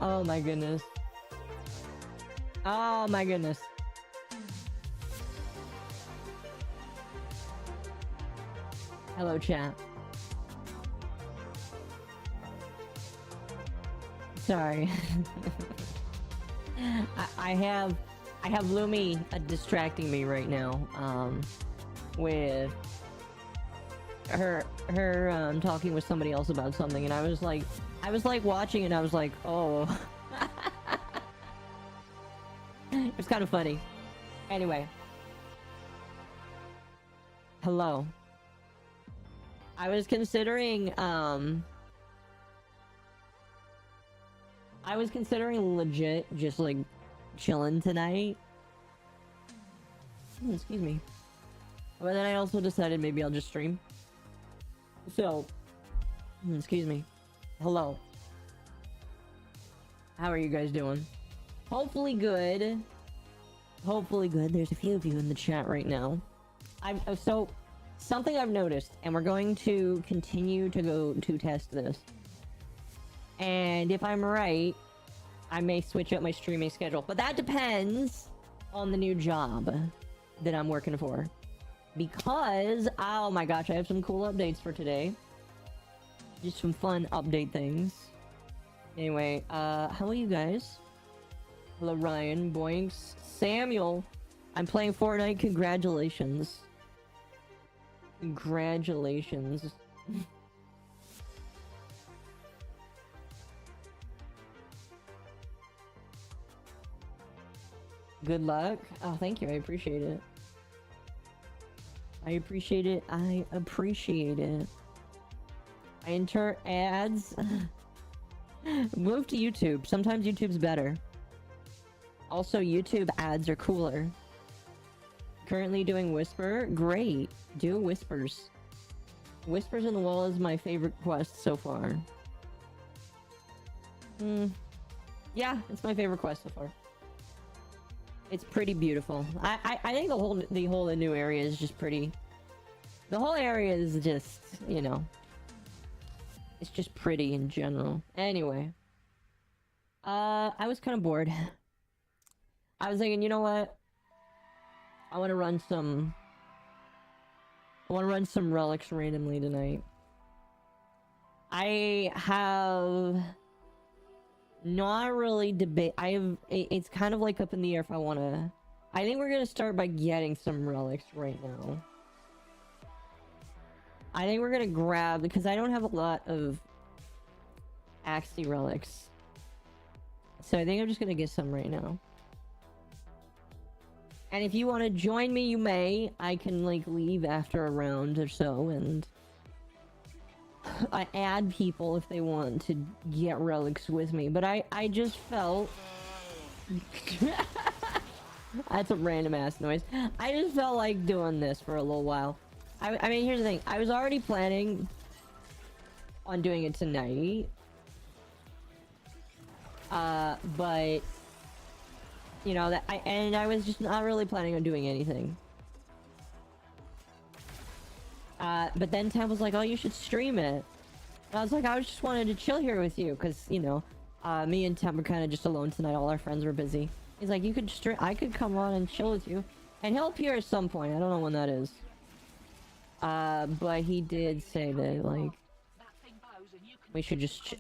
Oh my goodness. Oh my goodness. Hello, chat. Sorry. I have Lumi distracting me right now, with her talking with somebody else about something, and I was like watching it, and I was like, oh. It's kind of funny. Anyway. Hello. I was considering legit just like chilling tonight. Excuse me. But then I also decided maybe I'll just stream. So, excuse me. Hello. How are you guys doing? Hopefully good. Hopefully good. There's a few of you in the chat right now. So something I've noticed, and we're going to continue to go to test this. And if I'm right, I may switch up my streaming schedule. But that depends on the new job that I'm working for. Because, oh my gosh, I have some cool updates for today. Just some fun update things. Anyway, how are you guys? Hello, Ryan, Boinks, Samuel. I'm playing Fortnite. Congratulations. Congratulations. Good luck. Oh, thank you. I appreciate it. I appreciate it. I appreciate it. I enter ads. Move to YouTube. Sometimes YouTube's better. Also, YouTube ads are cooler. Currently doing Whisper. Great. Do Whispers. Whispers in the Wall is my favorite quest so far. Yeah, it's my favorite quest so far. It's pretty beautiful. I think the whole new area is just pretty. The whole area is just, you know, it's just pretty in general. Anyway, I was kind of bored. I was thinking, you know what? I want to run some relics randomly tonight. I have not really debate. It's kind of like up in the air if I want to. I think we're gonna start by getting some relics right now. I think we're gonna grab, because I don't have a lot of Axie relics, so I think I'm just gonna get some right now. And if you want to join me, you may. I can like leave after a round or so, and I add people if they want to get relics with me. But I just felt that's a random ass noise. I just felt like doing this for a little while. I mean, here's the thing. I was already planning on doing it tonight. But you know that I was just not really planning on doing anything. But then Tam was like, "Oh, you should stream it." And I was like, "I just wanted to chill here with you, because you know, me and Tam were kind of just alone tonight. All our friends were busy." He's like, "You could stream. I could come on and chill with you, and he'll appear at some point. I don't know when that is." But he did say that like I should just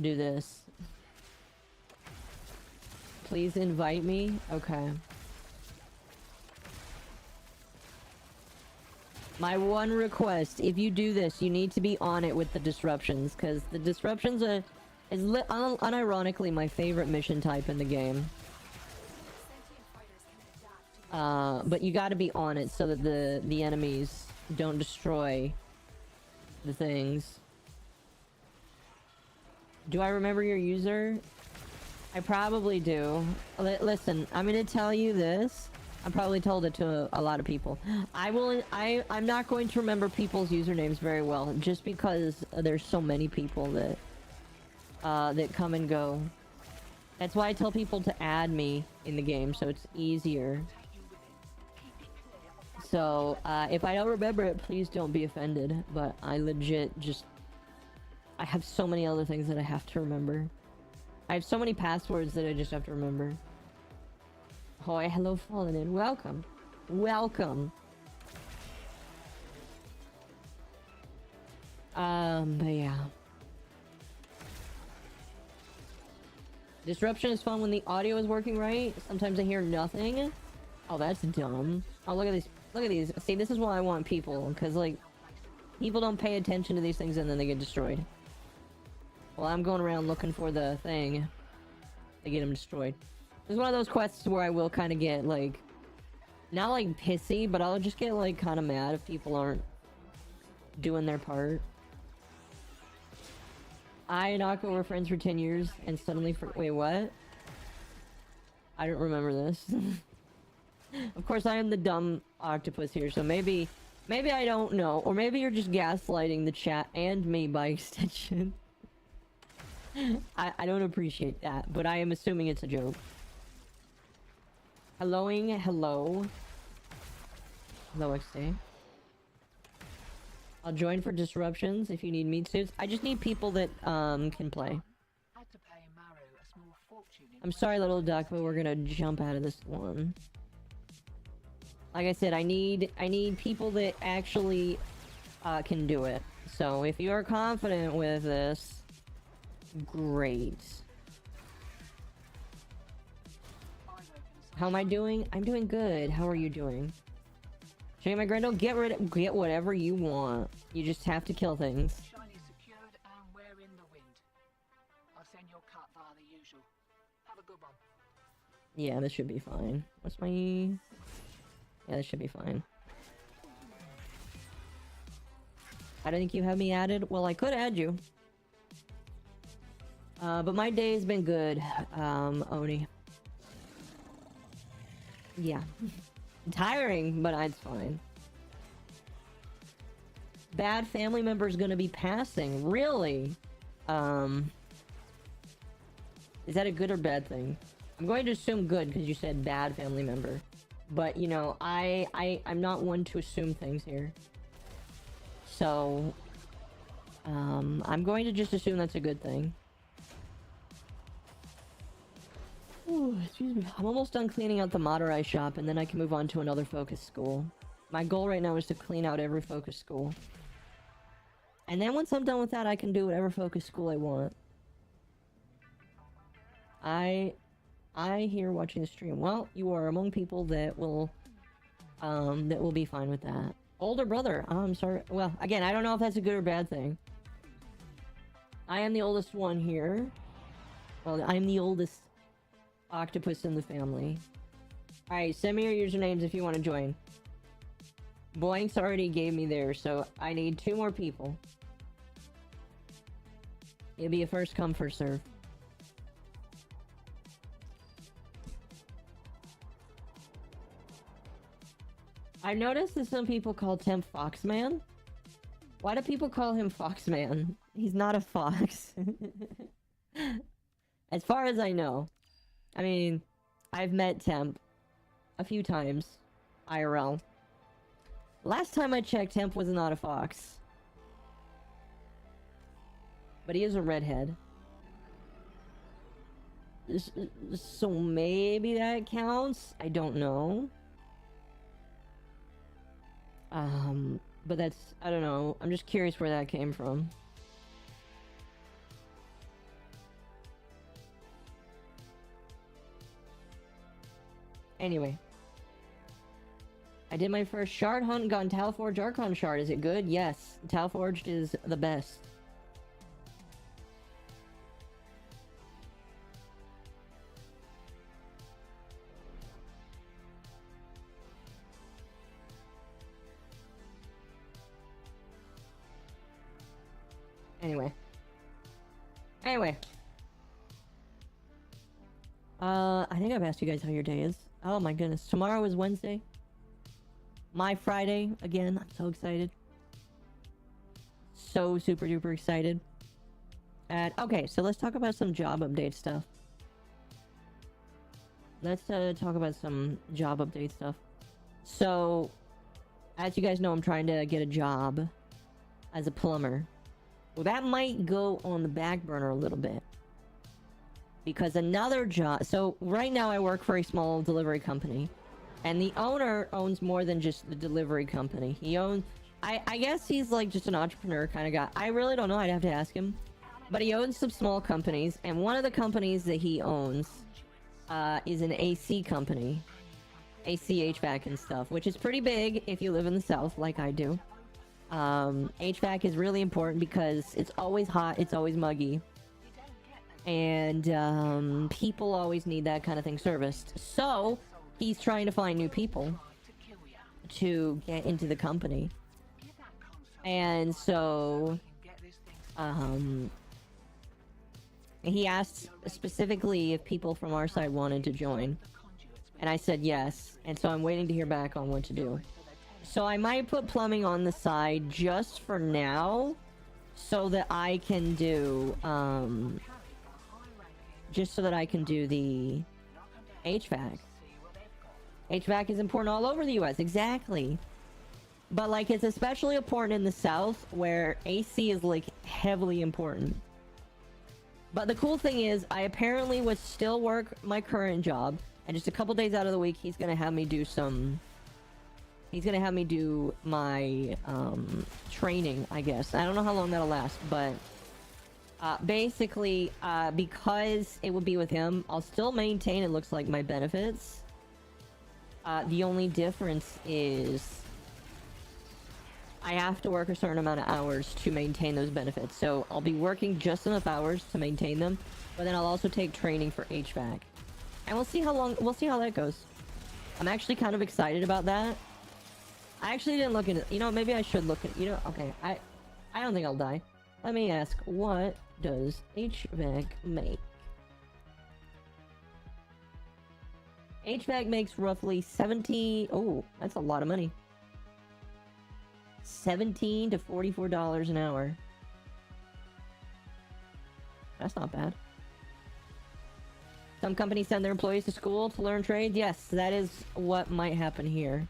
do this. Please invite me. Okay. My one request, if you do this, you need to be on it with the disruptions, because the disruptions is unironically my favorite mission type in the game. But you gotta be on it so that the enemies don't destroy the things. Do I remember your user? I probably do. Listen, I'm gonna tell you this. I probably told it to a lot of people. I'm not going to remember people's usernames very well, just because there's so many people that that come and go. That's why I tell people to add me in the game, so it's easier. So if I don't remember it, please don't be offended. But I legit just I have so many other things that I have to remember. I have so many passwords that I just have to remember. Hoi, hello, Fallen In. Welcome. Welcome. But yeah. Disruption is fun when the audio is working right. Sometimes I hear nothing. Oh, that's dumb. Oh, look at these. Look at these. See, this is why I want people. Because, like, people don't pay attention to these things and then they get destroyed. Well, I'm going around looking for the thing. They get them destroyed. This is one of those quests where I will kind of get, like... Not, like, pissy, but I'll just get, like, kind of mad if people aren't doing their part. I and Akko were friends for 10 years and suddenly wait, what? I don't remember this. Of course, I am the dumb octopus here, so maybe I don't know. Or maybe you're just gaslighting the chat and me by extension. I don't appreciate that, but I am assuming it's a joke. Helloing, hello. Hello, XD. I'll join for disruptions if you need meat suits. I just need people that can play. I'm sorry, little duck, but we're gonna jump out of this one. Like I said, I need people that actually can do it. So if you are confident with this, great. How am I doing? I'm doing good. How are you doing? Shane my Grendel, get whatever you want. You just have to kill things. Shiny secured and we're in the wind. I'll send your cut via the usual. Have a good one. Yeah, this should be fine. What's my... Yeah, this should be fine. I don't think you have me added. Well, I could add you. But my day has been good, Oni. Yeah. Tiring, but it's fine. Bad family member is gonna be passing. Really? Is that a good or bad thing? I'm going to assume good because you said bad family member. But, you know, I'm not one to assume things here. So, I'm going to just assume that's a good thing. Ooh, excuse me. I'm almost done cleaning out the Madurai shop, and then I can move on to another focus school. My goal right now is to clean out every focus school. And then once I'm done with that, I can do whatever focus school I want. I hear watching the stream. Well, you are among people that will be fine with that. Older brother. I'm sorry. Well, again, I don't know if that's a good or bad thing. I am the oldest one here. Well, I'm the oldest octopus in the family. Alright, send me your usernames if you want to join. Boinks already gave me theirs, so I need 2 more people. It'll be a first come, first serve. I noticed that some people call Temp Foxman. Why do people call him Foxman? He's not a fox. As far as I know. I mean, I've met Temp a few times. IRL. Last time I checked, Temp was not a fox. But he is a redhead. So maybe that counts? I don't know. But that's... I don't know. I'm just curious where that came from. Anyway. I did my first shard hunt and got Talforged Archon shard. Is it good? Yes. Talforged is the best. Anyway. I think I've asked you guys how your day is. Oh my goodness. Tomorrow is Wednesday. My Friday, again. I'm so excited. So super duper excited. And, okay, so let's talk about some job update stuff. Let's talk about some job update stuff. So, as you guys know, I'm trying to get a job as a plumber. Well, that might go on the back burner a little bit. Because another job... So, right now I work for a small delivery company. And the owner owns more than just the delivery company. He owns... I guess he's like just an entrepreneur kind of guy. I really don't know. I'd have to ask him. But he owns some small companies. And one of the companies that he owns is an AC company. AC HVAC and stuff. Which is pretty big if you live in the South like I do. HVAC is really important because it's always hot. It's always muggy. And people always need that kind of thing serviced. So he's trying to find new people to get into the company. And so he asked specifically if people from our side wanted to join. And I said yes. And so I'm waiting to hear back on what to do. So I might put plumbing on the side just for now, so that I can do just so that I can do the HVAC. HVAC is important all over the US, exactly. But like, it's especially important in the South where AC is like heavily important. But the cool thing is, I apparently would still work my current job, and just a couple days out of the week, he's gonna have me do some... He's gonna have me do my training, I guess. I don't know how long that'll last, but basically, because it would be with him, I'll still maintain, it looks like, my benefits. The only difference is I have to work a certain amount of hours to maintain those benefits. So I'll be working just enough hours to maintain them, but then I'll also take training for HVAC. And we'll see how that goes. I'm actually kind of excited about that. I actually didn't look into, you know, maybe I should look at, you know, okay, I don't think I'll die. Let me ask, what does HVAC make? HVAC makes roughly 70, oh, that's a lot of money. $17 to $44 an hour. That's not bad. Some companies send their employees to school to learn trades. Yes, that is what might happen here.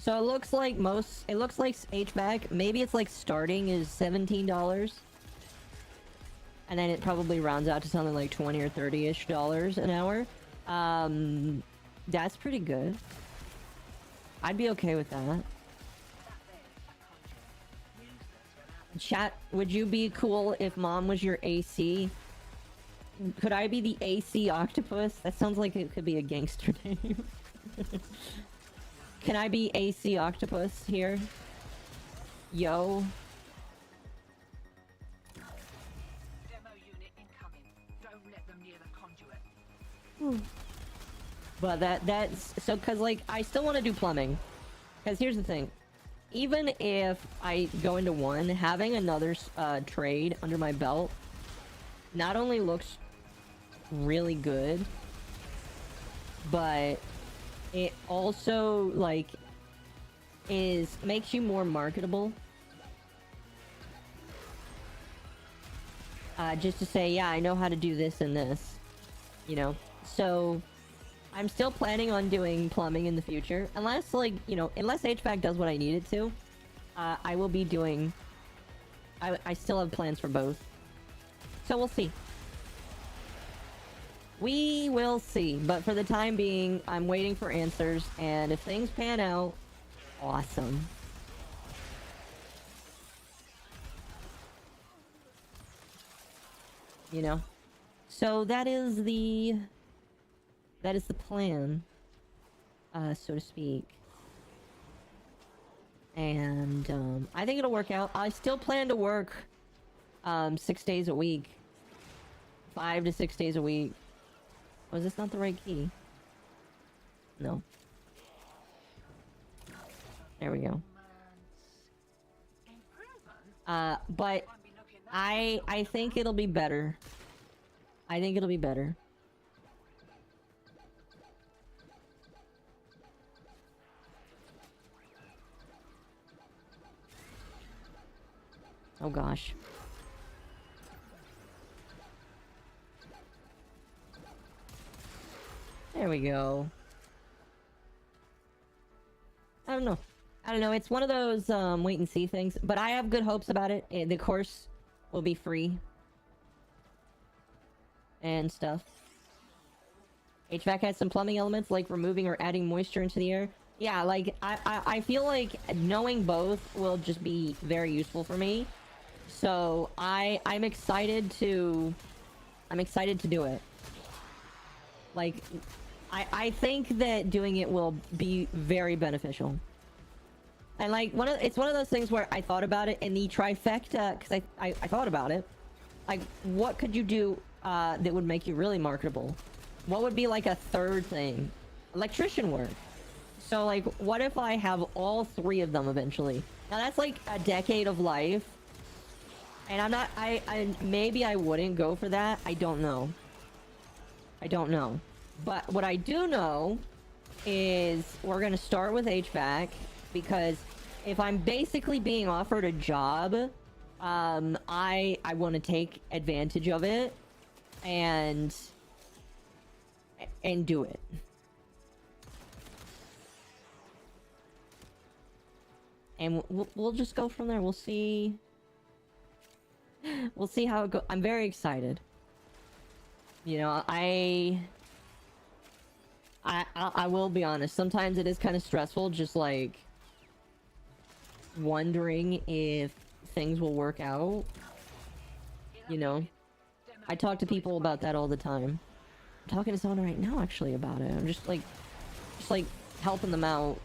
So it looks like HVAC, maybe it's like starting is $17. And then it probably rounds out to something like 20 or 30-ish dollars an hour. That's pretty good. I'd be okay with that. Chat, would you be cool if Mom was your AC? Could I be the AC octopus? That sounds like it could be a gangster name. Can I be AC octopus here? Yo. Demo unit incoming. Don't let them near the conduit. But that's so, cause like I still want to do plumbing. Cause here's the thing. Even if I go into one, having another trade under my belt not only looks really good, but it also like makes you more marketable. Just to say, yeah, I know how to do this and this, you know. So I'm still planning on doing plumbing in the future, unless like, you know, unless HVAC does what I need it to. I will be doing. I still have plans for both, so we'll see. We will see, but for the time being, I'm waiting for answers, and if things pan out, awesome. You know? So that is the plan, so to speak. And, I think it'll work out. I still plan to work, 6 days a week. 5 to 6 days a week. Was this not the right key? No. There we go. But I think it'll be better. I think it'll be better. Oh gosh. There we go. I don't know. It's one of those wait and see things, but I have good hopes about it. The course will be free. And stuff. HVAC has some plumbing elements like removing or adding moisture into the air. Yeah, like, I feel like knowing both will just be very useful for me. So, I'm excited to do it. Like, I think that doing it will be very beneficial. And like, it's one of those things where I thought about it in the trifecta, because I thought about it. Like, what could you do that would make you really marketable? What would be like a third thing? Electrician work. So like, what if I have all three of them eventually? Now that's like a decade of life. And I'm not, maybe I wouldn't go for that. I don't know. I don't know. But what I do know is we're gonna start with HVAC, because if I'm basically being offered a job, I want to take advantage of it and do it. And we'll just go from there. We'll see. We'll see how it goes. I'm very excited. You know, I will be honest. Sometimes it is kind of stressful, just like wondering if things will work out. You know, I talk to people about that all the time. I'm talking to someone right now actually about it. I'm just like helping them out.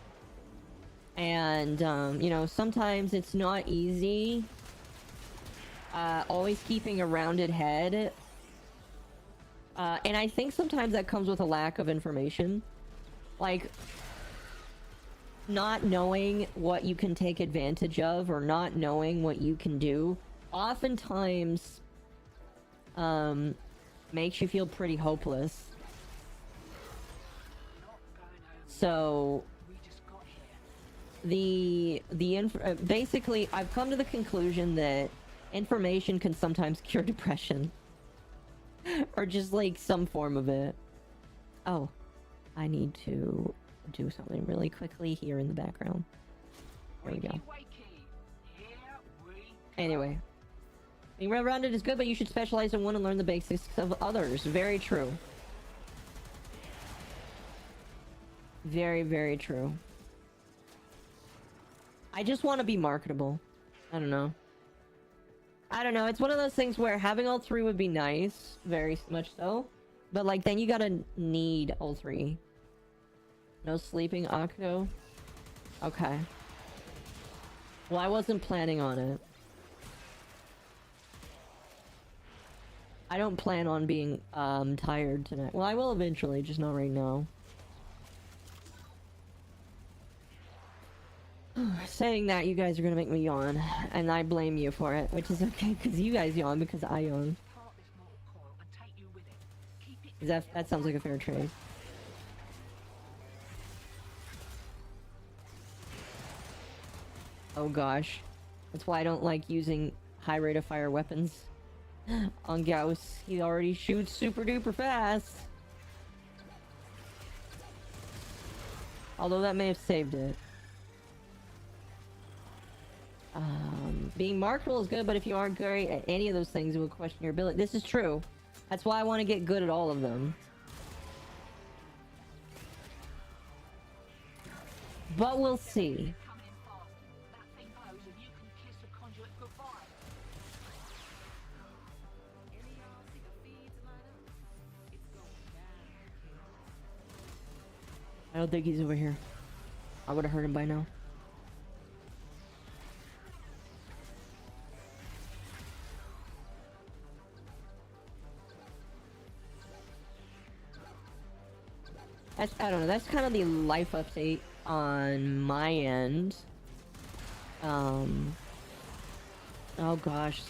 And you know, sometimes it's not easy. Always keeping a rounded head. And I think sometimes that comes with a lack of information. Like, not knowing what you can take advantage of, or not knowing what you can do, oftentimes makes you feel pretty hopeless. So basically, I've come to the conclusion that information can sometimes cure depression. Or just like some form of it. Oh, I need to do something really quickly here in the background. There you go. Anyway, being well-rounded is good, but you should specialize in one and learn the basics of others. Very true. Very, very true. I just want to be marketable. I don't know. I don't know, it's one of those things where having all three would be nice, very much so. But like, then you gotta need all three. No sleeping, Akko? Okay. Well, I wasn't planning on it. I don't plan on being tired tonight. Well, I will eventually, just not right now. Saying that, you guys are gonna make me yawn, and I blame you for it, which is okay, because you guys yawn because I yawn. That sounds like a fair trade. Oh gosh. That's why I don't like using high rate of fire weapons on Gauss. He already shoots super duper fast. Although that may have saved it. Being marketable is good, but if you aren't great at any of those things, it will question your ability. This is true. That's why I want to get good at all of them. But we'll see. I don't think he's over here. I would have heard him by now. I don't know, that's kind of the life update on my end. Oh gosh.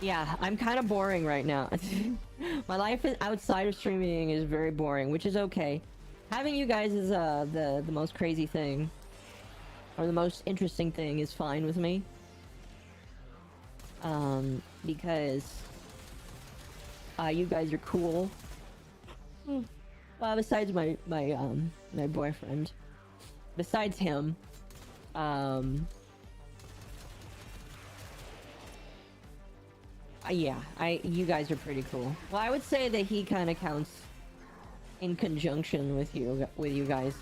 Yeah, I'm kind of boring right now. My life outside of streaming is very boring, which is okay. Having you guys is the most crazy thing. Or the most interesting thing is fine with me. Because you guys are cool. Well, besides my boyfriend. Besides him. Yeah, you guys are pretty cool. Well, I would say that he kind of counts in conjunction with you guys,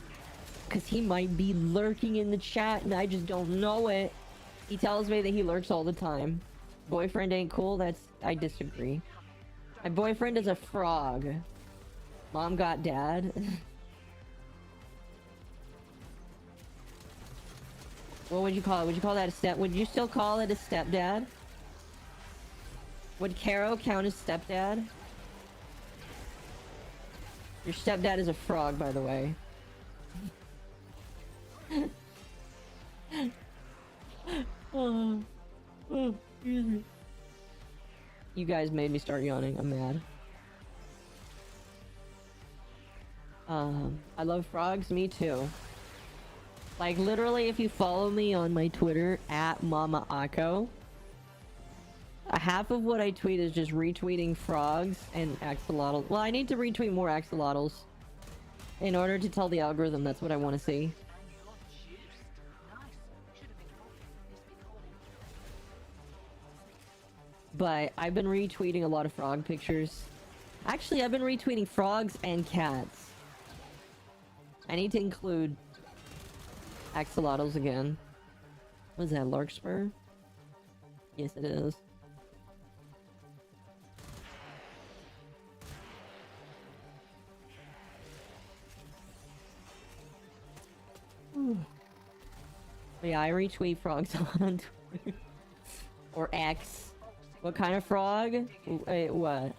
because he might be lurking in the chat and I just don't know it. He tells me that he lurks all the time. Boyfriend ain't cool. I disagree. My boyfriend is a frog. Mom got dad. What would you call it? Would you call that a step? Would you still call it a stepdad? Would Caro count as stepdad? Your stepdad is a frog, by the way. Oh, excuse me. You guys made me start yawning. I'm mad. I love frogs. Me too. Like, literally, if you follow me on my Twitter, at MommaOcco, half of what I tweet is just retweeting frogs and axolotls. Well, I need to retweet more axolotls in order to tell the algorithm that's what I want to see. But I've been retweeting a lot of frog pictures. Actually, I've been retweeting frogs and cats. I need to include axolotls again. What is that, larkspur? Yes, it is. But yeah, I retweet frogs on Twitter. Or X. What kind of frog? Wait, what?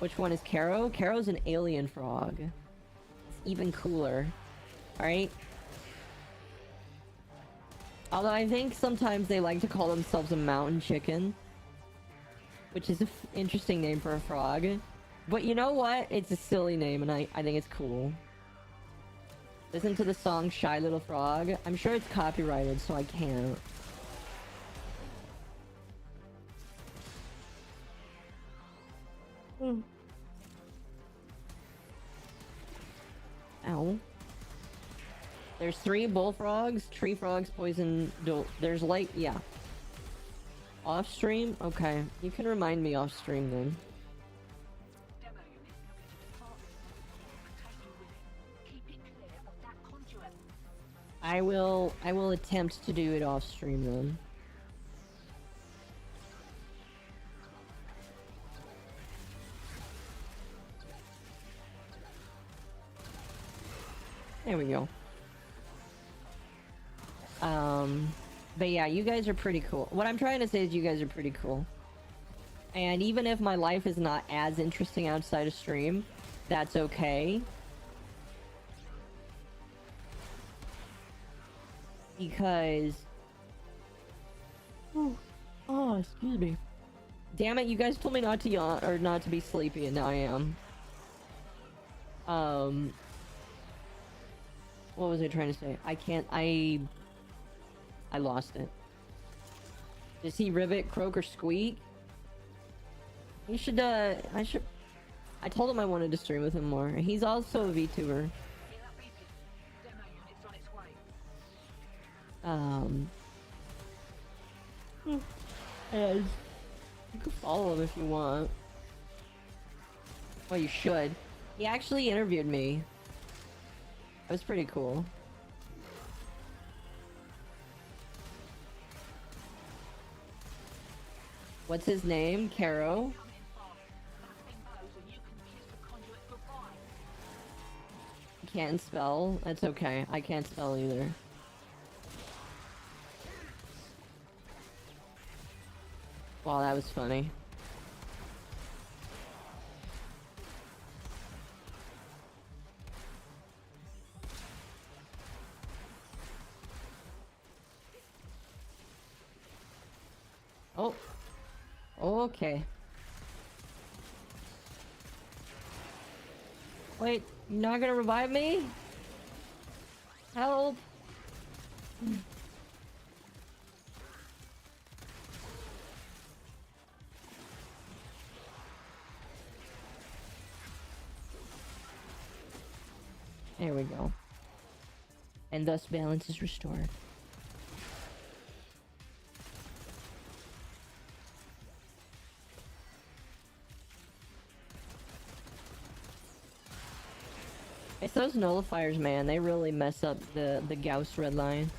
Which one is Caro? Caro's an alien frog. It's even cooler. Alright? Although I think sometimes they like to call themselves a mountain chicken. Which is an interesting name for a frog. But you know what? It's a silly name and I think it's cool. Listen to the song Shy Little Frog. I'm sure it's copyrighted, so I can't. Ow. There's 3 bullfrogs, tree frogs, poison... There's like... yeah. Off stream? Okay. You can remind me off stream then. I will attempt to do it off stream then. There we go. But yeah, you guys are pretty cool. What I'm trying to say is you guys are pretty cool. And even if my life is not as interesting outside of stream, that's okay. Because... Oh, excuse me. Damn it, you guys told me not to yawn, or not to be sleepy, and now I am. What was I trying to say? I lost it. Does he ribbit, croak, or squeak? He should, I told him I wanted to stream with him more. He's also a VTuber. And you can follow him if you want. Well, you should. He actually interviewed me. It was pretty cool. What's his name? Caro? Can't spell? That's okay. I can't spell either. Wow, that was funny. Oh. Okay. Wait, you're not gonna revive me? Help! There we go. And thus balance is restored. It's those nullifiers, man. They really mess up the Gauss red line.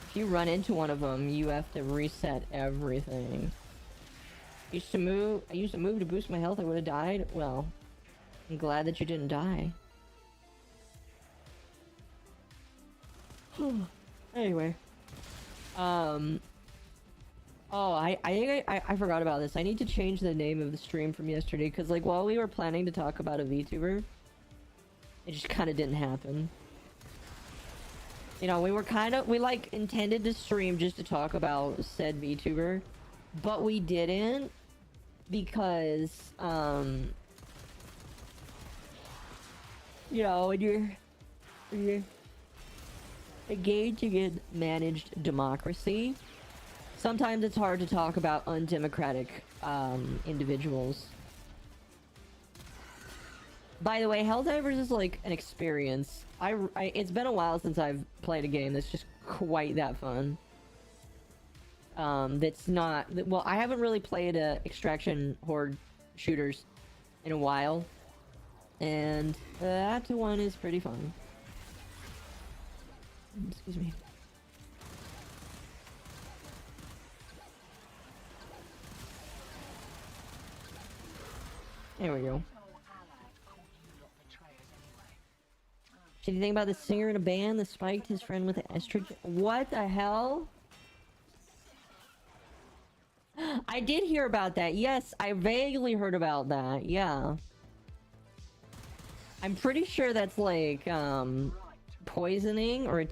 If you run into one of them, you have to reset everything. I used to move to boost my health. I would have died. Well, I'm glad that you didn't die. Anyway. Oh, I think I forgot about this. I need to change the name of the stream from yesterday, because, like, while we were planning to talk about a VTuber, it just kind of didn't happen. You know, we like, intended to stream just to talk about said VTuber, but we didn't, because, you know, when you're engaging in managed democracy, sometimes it's hard to talk about undemocratic individuals. By the way, Helldivers is like an experience. It's been a while since I've played a game that's just quite that fun. That's not... Well, I haven't really played extraction horde shooters in a while. And that one is pretty fun. Excuse me. There we go. Did you think about the singer in a band that spiked his friend with estrogen? What the hell? I did hear about that. Yes, I vaguely heard about that. Yeah. I'm pretty sure that's like, poisoning or...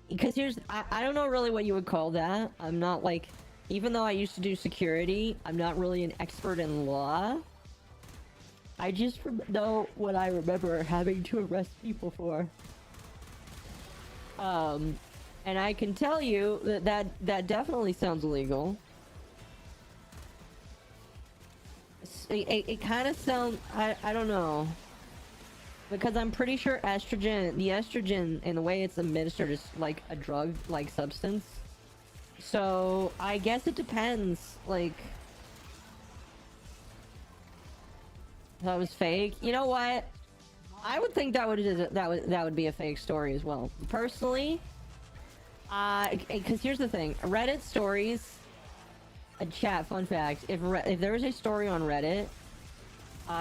Because here's... I don't know really what you would call that. I'm not like... Even though I used to do security, I'm not really an expert in law. I just know what I remember having to arrest people for. And I can tell you that definitely sounds illegal. It kind of sounds... I don't know. Because I'm pretty sure the estrogen and the way it's administered is like a drug-like substance. So, I guess it depends, like... That was fake. You know what? I would think that would be a fake story as well. Personally, because here's the thing: Reddit stories. A chat fun fact: if there's a story on Reddit,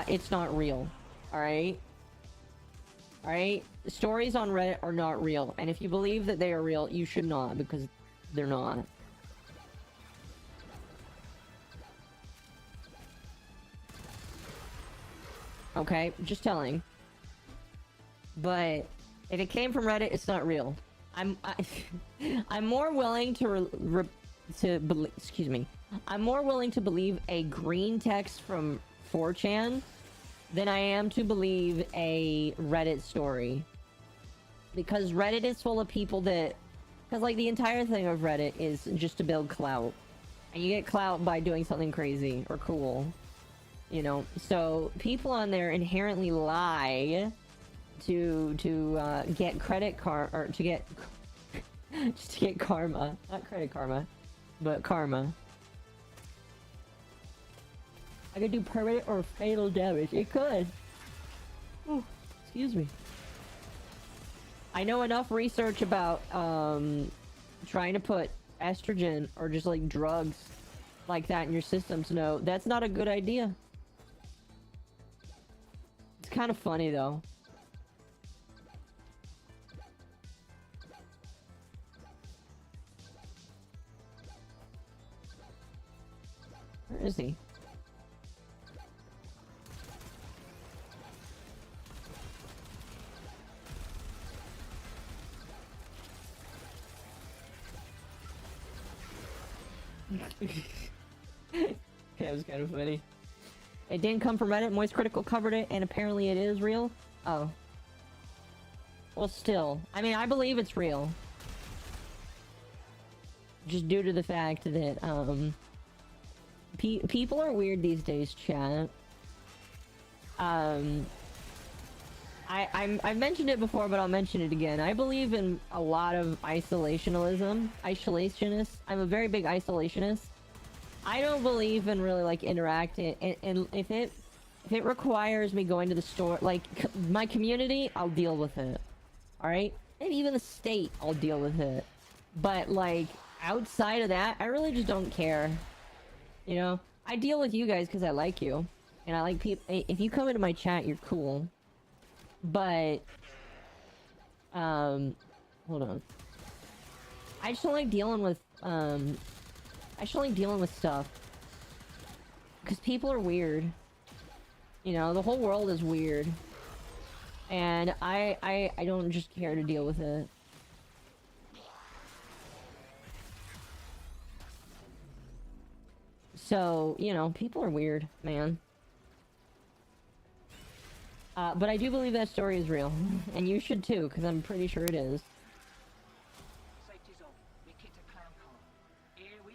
it's not real. All right. All right. Stories on Reddit are not real, and if you believe that they are real, you should not, because they're not. Okay, just telling. But if it came from Reddit, it's not real. I'm more willing to excuse me. I'm more willing to believe a green text from 4chan than I am to believe a Reddit story. Because Reddit is full of people that... Because, like, the entire thing of Reddit is just to build clout. And you get clout by doing something crazy or cool. You know, so people on there inherently lie to get or to get just to get karma, not credit karma, but karma. I could do permanent or fatal damage. It could. Oh, excuse me. I know enough research about trying to put estrogen or just like drugs like that in your system to know that's not a good idea. It's kind of funny, though. Where is he? That was kind of funny. It didn't come from Reddit. Moist Critical covered it, and apparently it is real. Oh. Well, still. I mean, I believe it's real. Just due to the fact that, people are weird these days, chat. I've mentioned it before, but I'll mention it again. I believe in a lot of isolationism. Isolationist. I'm a very big isolationist. I don't believe in really, like, interacting, and if it it requires me going to the store, like, my community, I'll deal with it. Alright? Maybe even the state, I'll deal with it. But, like, outside of that, I really just don't care. You know? I deal with you guys because I like you. And I like people. If you come into my chat, you're cool. But, hold on. I just don't like dealing with, I just don't like dealing with stuff. Because people are weird. You know, the whole world is weird. And I don't just care to deal with it. So, you know, people are weird, man. But I do believe that story is real. And you should too, because I'm pretty sure it is. Safety's on. We kicked a clown car. Here we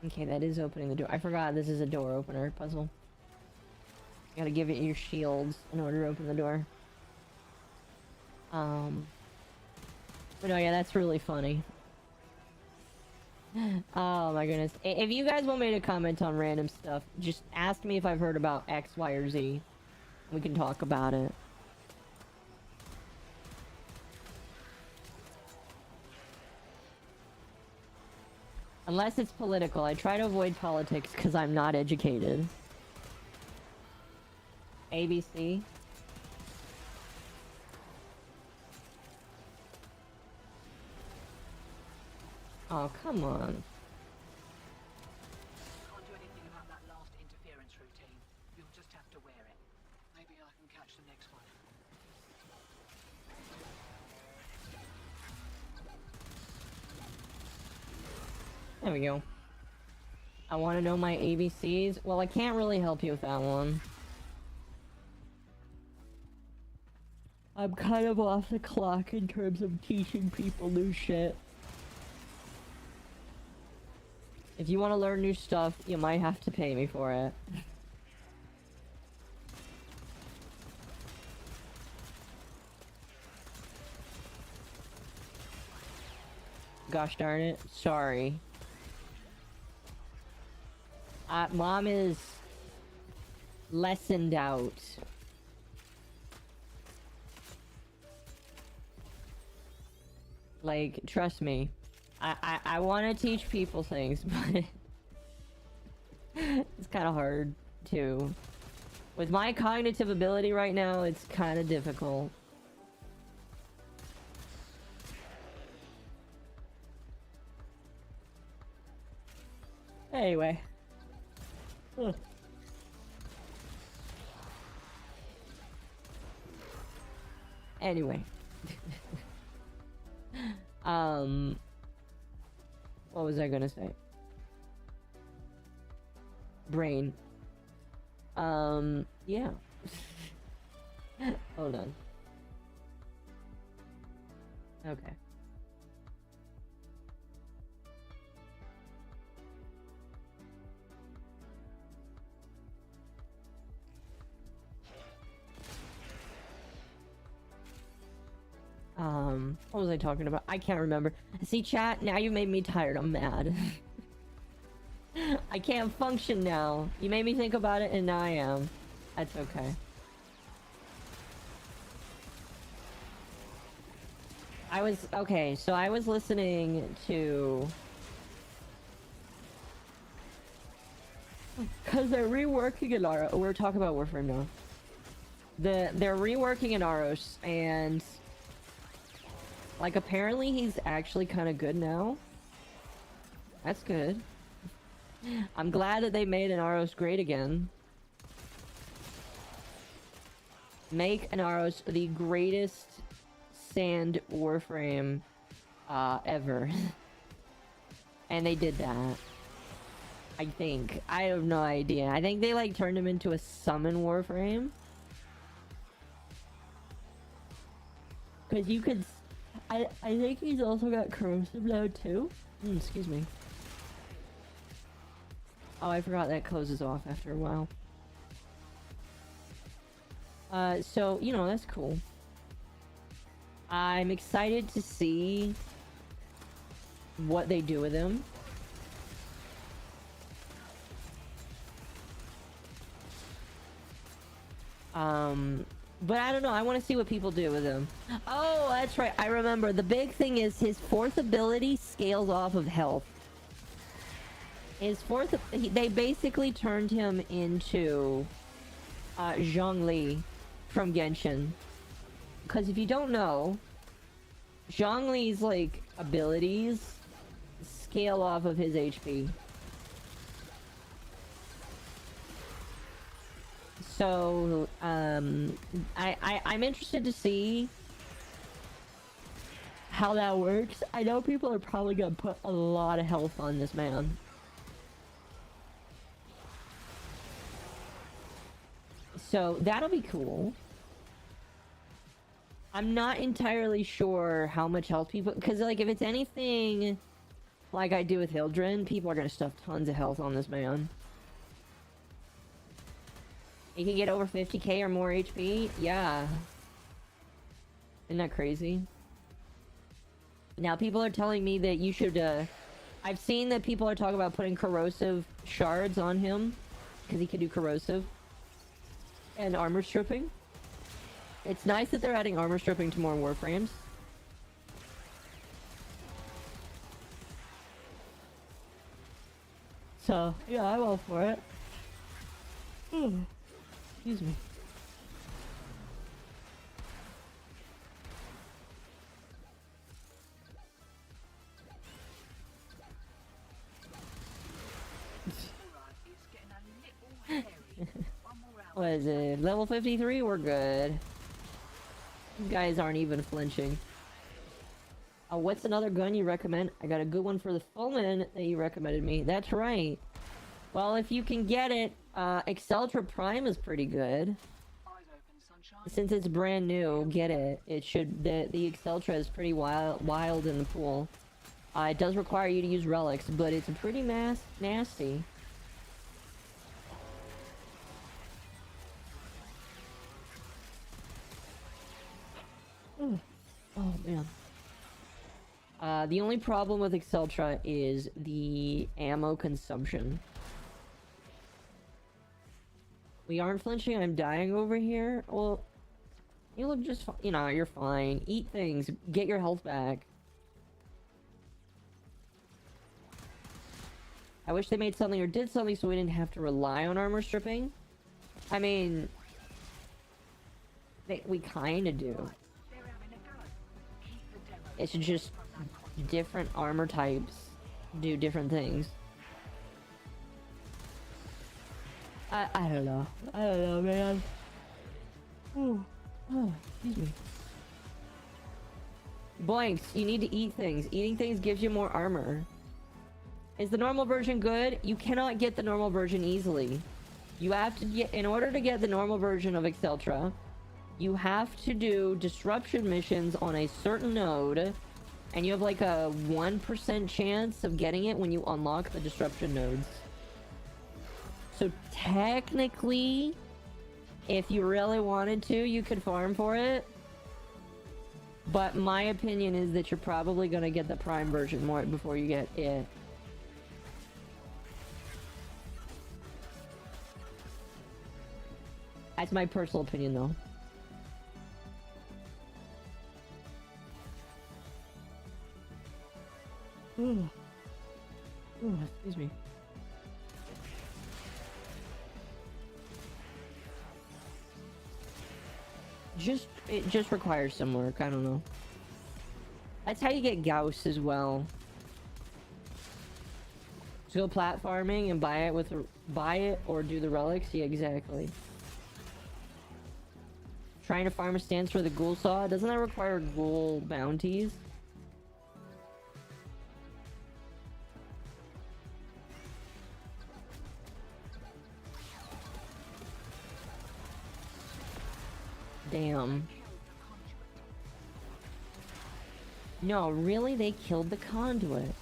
go. Okay, that is opening the door. I forgot this is a door opener puzzle. You gotta give it your shields in order to open the door. But no, yeah, that's really funny. Oh my goodness. If you guys want me to comment on random stuff, just ask me if I've heard about X, Y, or Z. We can talk about it. Unless it's political. I try to avoid politics because I'm not educated. ABC. Oh, come on. Can't do anything about that last interference routine. You'll just have to wear it. Maybe I can catch the next one. There we go. I want to know my ABCs. Well, I can't really help you with that one. I'm kind of off the clock in terms of teaching people new shit. If you want to learn new stuff, you might have to pay me for it. Gosh darn it. Sorry. Mom is lessoned out. Like, trust me. I want to teach people things, but it's kind of hard to. With my cognitive ability right now, it's kind of difficult. Anyway. Ugh. Anyway. What was I gonna say? Brain. Yeah. Hold on. Okay. What was I talking about? I can't remember. See, chat, now you made me tired. I'm mad. I can't function now. You made me think about it, and now I am. That's okay. Okay, so I was listening to... Because they're reworking an Aros. We're talking about Warframe now. They're reworking an Aros, and... Like, apparently he's actually kind of good now. That's good. I'm glad that they made an Aros great again. Make an Aros the greatest sand Warframe ever. And they did that. I think. I have no idea. I think they, like, turned him into a summon Warframe. Because you could... I think he's also got corrosive now too. Excuse me. Oh, I forgot that closes off after a while. So, you know, that's cool. I'm excited to see what they do with him. But I don't know. I want to see what people do with him. Oh, that's right. I remember. The big thing is his fourth ability scales off of health. His fourth... They basically turned him into Zhongli from Genshin. Because if you don't know, Zhongli's, like, abilities scale off of his HP. So, I'm interested to see how that works. I know people are probably gonna put a lot of health on this man. So, that'll be cool. I'm not entirely sure how much health people... Because, like, if it's anything like I do with Hildren, people are gonna stuff tons of health on this man. You can get over 50k or more HP? Yeah. Isn't that crazy? Now, people are telling me that you should, I've seen that people are talking about putting corrosive shards on him. Because he can do corrosive. And armor stripping. It's nice that they're adding armor stripping to more Warframes. So, yeah, I'm all for it. Excuse me. What is it? Level 53? We're good. You guys aren't even flinching. Oh, what's another gun you recommend? I got a good one for the Fulman that you recommended me. That's right. Well, if you can get it, Exceltra Prime is pretty good. Since it's brand new, get it. It should... The Exceltra is pretty wild in the pool. It does require you to use relics, but it's pretty nasty. Oh, man. The only problem with Exceltra is the ammo consumption. We aren't flinching, I'm dying over here. Well, you look just fine. You know, you're fine. Eat things. Get your health back. I wish they made something or did something so we didn't have to rely on armor stripping. I mean... we kinda do. It's just different armor types do different things. I don't know. I don't know, man. Oh, excuse me. Boinks, you need to eat things. Eating things gives you more armor. Is the normal version good? You cannot get the normal version easily. You have to get... In order to get the normal version of Exceltra, you have to do disruption missions on a certain node, and you have like a 1% chance of getting it when you unlock the disruption nodes. So technically, if you really wanted to, you could farm for it. But my opinion is that you're probably gonna get the prime version more before you get it. That's my personal opinion, though. Ooh. Ooh, excuse me. It just requires some work, I don't know. That's how you get Gauss as well. Just go platforming and buy it or do the relics. Yeah, exactly. Trying to farm a stance for the ghoul saw. Doesn't that require ghoul bounties? Damn. No, really? They killed the conduit.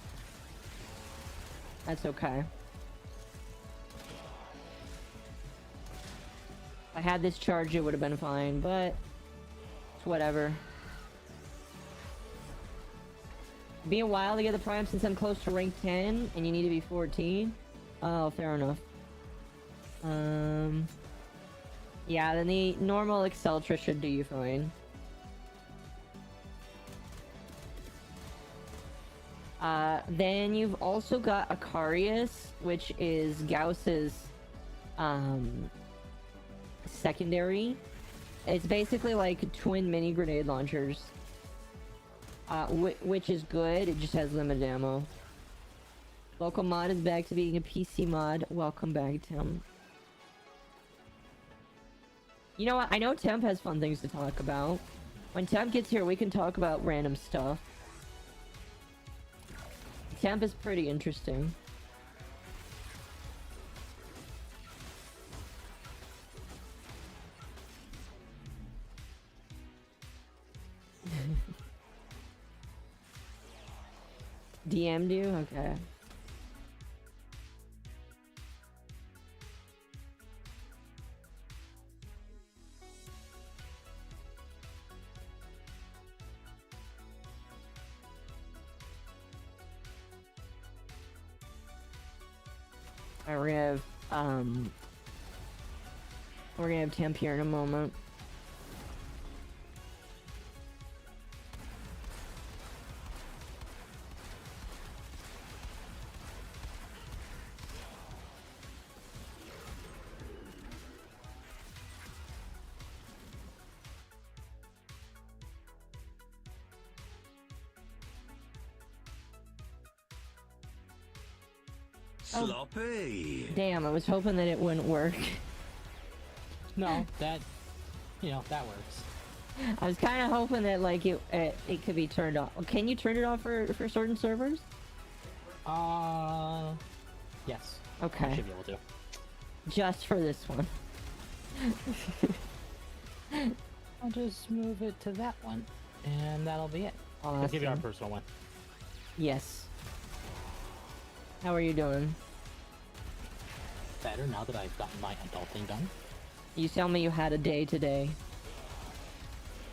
That's okay. If I had this charged, it would have been fine, but it's whatever. Be a while to get the prime since I'm close to rank 10 and you need to be 14. Oh, fair enough. Yeah, then the normal Exceltra should do you fine. Then you've also got Acarius, which is Gauss's secondary. It's basically like twin mini grenade launchers. Which is good, it just has limited ammo. Local mod is back to being a PC mod. Welcome back, Tim. You know what? I know Temp has fun things to talk about. When Temp gets here, we can talk about random stuff. Temp is pretty interesting. DM'd you? Okay. Alright, we're gonna have Temp here in a moment. Sloppy. Damn, I was hoping that it wouldn't work. No, that, that works. I was kind of hoping that like it could be turned off. Can you turn it off for certain servers? Yes. Okay. I should be able to. Just for this one. I'll just move it to that one, and that'll be it. Awesome. Let's give you our personal one. Yes. How are you doing? Better now that I've gotten my adulting done. You tell me you had a day today.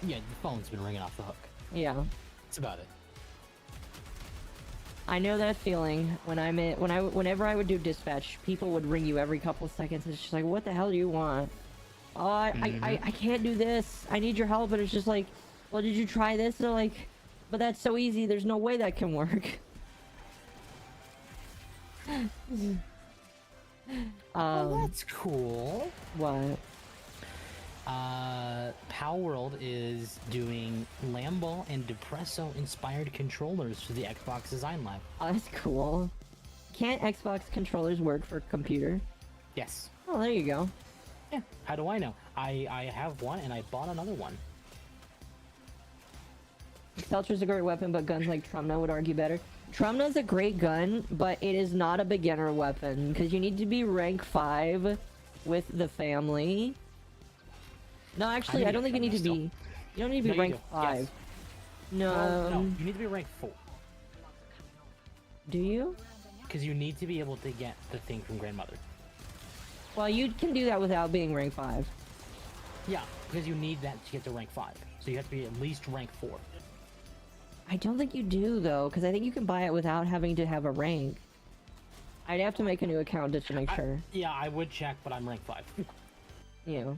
Yeah, the phone's been ringing off the hook. Yeah. That's about it. I know that feeling. Whenever I would do dispatch, people would ring you every couple of seconds. It's just like, what the hell do you want? Oh, I can't do this. I need your help. But it's just like, well, did you try this? They're like, but that's so easy. There's no way that can work. Oh, that's cool. What? Pow World is doing Lambo and Depresso inspired controllers for the Xbox Design Lab. Oh, that's cool. Can't Xbox controllers work for computer? Yes. Oh, there you go. Yeah. How do I know? I have one and I bought another one. Seltzer's a great weapon, but guns like Trumna would argue better. Trumna's a great gun, but it is not a beginner weapon, because you need to be rank 5 with the family. No, actually, I don't think you need to be... You don't need to be rank 5. Yes. No. No, you need to be rank 4. Do you? Because you need to be able to get the thing from Grandmother. Well, you can do that without being rank 5. Yeah, because you need that to get to rank 5. So you have to be at least rank 4. I don't think you do, though, because I think you can buy it without having to have a rank. I'd have to make a new account just to make sure. Yeah, I would check, but I'm rank 5. You know.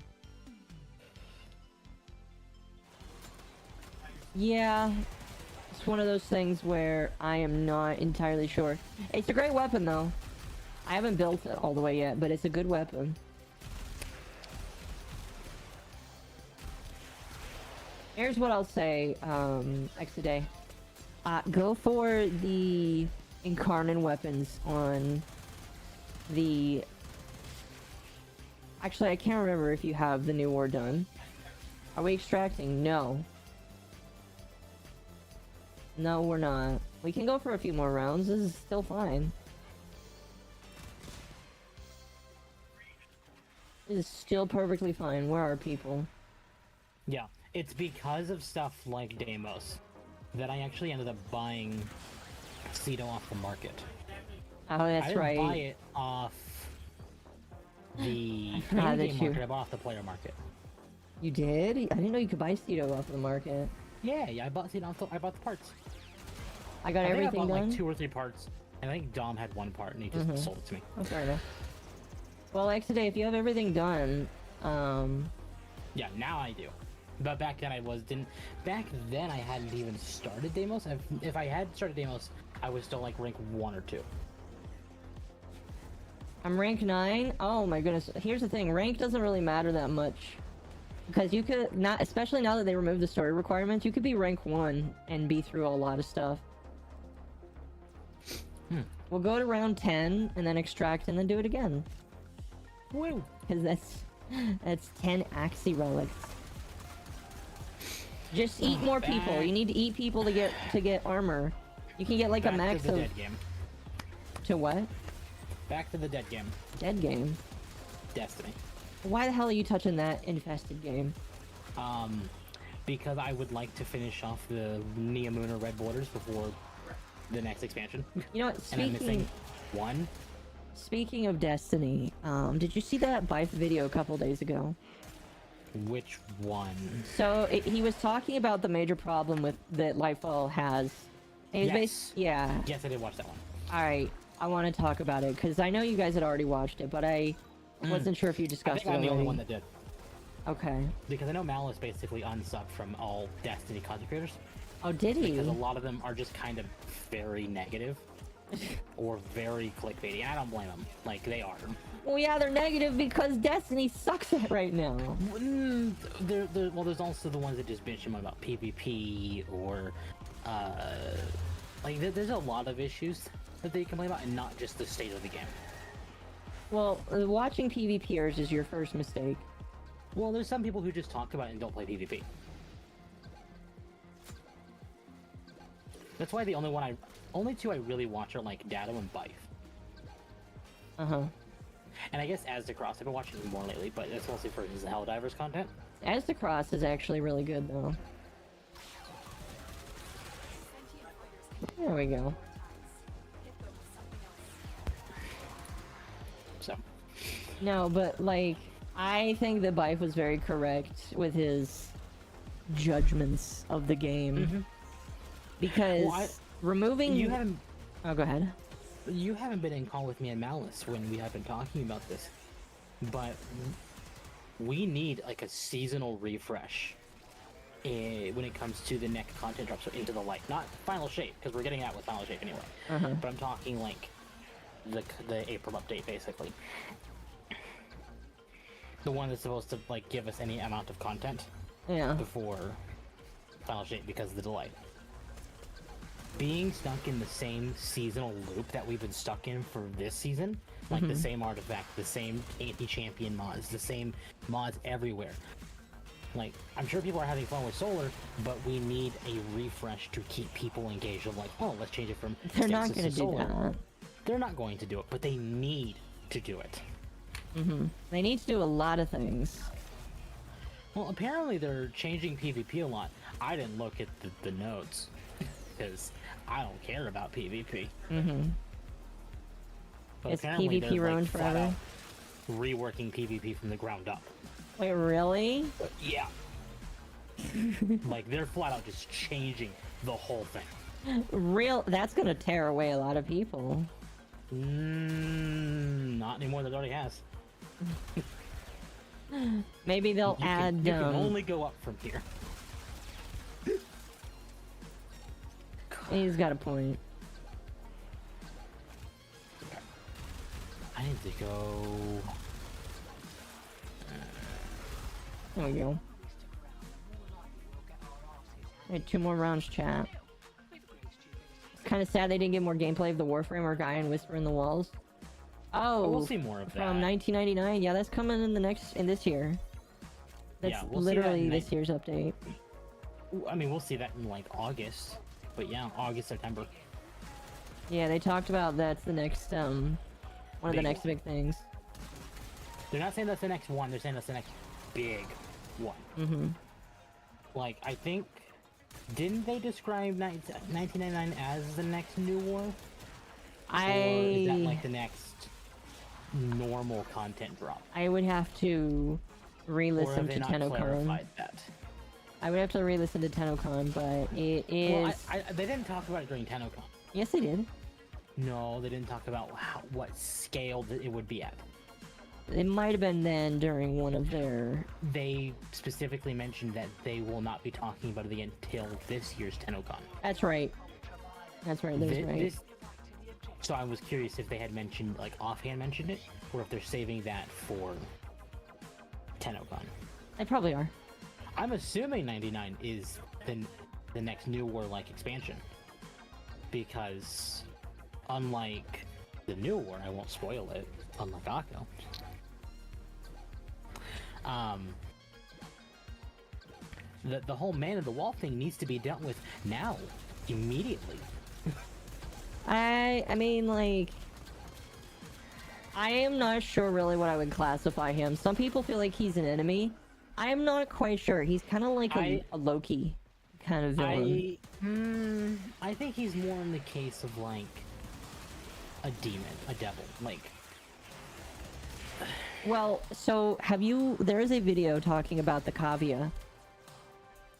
Yeah, it's one of those things where I am not entirely sure. It's a great weapon, though. I haven't built it all the way yet, but it's a good weapon. Here's what I'll say, Exaday. Go for the Incarnate weapons on the... Actually, I can't remember if you have the new war done. Are we extracting? No. No, we're not. We can go for a few more rounds. This is still fine. This is still perfectly fine. Where are people? Yeah, it's because of stuff like Deimos that I actually ended up buying Cedo off the market. Oh, that's I didn't right. buy it off the forgot in-game that you- market, I bought off the player market. You did? I didn't know you could buy Cedo off of the market. Yeah, I bought Cedo I bought the parts. I got I think everything I bought done. like 2 or 3 parts, and I think Dom had 1 part and he just sold it to me. Oh, fair enough. Well, Exaday, if you have everything done, Yeah, now I do. But back then back then I hadn't even started Deimos. If I had started Deimos, I was still like rank 1 or 2. I'm rank 9. Oh my goodness. Here's the thing. Rank doesn't really matter that much. Because you could not, especially now that they removed the story requirements, you could be rank 1 and be through a lot of stuff. We'll go to round 10 and then extract and then do it again. Woo! Because that's 10 Axie relics. Just eat more people. You need to eat people to get armor. You can get like a max to the of dead game. To what? Back to the dead game. Dead game. Destiny. Why the hell are you touching that infested game? Because I would like to finish off the Neomuna Red Borders before the next expansion. You know what? And I'm missing one. Speaking of Destiny, did you see that Bife video a couple days ago? Which one? So he was talking about the major problem that Lightfall has. And he was yeah. Yes, I did watch that one. All right, I want to talk about it because I know you guys had already watched it, but I wasn't sure if you discussed it I'm already. the only one that did. Okay. Because I know Malice basically unsubbed from all Destiny content creators. Oh, did he? Because a lot of them are just kind of very negative or very clickbaity. I don't blame them. Like, they are. Well, yeah, they're negative because Destiny sucks at right now. Well, there's also the ones that just bitch him about PvP or, like, there's a lot of issues that they complain about and not just the state of the game. Well, watching PvPers is your first mistake. Well, there's some people who just talk about it and don't play PvP. That's why the only two I really watch are like Dado and Bife. Uh-huh. And I guess As the Cross, I've been watching more lately, but it's mostly for his Helldivers content. As the Cross is actually really good, though. There we go. So. No, but, like, I think that Bife was very correct with his judgments of the game. Because removing... You haven't... Oh, go ahead. You haven't been in call with me and Malice when we have been talking about this, but we need like a seasonal refresh when it comes to the next content drop, so Into the Light, not Final Shape, because we're getting out with Final Shape anyway. But I'm talking like the April update, basically, the one that's supposed to like give us any amount of content before Final Shape because of the delay. Being stuck in the same seasonal loop that we've been stuck in for this season, like the same artifact, the same anti-champion mods, the same mods everywhere. Like, I'm sure people are having fun with Solar, but we need a refresh to keep people engaged. Of like, oh, let's change it from They're not Stasis going to do Solar. that. They're not going to do it, but they need to do it. They need to do a lot of things. Well, apparently they're changing PvP a lot. I didn't look at the notes, because I don't care about PvP. But Is apparently PvP they're, ruined like, flat forever? out reworking PvP from the ground up. Wait, really? Yeah. Like, they're flat out just changing the whole thing. That's gonna tear away a lot of people. Not anymore than it already has. Maybe they'll add... You can only go up from here. He's got a point. I need to go... There we go. Alright, 2 more rounds, chat. It's kind of sad they didn't get more gameplay of the Warframe or Guy and Whisper in the Walls. Oh, we'll see more of that. From 1999. Yeah, that's coming in this year. That's we'll literally see that this year's update. I mean, we'll see that in like August. But yeah, August, September. Yeah, they talked about that's the next one of the next big things. They're not saying that's the next one, they're saying that's the next big one. Like, I think... Didn't they describe 1999 as the next new war? Or is that like the next normal content drop? I would have to re-listen to TennoCon. That? I would have to re-listen to TennoCon, but it is... Well, they didn't talk about it during TennoCon. Yes, they did. No, they didn't talk about what scale that it would be at. It might have been then during one of their. They specifically mentioned that they will not be talking about it again until this year's TennoCon. That's right. That's right. That's right. So I was curious if they had mentioned, like, offhand mentioned it, or if they're saving that for TennoCon. They probably are. I'm assuming 99 is the next New War-like expansion, because unlike the New War, I won't spoil it, unlike Akko, the whole Man of the Wall thing needs to be dealt with now, immediately. I mean, like, I am not sure really what I would classify him. Some people feel like he's an enemy. I am not quite sure. He's kind of like a Loki kind of villain. I think he's more in the case of, like, a demon, a devil, like... Well, so have you... There is a video talking about the cavia.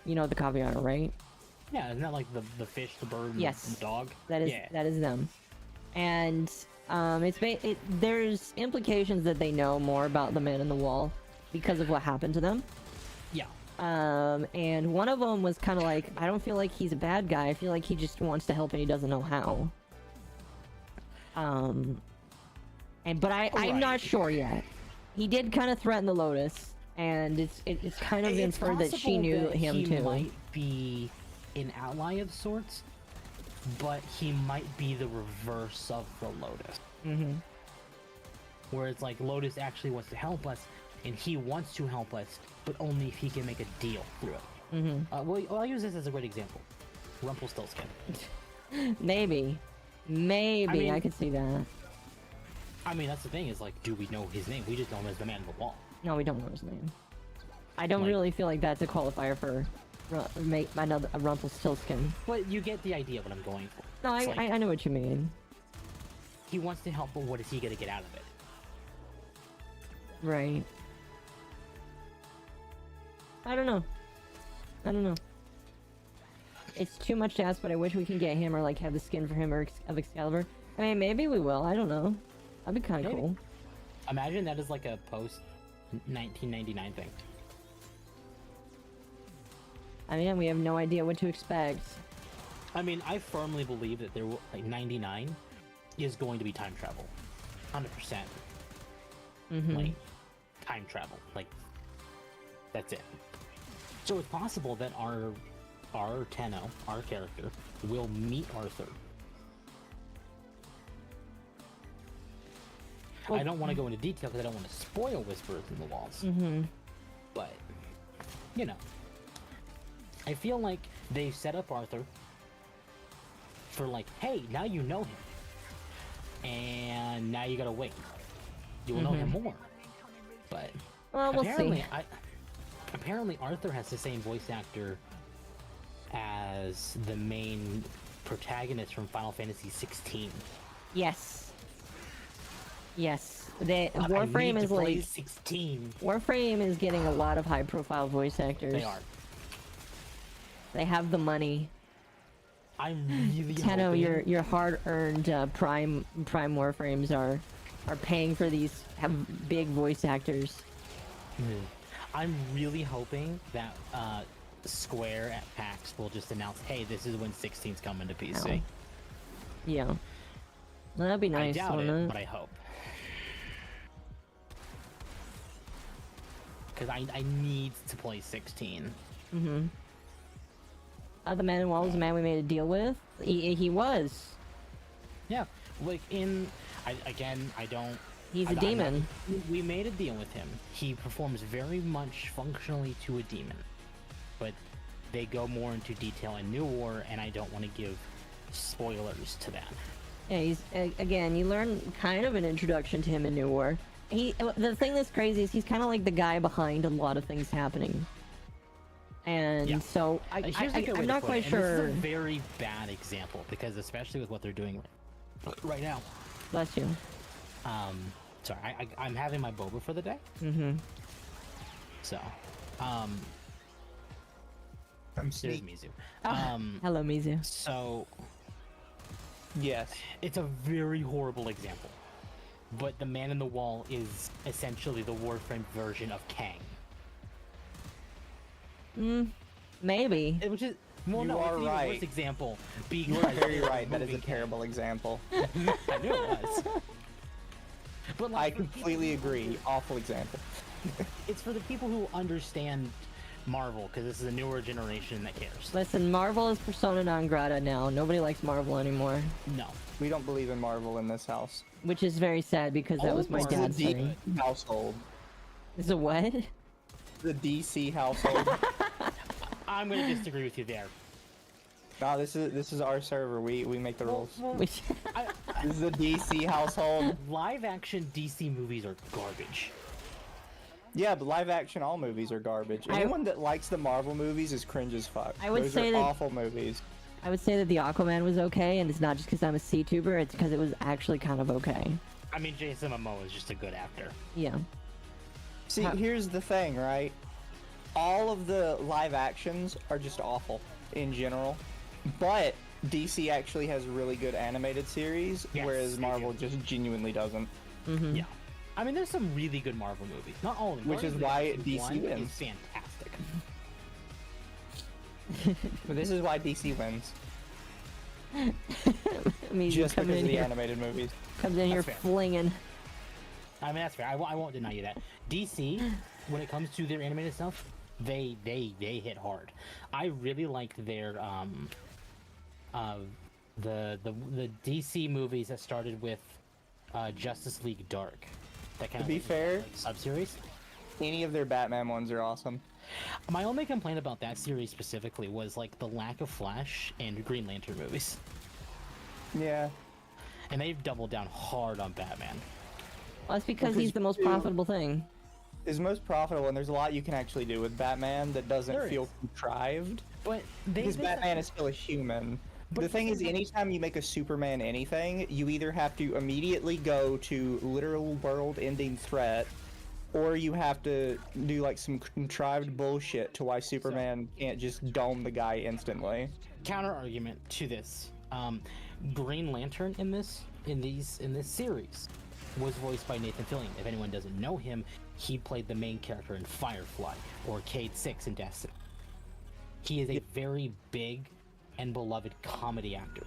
You know the cavia, right? Yeah, isn't that like the fish, the bird, and the dog? That is them. And there's implications that they know more about the Man in the Wall because of what happened to them. Yeah. And one of them was kind of like, I don't feel like he's a bad guy. I feel like he just wants to help and he doesn't know how. But I'm not sure yet. He did kind of threaten the Lotus, and it's kind of inferred that she knew him too. He might be an ally of sorts, but he might be the reverse of the Lotus. Mm-hmm. Where it's like Lotus actually wants to help us, and he wants to help us, but only if he can make a deal through it. Mm-hmm. Well, I'll use this as a great example. Rumpelstiltskin. Maybe. I mean, I could see that. I mean, that's the thing, is like, do we know his name? We just know him as the Man of the Wall. No, we don't know his name. I don't really feel like that's a qualifier for make another a Rumpelstiltskin. But you get the idea of what I'm going for. No, I know what you mean. He wants to help, but what is he gonna get out of it? Right. I don't know. It's too much to ask, but I wish we can get him or like have the skin for him or of Excalibur. I mean, maybe we will. I don't know. That'd be kind of cool. Imagine that is like a post-1999 thing. I mean, we have no idea what to expect. I mean, I firmly believe that there will, like, 99 is going to be time travel. 100%. Mm-hmm. Like, time travel. Like, that's it. So it's possible that our Tenno, our character, will meet Arthur. Well, I don't want to go into detail because I don't want to spoil Whispers in the Walls. Mm-hmm. But, you know. I feel like they set up Arthur for like, hey, now you know him. And now you gotta wait. You will know him more. But well, we'll see. Apparently Arthur has the same voice actor as the main protagonist from Final Fantasy 16. Yes. Yes. Warframe is like 16. Warframe is getting a lot of high-profile voice actors. They are. They have the money. I'm really Tenno, hoping... your hard-earned prime Warframes are paying for these big voice actors. I'm really hoping that Square at PAX will just announce, hey, this is when 16's coming to PC. Oh. Yeah. Well, that'd be nice. I doubt it, but I hope. Because I need to play 16. Mm-hmm. The Man in the Wall was a man we made a deal with. He was. Yeah, like I don't. He's a demon. We made a deal with him. He performs very much functionally to a demon, but they go more into detail in New War, and I don't want to give spoilers to that. Yeah, he's again. You learn kind of an introduction to him in New War. The thing that's crazy is he's kind of like the guy behind a lot of things happening. And so I'm not quite sure. This is a very bad example because, especially with what they're doing right now. Bless you. Sorry, I'm having my boba for the day. Mm-hmm. So, I'm there's sneak. Mizu. Hello, Mizu. So, Yes. it's a very horrible example. but the man in the wall is essentially the Warframe version of Kang. Maybe. Which is well, You no, are it's an even right. worse example. You are very right. That is a terrible example. I knew it was. But I like, completely agree. Awful example. it's for the people who understand Marvel, because this is a newer generation that cares. Listen, Marvel is persona non grata now. Nobody likes Marvel anymore. No. We don't believe in Marvel in this house. Which is very sad because that was my Marvel dad's The thing. DC household. Is it what? The DC household. I'm going to disagree with you there. No, this is our server. We make the rules. Which This is the DC household. Live action DC movies are garbage. Yeah, but live action all movies are garbage. Anyone that likes the Marvel movies is cringe as fuck. I would Those say are that- awful movies. I would say that the Aquaman was okay, and it's not just because I'm a C-tuber, it's because it was actually kind of okay. I mean, Jason Momoa is just a good actor. Yeah. See, How- here's the thing, right? All of the live actions are just awful in general, but DC actually has really good animated series, Yes, whereas they Marvel do. just genuinely doesn't. Yeah. I mean, there's some really good Marvel movies. Not all of them. Which is Guardians of the why Galaxy DC 1 wins. is fantastic. But this is why DC wins. I mean, Just coming because in of the here, animated movies. comes in here That's fair. flinging. I mean, that's fair. I won't deny you that. DC, when it comes to their animated stuff, they hit hard. I really liked their the DC movies that started with Justice League Dark. That kind To be fair- like, sub-series. Any of their Batman ones are awesome. My only complaint about that series specifically was like the lack of Flash and Green Lantern movies, Yeah. and they've doubled down hard on Batman. Well, that's because Because he's the most you- profitable thing. Is most profitable, and there's a lot you can actually do with Batman that doesn't There feel is. contrived. But they Because Batman is still a human. But The thing is, the- anytime you make a Superman anything, you either have to immediately go to literal world-ending threat, or you have to do like some contrived bullshit to why Superman can't just dome the guy instantly. counter argument to this. Green Lantern in this series was voiced by Nathan Fillion. If anyone doesn't know him, he played the main character in Firefly or Cade 6 in Destiny. He is a very big and beloved comedy actor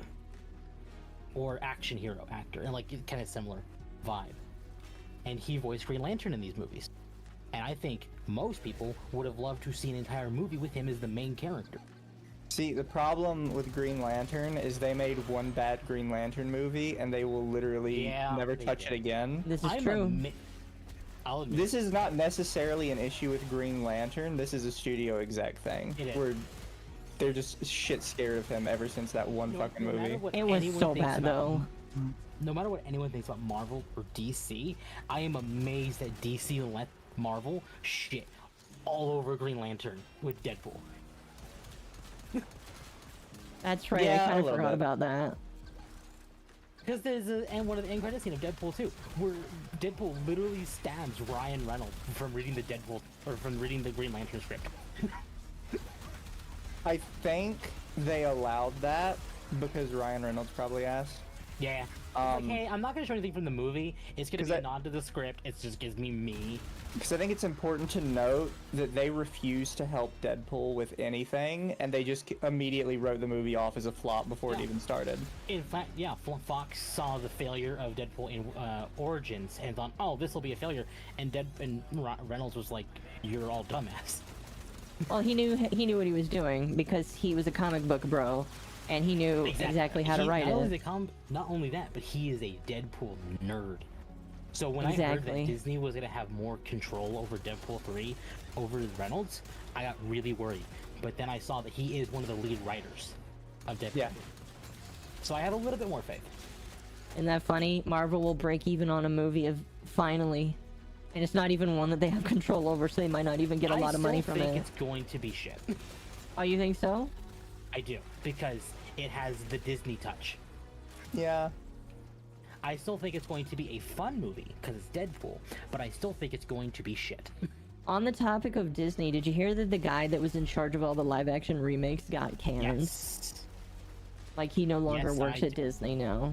or action hero actor, and like kind of similar vibe. And he voiced Green Lantern in these movies. And I think most people would have loved to see an entire movie with him as the main character. See, the problem with Green Lantern is they made one bad Green Lantern movie, and they will literally Yeah, never they touch did. it again. This is true. I'll admit, This is not necessarily an issue with Green Lantern. This is a studio exec thing. It is. Where they're just shit scared of him ever since that one fucking no matter movie. what It was anyone so thinks bad, about- though. No matter what anyone thinks about Marvel or DC, I am amazed that DC let Marvel shit all over Green Lantern with Deadpool. That's right, Yeah, I a kind of little forgot bit. about that. Because there's one of the end credit scene of Deadpool 2, where Deadpool literally stabs Ryan Reynolds from reading the Green Lantern script. I think they allowed that because Ryan Reynolds probably asked. Yeah. It's like, hey, I'm not gonna show anything from the movie. It's gonna 'Cause be a I- nod to the script. It just gives me. Because I think it's important to note that they refused to help Deadpool with anything, and they just immediately wrote the movie off as a flop before it Yeah. even started. In fact, yeah, Fox saw the failure of Deadpool in Origins and thought, oh, this will be a failure. And Reynolds was like, you're all dumbass. Well, he knew what he was doing because he was a comic book bro, and he knew exactly how to write it. Not only that, but he is a Deadpool nerd. So when I heard Exactly. that Disney was going to have more control over Deadpool 3 over Reynolds, I got really worried. But then I saw that he is one of the lead writers of Deadpool. Yeah. So I have a little bit more faith. Isn't that funny? Marvel will break even on a movie of finally, and it's not even one that they have control over, so they might not even get a lot of money from I think it. it's going to be shit. Oh, you think so? I do, because it has the Disney touch. Yeah. I still think it's going to be a fun movie, because it's Deadpool, but I still think it's going to be shit. On the topic of Disney, did you hear that the guy that was in charge of all the live action remakes got canned? Yes. Like he no longer Yes, works I at did. Disney now.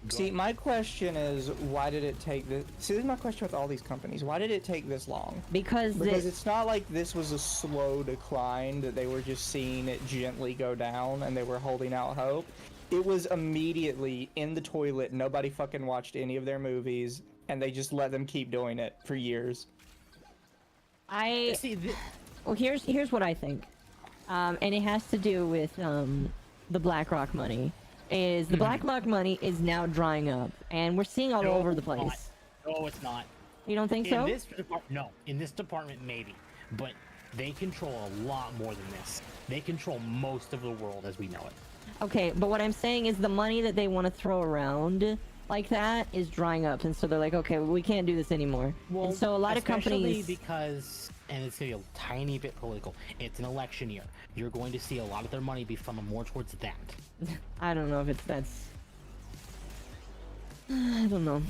See, my question is, why did it take this? See, this is my question with all these companies. Why did it take this long? Because it's not like this was a slow decline, that they were just seeing it gently go down and they were holding out hope. It was immediately in the toilet. Nobody fucking watched any of their movies, and they just let them keep doing it for years. Well, here's what I think, and it has to do with the BlackRock money. Is the BlackRock money is now drying up, and we're seeing all over the place. No, it's not. You don't think so? No, in this department maybe, but they control a lot more than this. They control most of the world as we know it. Okay, but what I'm saying is the money that they want to throw around like that is drying up, and so they're like, okay, well, we can't do this anymore. Well, and so a lot of companies, because, and it's gonna be a tiny bit political. It's an election year. You're going to see a lot of their money be funneled more towards that. I don't know if that's. I don't know.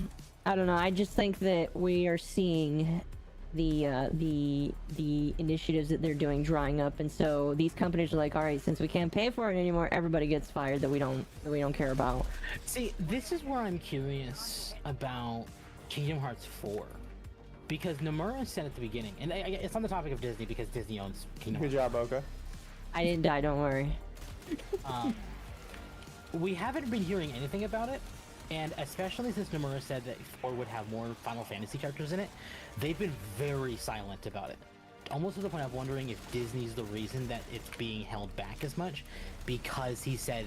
I just think that we are seeing the initiatives that they're doing drying up, and so these companies are like, all right, since we can't pay for it anymore, everybody gets fired that we don't care about. See, this is where I'm curious about Kingdom Hearts 4, because Nomura said at the beginning, and it's on the topic of Disney because Disney owns Kingdom Hearts. Good job, Oka. I didn't die, don't worry. We haven't been hearing anything about it, and especially since Nomura said that 4 would have more Final Fantasy characters in it, they've been very silent about it. Almost to the point of wondering if Disney's the reason that it's being held back as much, because he said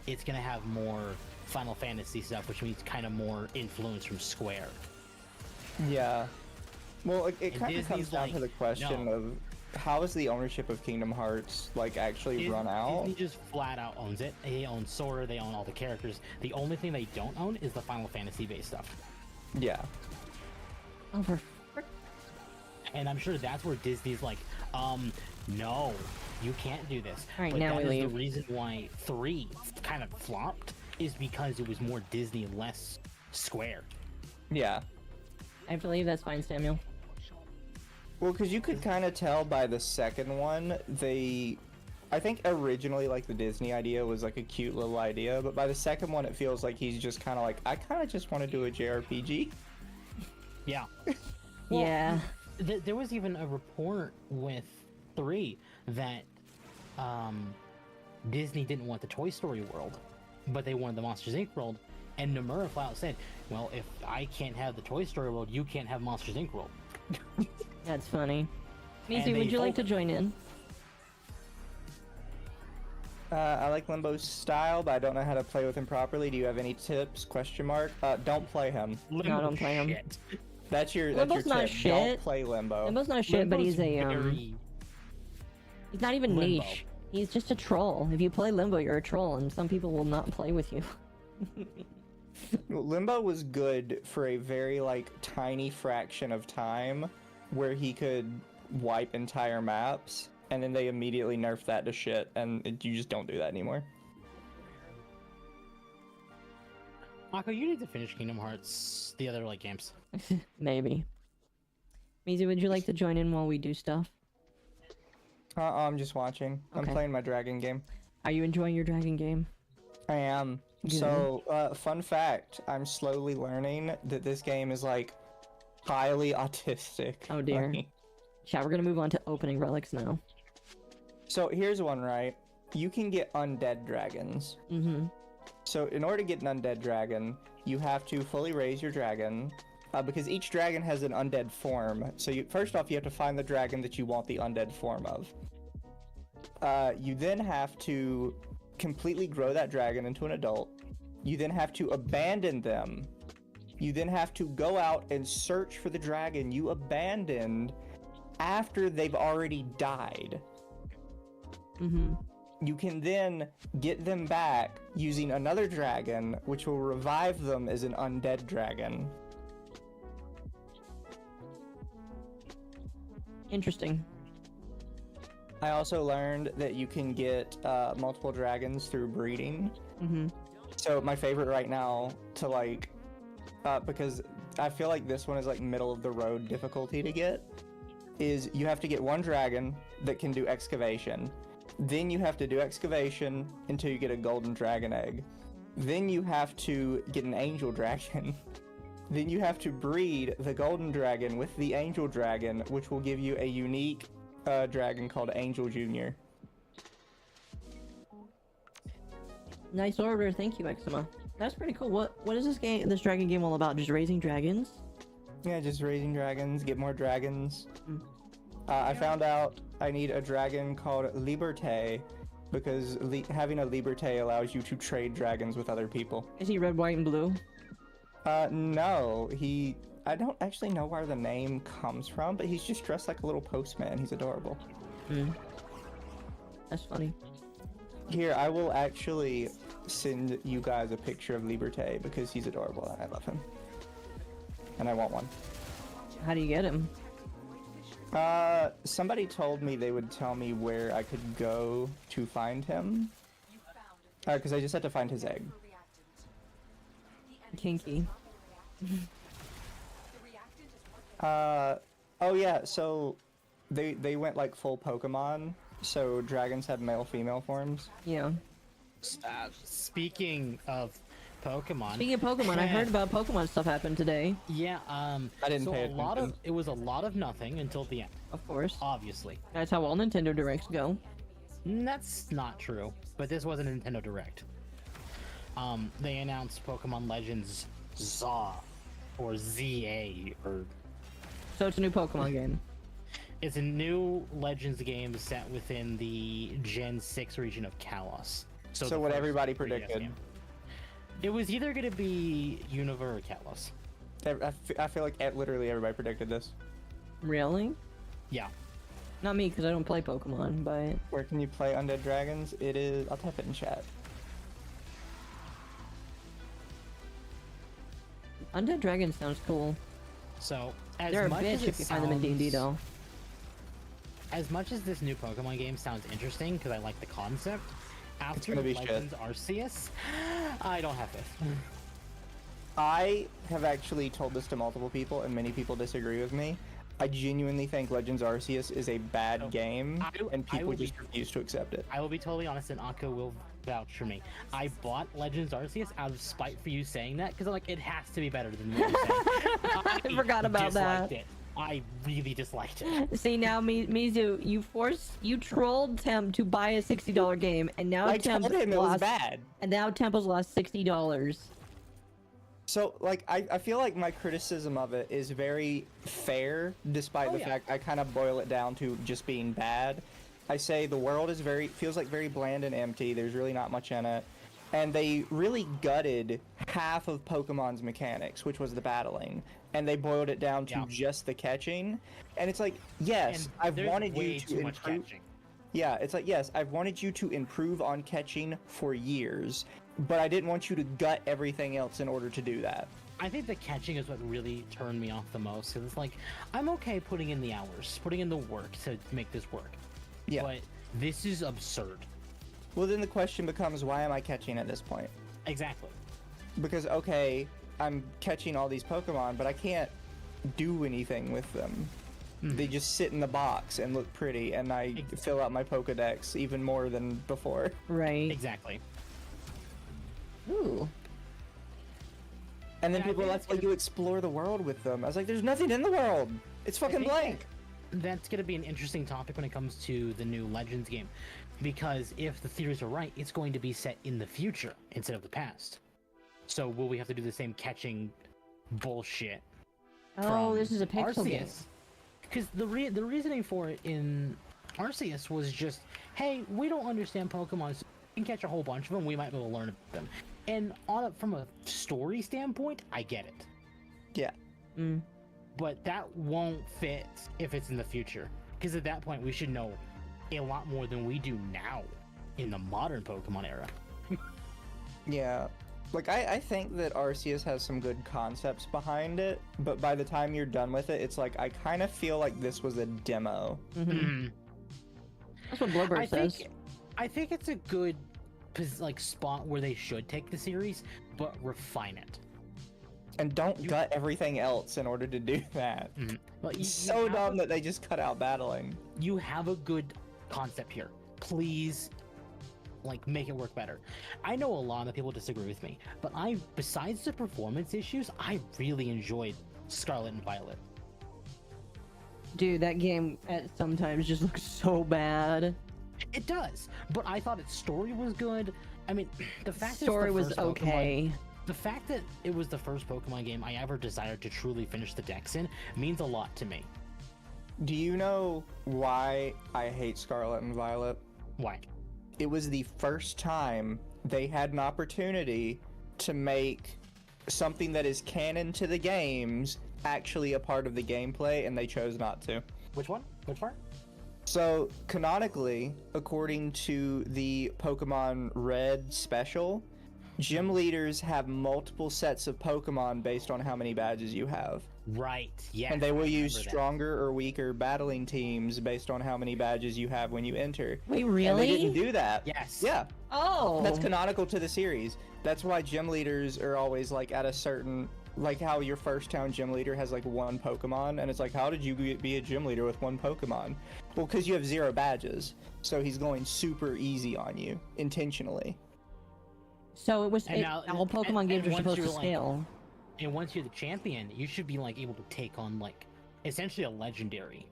it's gonna have more Final Fantasy stuff, which means kind of more influence from Square. Yeah. Well, it kind of comes down to the question of how is the ownership of Kingdom Hearts actually run out? Disney just flat out owns it. They own Sora, they own all the characters. The only thing they don't own is the Final Fantasy based stuff. Yeah. And I'm sure that's where Disney's like, no, you can't do this. All right, but now that we is leave. the reason why 3 kind of flopped, is because it was more Disney and less Square. Yeah. I believe that's fine, Samuel. Well, because you could kind of tell by the second one, I think originally, the Disney idea was, a cute little idea, but by the second one, it feels like he's just kind of I kind of just want to do a JRPG. Yeah. Well, yeah. There was even a report with 3 that Disney didn't want the Toy Story world, but they wanted the Monsters Inc. world, and Nomura flat out said, well, if I can't have the Toy Story world, you can't have Monsters Inc. world. That's funny. Mizu, would you like to join in? I like Limbo's style, but I don't know how to play with him properly. Do you have any tips? ? Don't play him. No, don't play him. Shit. That's your Limbo's tip. not Don't shit. play Limbo. Limbo's not shit, but he's a very... he's not even Limbo. niche. He's just a troll. If you play Limbo, you're a troll, and some people will not play with you. Limbo was good for a very tiny fraction of time where he could wipe entire maps, and then they immediately nerfed that to shit, and you just don't do that anymore. Mako, you need to finish Kingdom Hearts, the other games. Maybe. Mizu, would you like to join in while we do stuff? I'm just watching. Okay. I'm playing my dragon game. Are you enjoying your dragon game? I am. Good. So, fun fact, I'm slowly learning that this game is highly autistic. Oh dear. Chat, we're gonna move on to opening relics now. So here's one, right? You can get undead dragons. Mm-hmm. So in order to get an undead dragon, you have to fully raise your dragon, because each dragon has an undead form. So first off, you have to find the dragon that you want the undead form of. You then have to completely grow that dragon into an adult. You then have to abandon them. You then have to go out and search for the dragon you abandoned after they've already died. Mm-hmm. You can then get them back using another dragon, which will revive them as an undead dragon. Interesting. I also learned that you can get multiple dragons through breeding. Mm-hmm. So my favorite right now to because I feel like this one is middle of the road difficulty to get, is you have to get one dragon that can do excavation. Then you have to do excavation until you get a golden dragon egg. Then you have to get an angel dragon. Then you have to breed the golden dragon with the angel dragon, which will give you a unique dragon called Angel Junior. Nice order, thank you, Maxima. That's pretty cool. What is this dragon game all about? Just raising dragons? Yeah, just raising dragons, get more dragons. Mm. I found out I need a dragon called Liberté, because having a Liberté allows you to trade dragons with other people. Is he red, white, and blue? No, I don't actually know where the name comes from, but he's just dressed like a little postman. He's adorable. Hmm. That's funny. Here, I will actually send you guys a picture of Liberté because he's adorable and I love him. And I want one. How do you get him? Somebody told me they would tell me where I could go to find him. Because I just had to find his egg. Kinky. Oh yeah, so they went like full Pokemon, so dragons have male-female forms. Yeah. Speaking of Pokemon. Speaking of Pokemon, I heard about Pokemon stuff happened today. Yeah, I didn't so pay it was a lot of nothing until the end, Of course. obviously. That's how all Nintendo Directs go. That's not true, but this wasn't a Nintendo Direct. They announced Pokemon Legends ZA, or ZA, or... So it's a new Pokemon game. It's a new Legends game set within the Gen 6 region of Kalos. So the what first everybody 3DS predicted. game. It was either going to be Unova or Kalos. I feel like literally everybody predicted this. Really? Yeah. Not me, because I don't play Pokemon, but... Where can you play Undead Dragons? It is... I'll type it in chat. Undead Dragon sounds cool. So, as They're a much as bitch it if you find them in D&D, sounds- though. As much as this new Pokemon game sounds interesting, because I like the concept, after gonna be shit. Legends Arceus, I don't have faith. I have actually told this to multiple people, and many people disagree with me. I genuinely think Legends Arceus is a bad So, game, and I people will just be- refuse to accept it. I will be totally honest, and Akko will vouch for me. I bought Legends Arceus out of spite for you saying that, because I'm like, it has to be better than what you're saying. I forgot about that. disliked it. I really disliked it. See, now, Mizu, you trolled Temp to buy a $60 game, and now I Temp told him it was lost, bad. and now Temp has lost $60. So, like, I feel like my criticism of it is very fair, despite the fact I kind of boil it down to just being bad. I say the world is feels like very bland and empty. There's really not much in it. And they really gutted half of Pokemon's mechanics, which was the battling. And they boiled it down to just the catching. And it's like, yes, And I've there's wanted way you to too much improve. catching. Yeah, it's like, yes, I've wanted you to improve on catching for years, but I didn't want you to gut everything else in order to do that. I think the catching is what really turned me off the most. Because it's like, I'm okay putting in the hours, putting in the work to make this work. Yeah. But this is absurd. Well, then the question becomes, why am I catching at this point? Exactly. Because, okay, I'm catching all these Pokemon, but I can't do anything with them. They just sit in the box and look pretty, and I fill out my Pokedex even more than before. Right. Exactly. Ooh. And then Yeah, I people are think like, it's well, gonna- you explore the world with them. I was like, there's nothing in the world. It's fucking think blank. That's going to be an interesting topic when it comes to the new Legends game. Because if the theories are right, it's going to be set in the future instead of the past. So will we have to do the same catching bullshit? Oh, this is a pixel game. Because the reasoning for it in Arceus was just, hey, we don't understand Pokemon, so we can catch a whole bunch of them, we might be able to learn about them. And from a story standpoint, I get it. Yeah. Mm. But that won't fit if it's in the future. Because at that point, we should know a lot more than we do now in the modern Pokemon era. Yeah. Like, I think that Arceus has some good concepts behind it, but by the time you're done with it, it's like, I kind of feel like this was a demo. Mm-hmm. That's what Blowbird says. I think it's a good spot where they should take the series, but refine it. And don't gut everything else in order to do that. Well, It's so dumb that they just cut out battling. You have a good concept here. Please like make it work better. I know a lot of people disagree with me, but besides the performance issues, I really enjoyed Scarlet and Violet. Dude, that game sometimes just looks so bad. It does, but I thought its story was good. I mean, the fact that Story it's the was first okay. The fact that it was the first Pokemon game I ever desired to truly finish the decks in means a lot to me. Do you know why I hate Scarlet and Violet? Why? It was the first time they had an opportunity to make something that is canon to the games actually a part of the gameplay, and they chose not to. Which one? Which part? So, canonically, according to the Pokemon Red special, gym leaders have multiple sets of Pokemon based on how many badges you have. Right, yeah. And they will I use remember that. stronger or weaker battling teams based on how many badges you have when you enter. Wait, And they didn't really? do that. Yes. Yeah. Oh. That's canonical to the series. That's why gym leaders are always like at a certain, like how your first town gym leader has like one Pokemon, and it's like, how did you be a gym leader with one Pokemon? Well, because you have 0 badges, so he's going super easy on you intentionally. So it was And now- all Pokemon games are once supposed to you're, like, scale. And once you're the champion, you should be like able to take on like essentially a legendary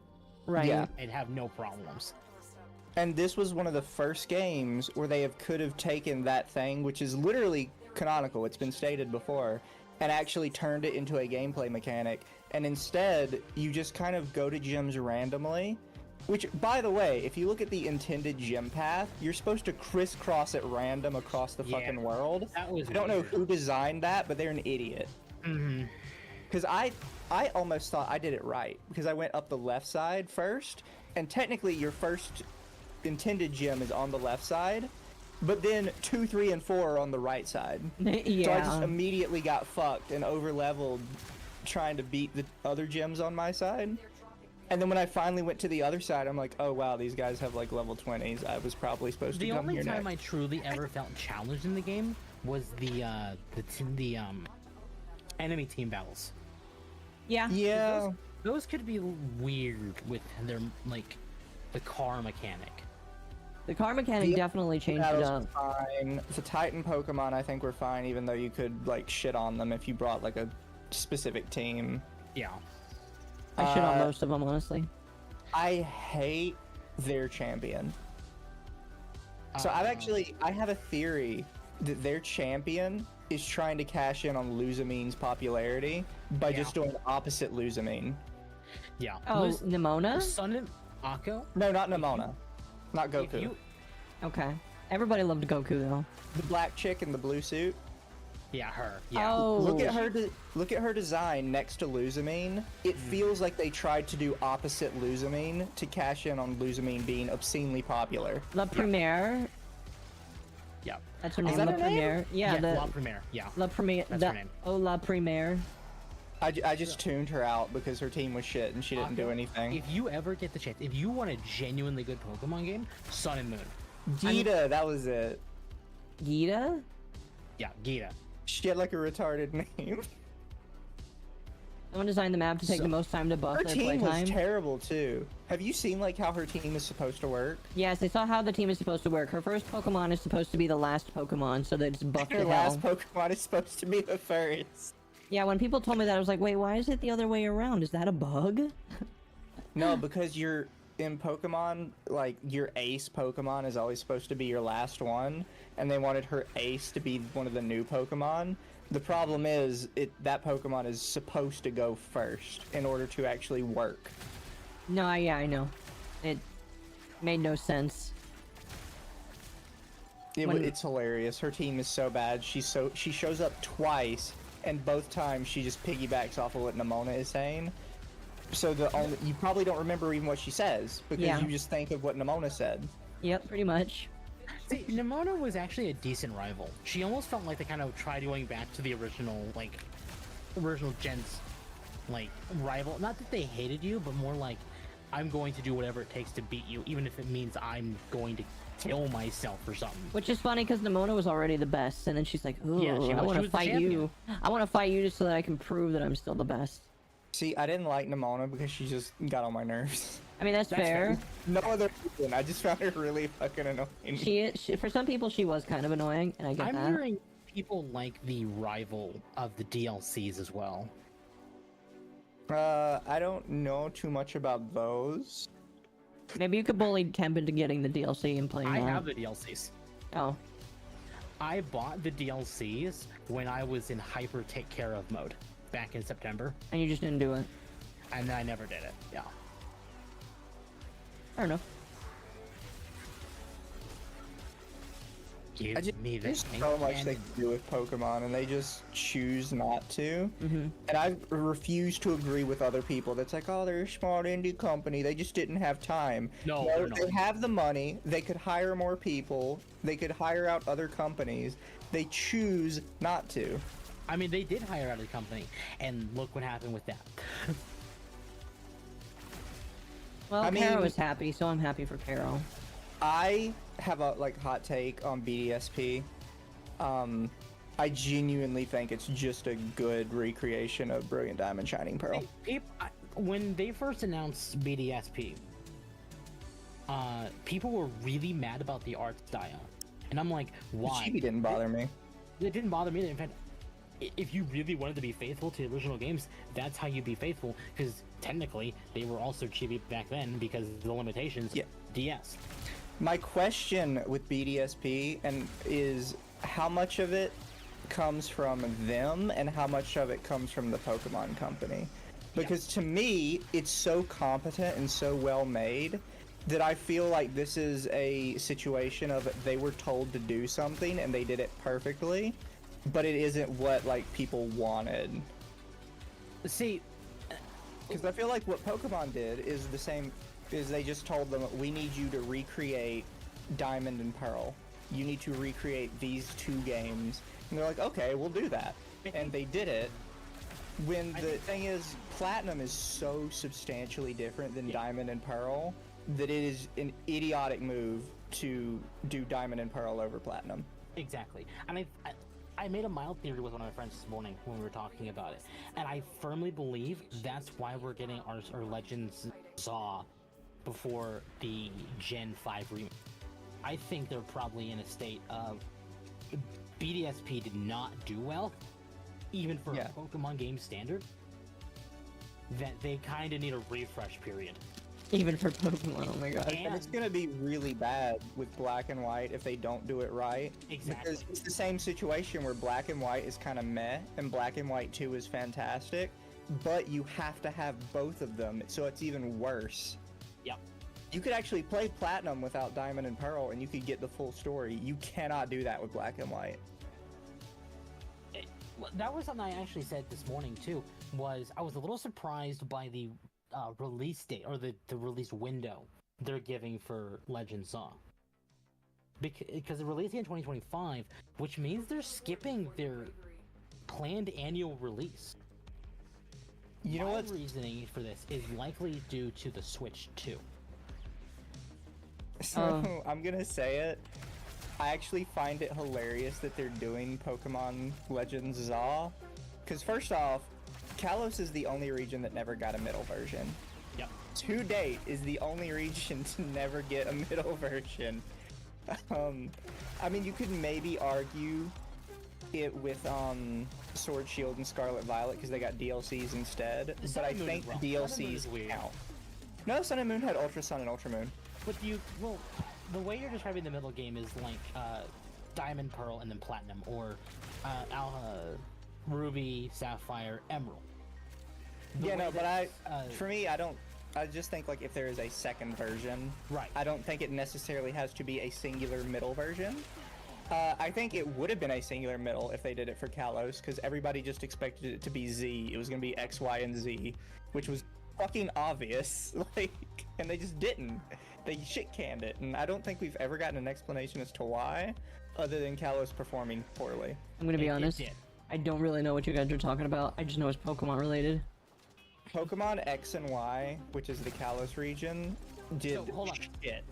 Right. Yeah. and have no problems. And this was one of the first games where they could have taken that thing, which is literally canonical, it's been stated before, and actually turned it into a gameplay mechanic. And instead, you just kind of go to gyms randomly. Which, by the way, if you look at the intended gym path, you're supposed to crisscross at random across the Yeah, fucking world. that was I don't know weird. who designed that, but they're an idiot. Mm-hmm. Because I almost thought I did it right, because I went up the left side first, and technically your first intended gym is on the left side, but then 2, 3, and 4 are on the right side. So I just Yeah. immediately got fucked and over-leveled trying to beat the other gyms on my side. And then when I finally went to the other side, I'm like, oh wow, these guys have like level 20s. I was probably supposed to The come only here time next. I truly ever felt challenged in the game was the enemy team battles. Yeah. Yeah. Those could be weird with their like the car mechanic. The car mechanic The definitely changed it Battles up. were fine. The Titan Pokemon, I think, were fine, even though you could like shit on them if you brought like a specific team. Yeah. I shit on Uh, most of them, honestly. I hate their champion. So I have a theory that their champion is trying to cash in on Luzamine's popularity by just doing the opposite Luzamine. Yeah. Oh, Luz- Nimona? Sun and Akko. No, not Nimona. Not If Goku. you, Okay. Everybody loved Goku, though. The black chick in the blue suit. yeah, her. Yeah. Oh. Look at her design next to Luzamine. It feels like they tried to do opposite Luzamine to cash in on Luzamine being obscenely popular. La Premiere. Yeah. That's her Is name. that La her name? Premiere. Yeah, Yeah, the La Premiere. Yeah. La Premiere. That's her name. Oh, La Premiere. I just tuned her out because her team was shit and she didn't do Akko, anything. If you ever get the chance, if you want a genuinely good Pokemon game, Sun and Moon. Gita, that was it. Gita? Yeah, Gita. She had like a retarded name. Someone designed the map to take the most time to buff Her their team was playtime. terrible too. Have you seen like how her team is supposed to work? Yes, I saw how the team is supposed to work. Her first Pokemon is supposed to be the last Pokemon, so that it's buffed Her to last hell. Pokemon is supposed to be the first. Yeah, when people told me that, I was like, wait, why is it the other way around? Is that a bug? No, because you're in Pokemon, like your ace Pokemon is always supposed to be your last one, and they wanted her ace to be one of the new Pokemon. The problem is, that Pokemon is supposed to go first in order to actually work. No, yeah, I know. It made no sense. When- It's hilarious. Her team is so bad. She shows up twice, and both times she just piggybacks off of what Nimona is saying. So you probably don't remember even what she says because Yeah. you just think of what Nimona said. Yep, pretty much. See, Nimona was actually a decent rival. She almost felt like they kind of tried going back to the original gen's, like, rival. Not that they hated you, but more like, I'm going to do whatever it takes to beat you, even if it means I'm going to kill myself or something. Which is funny because Nimona was already the best, and then she's like, ooh, Yeah, she I was want to the fight champion. you. I want to fight you just so that I can prove that I'm still the best. See, I didn't like Nimona because she just got on my nerves. I mean, that's fair. No other reason. I just found her really fucking annoying. For some people, she was kind of annoying, and I get I'm that. hearing people like the rival of the DLCs as well. I don't know too much about those. Maybe you could bully Temp into getting the DLC and playing I that. have the DLCs. Oh. I bought the DLCs when I was in hyper take care of mode back in September, And you just didn't do it. and I never did it. Yeah. Fair enough. Give me the There's thing so much and- they can do with Pokemon, and they just choose not to. Mm-hmm. And I refuse to agree with other people that's like, oh, they're a small indie company. They just didn't have time. No, No, they're not. they have the money. They could hire more people. They could hire out other companies. They choose not to. I mean, they did hire out a company, and look what happened with that. Well, I Caro mean- is happy, so I'm happy for Caro. I have a hot take on BDSP. I genuinely think it's just a good recreation of Brilliant Diamond Shining Pearl. When they first announced BDSP, people were really mad about the art style, and I'm like, why? Chibi didn't bother me. It didn't bother me. In fact, if you really wanted to be faithful to the original games, that's how you be faithful, because technically they were also chibi back then because of the limitations. Yeah. DS. My question with BDSP is how much of it comes from them and how much of it comes from the Pokemon Company? Because to me, it's so competent and so well made that I feel like this is a situation of they were told to do something and they did it perfectly, but it isn't what people wanted. See, Because I feel like what Pokemon did is the same. Is they just told them, we need you to recreate Diamond and Pearl. You need to recreate these two games. And they're like, okay, we'll do that. And they did it. When the thing is, Platinum is so substantially different than Diamond and Pearl that it is an idiotic move to do Diamond and Pearl over Platinum. exactly. And I made a mild theory with one of my friends this morning when we were talking about it, and I firmly believe that's why we're getting our Legends Zaw before the Gen 5 remake. I think they're probably in a state of BDSP did not do well, even for a Pokemon game standard, that they kind of need a refresh period. Even for Pokemon, oh my god. And it's gonna be really bad with Black and White if they don't do it right. Exactly. Because it's the same situation where Black and White is kind of meh, and Black and White 2 is fantastic, but you have to have both of them, so it's even worse. Yep. You could actually play Platinum without Diamond and Pearl, and you could get the full story. You cannot do that with Black and White. That was something I actually said this morning too, was I was a little surprised by the release date, or the release window they're giving for Legends Zaw. Because they're releasing in 2025, which means they're skipping their planned annual release. You know My what? reasoning for this is likely due to the Switch 2. So, I'm gonna say it. I actually find it hilarious that they're doing Pokemon Legends Zaw. Because first off, Kalos is the only region that never got a middle version. Yep. To date is the only region to never get a middle version. I mean, you could maybe argue it with Sword Shield and Scarlet Violet because they got DLCs instead, but I think the DLCs count. No, Sun and Moon had Ultra Sun and Ultra Moon. But the way you're describing the middle game is like Diamond, Pearl, and then Platinum, or Ruby, Sapphire, Emerald. For me, I just think if there is a second version, right? I don't think it necessarily has to be a singular middle version. I think it would have been a singular middle if they did it for Kalos, because everybody just expected it to be Z. It was going to be X, Y, and Z, which was fucking obvious, and they just didn't. They shit-canned it, and I don't think we've ever gotten an explanation as to why, other than Kalos performing poorly. I'm gonna be honest, I don't really know what you guys are talking about. I just know it's Pokemon related. Pokemon X and Y, which is the Kalos region, did hold on. shit.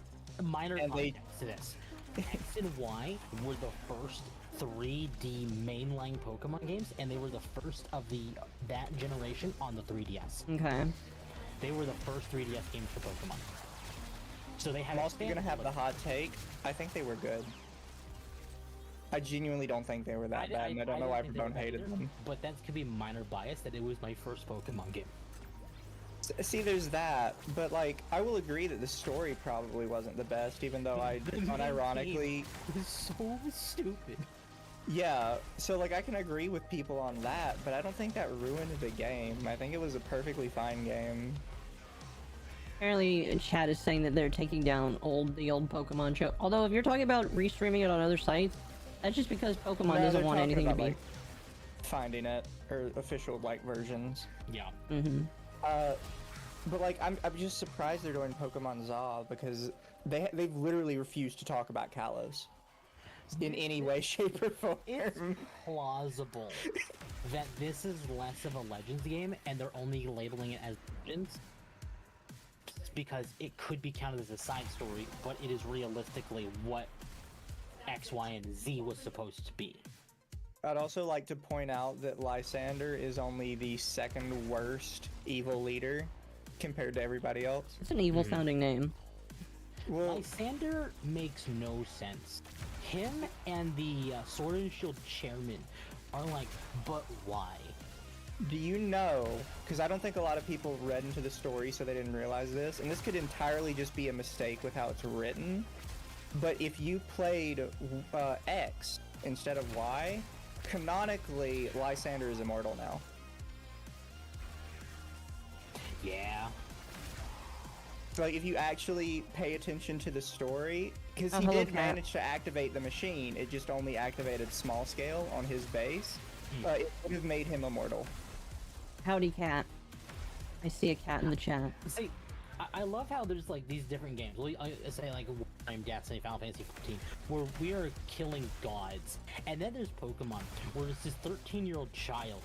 Minor And context to this. X and Y were the first 3D mainline Pokemon games, and they were the first of that generation on the 3DS. Okay. They were the first 3DS games for Pokemon. So they had. I'm also gonna expanded have a the little. hot take. I think they were good. I genuinely don't think they were that bad, and I don't know why didn't think they were everyone bad hated either, them. But that could be minor bias that it was my first Pokemon game. See, there's that, but like, I will agree that the story probably wasn't the best, even though I, The main unironically, game was so stupid. yeah. So like, I can agree with people on that, but I don't think that ruined the game. I think it was a perfectly fine game. Apparently, chat is saying that they're taking down the old Pokemon show. Although, if you're talking about restreaming it on other sites, that's just because Pokemon No, doesn't they're want talking anything to about, be. like, finding it or official like versions. Yeah. Mm-hmm. But like, I'm just surprised they're doing Pokemon Zaw because they've literally refused to talk about Kalos in any way, shape, or form. It's plausible that this is less of a Legends game and they're only labeling it as Legends because it could be counted as a side story, but it is realistically what X, Y, and Z was supposed to be. I'd also like to point out that Lysander is only the second worst evil leader compared to everybody else. It's an evil sounding name. Well, Lysander makes no sense. Him and the Sword and Shield chairman are like, but why? do you know, because I don't think a lot of people read into the story so they didn't realize this, and this could entirely just be a mistake with how it's written, but if you played X instead of Y, canonically, Lysander is immortal now. Yeah. Like, if you actually pay attention to the story, because Oh, he hello, did Cat. manage to activate the machine, it just only activated small scale on his base. It would have made him immortal. Howdy, cat. I see a cat in the chat. See, I love how there's like these different games. I say like Warframe, Destiny, Final Fantasy 14, where we are killing gods, and then there's Pokemon, where it's this 13-year-old child,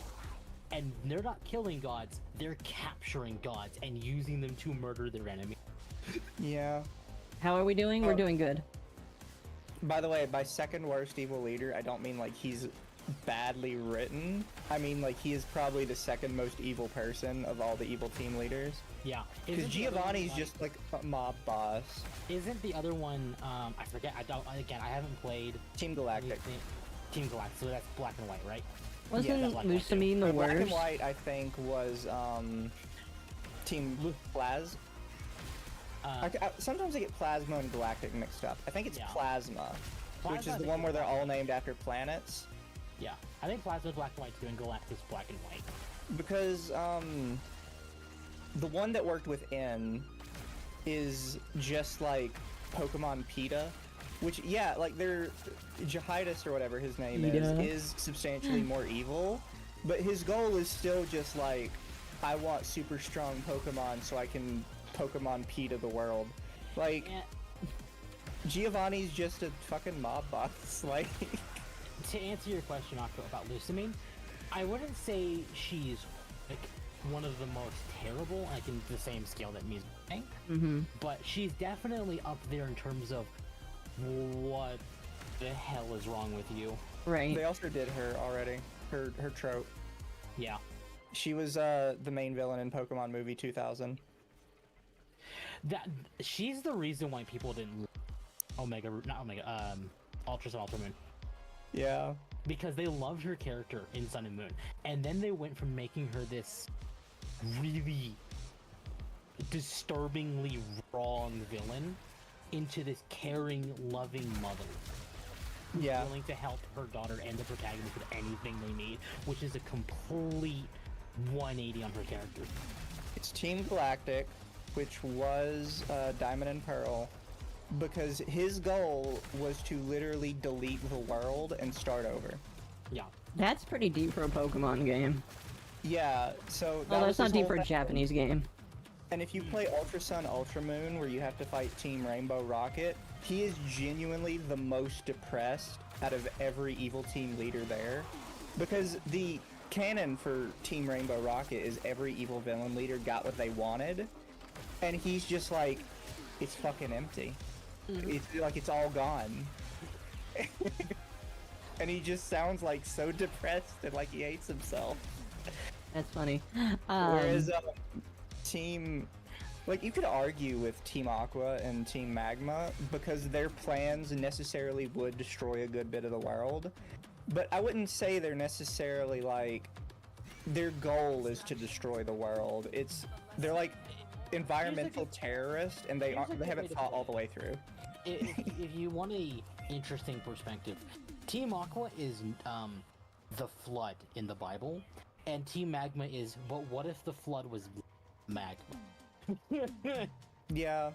and they're not killing gods, they're capturing gods and using them to murder their enemy. Yeah. How are we doing? We're doing good. By the way, by second worst evil leader, I don't mean like he's badly written. I mean like he is probably the second most evil person of all the evil team leaders. Yeah, Because Isn't the other Giovanni's one, just like a mob boss. isn't the other one? I forget. I don't. Again, I haven't played Team Galactic. anything- Team Galactic, so that's black and white, right? Wasn't that's like that too. Musamine the Black and worst? White, I think, was Team Plaz. Sometimes I get Plasma and Galactic mixed up. I think it's Yeah. Plasma, which Plasma, I is the think, one is where they're black all and white. named after planets. Yeah, I think Plasma's black and white too, and Galactic's black and white. Because the one that worked with N is just like Pokemon PETA, which yeah, like they're Jahidus or whatever his name PETA. is substantially more evil, but his goal is still just like, I want super strong Pokemon so I can Pokemon PETA the world. Like Yeah. Giovanni's just a fucking mob boss. Like To answer your question, Octo, about Lusamine, I wouldn't say she's like one of the most terrible, like in the same scale that Mizu's saying, Mm-hmm. but she's definitely up there in terms of what the hell is wrong with you. Right. they also did her already. Her trope. Yeah. She was the main villain in Pokemon movie 2000. That she's the reason why people didn't Ultra Sun, Ultra Moon. Yeah. Because they loved her character in Sun and Moon. And then they went from making her this really disturbingly wrong villain into this caring, loving mother. Who's Yeah. willing to help her daughter and the protagonist with anything they need, which is a complete 180 on her character. It's Team Galactic, which was Diamond and Pearl, because his goal was to literally delete the world and start over. Yeah. That's pretty deep for a Pokemon game. Yeah, so Well, was that's not his deep whole for a thing. Japanese game. And if you play Ultra Sun, Ultra Moon, where you have to fight Team Rainbow Rocket, he is genuinely the most depressed out of every evil team leader there. Because the canon for Team Rainbow Rocket is every evil villain leader got what they wanted, and he's just like, it's fucking empty. It's like it's all gone. And he just sounds like so depressed and like he hates himself. That's funny. Whereas Team... Like, you could argue with Team Aqua and Team Magma because their plans necessarily would destroy a good bit of the world. But I wouldn't say they're necessarily, like... Their goal is to destroy the world. They're like environmental terrorists, and they haven't thought all the way through. If you want a interesting perspective, Team Aqua is the flood in the Bible, and Team Magma is, but what if the flood was magma? Yeah.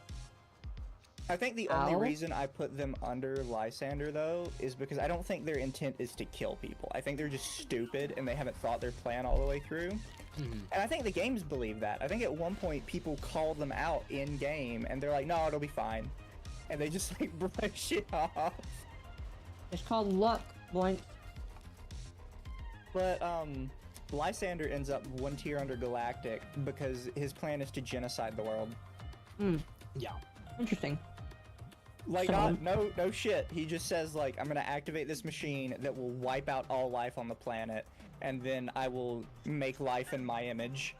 I think the only reason I put them under Lysander, though, is because I don't think their intent is to kill people. I think they're just stupid, and they haven't thought their plan all the way through. And I think the games believe that. I think at one point, people called them out in-game, and they're like, no, it'll be fine. And they just, like, brush it off. It's called luck, boy. But, Lysander ends up one tier under Galactic because his plan is to genocide the world. Yeah. Interesting. Like, no shit. He just says, like, I'm gonna activate this machine that will wipe out all life on the planet, and then I will make life in my image.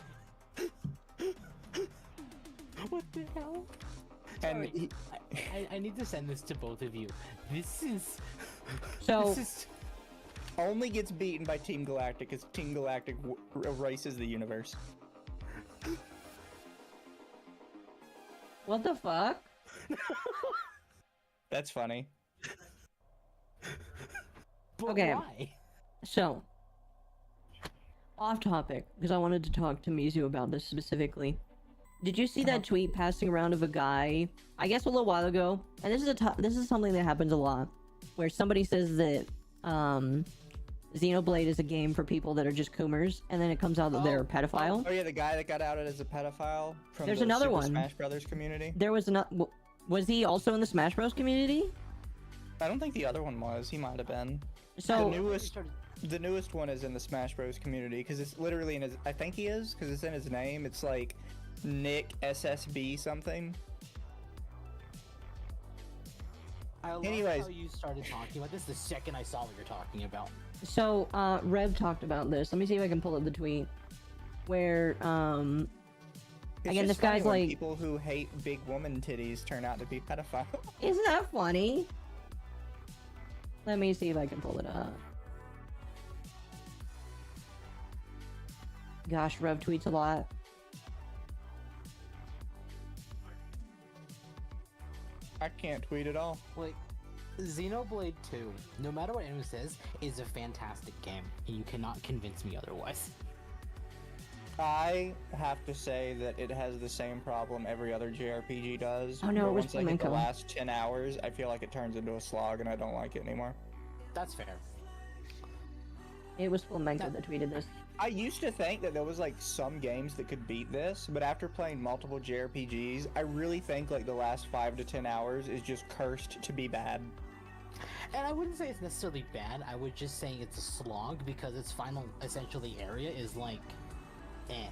What the hell? And Sorry, I need to send this to both of you. This is... So... This is... only gets beaten by Team Galactic because Team Galactic erases the universe. What the fuck? That's funny. But Okay. why? So, off topic, because I wanted to talk to Mizu about this specifically. Did you see that tweet passing around of a guy, I guess a little while ago, and this is something that happens a lot, where somebody says that Xenoblade is a game for people that are just coomers, and then it comes out that they're a pedophile. Oh yeah, the guy that got outed as a pedophile from There's the another Super one. Smash Brothers community. There was was he also in the Smash Bros community? I don't think the other one was. He might have been. So The newest one is in the Smash Bros community because it's literally in his. I think he is because it's in his name. It's like Nick SSB something. I love Anyways. how you started talking about this the second I saw what you're talking about. So, Rev talked about this. Let me see if I can pull up the tweet. Where, It's again, just this guy's funny when like... people who hate big woman titties turn out to be pedophiles. Isn't that funny? Let me see if I can pull it up. Gosh, Rev tweets a lot. I can't tweet at all. Like, Xenoblade 2, no matter what anyone says, is a fantastic game, and you cannot convince me otherwise. I have to say that it has the same problem every other JRPG does. Oh no, where it was once I get the flamenco. last 10 hours, I feel like it turns into a slog and I don't like it anymore. That's fair. It was Flamenco that tweeted this. I used to think that there was like some games that could beat this, but after playing multiple JRPGs, I really think like the last 5 to 10 hours is just cursed to be bad. And I wouldn't say it's necessarily bad, I would just say it's a slog because its final, essentially, area is like, eh.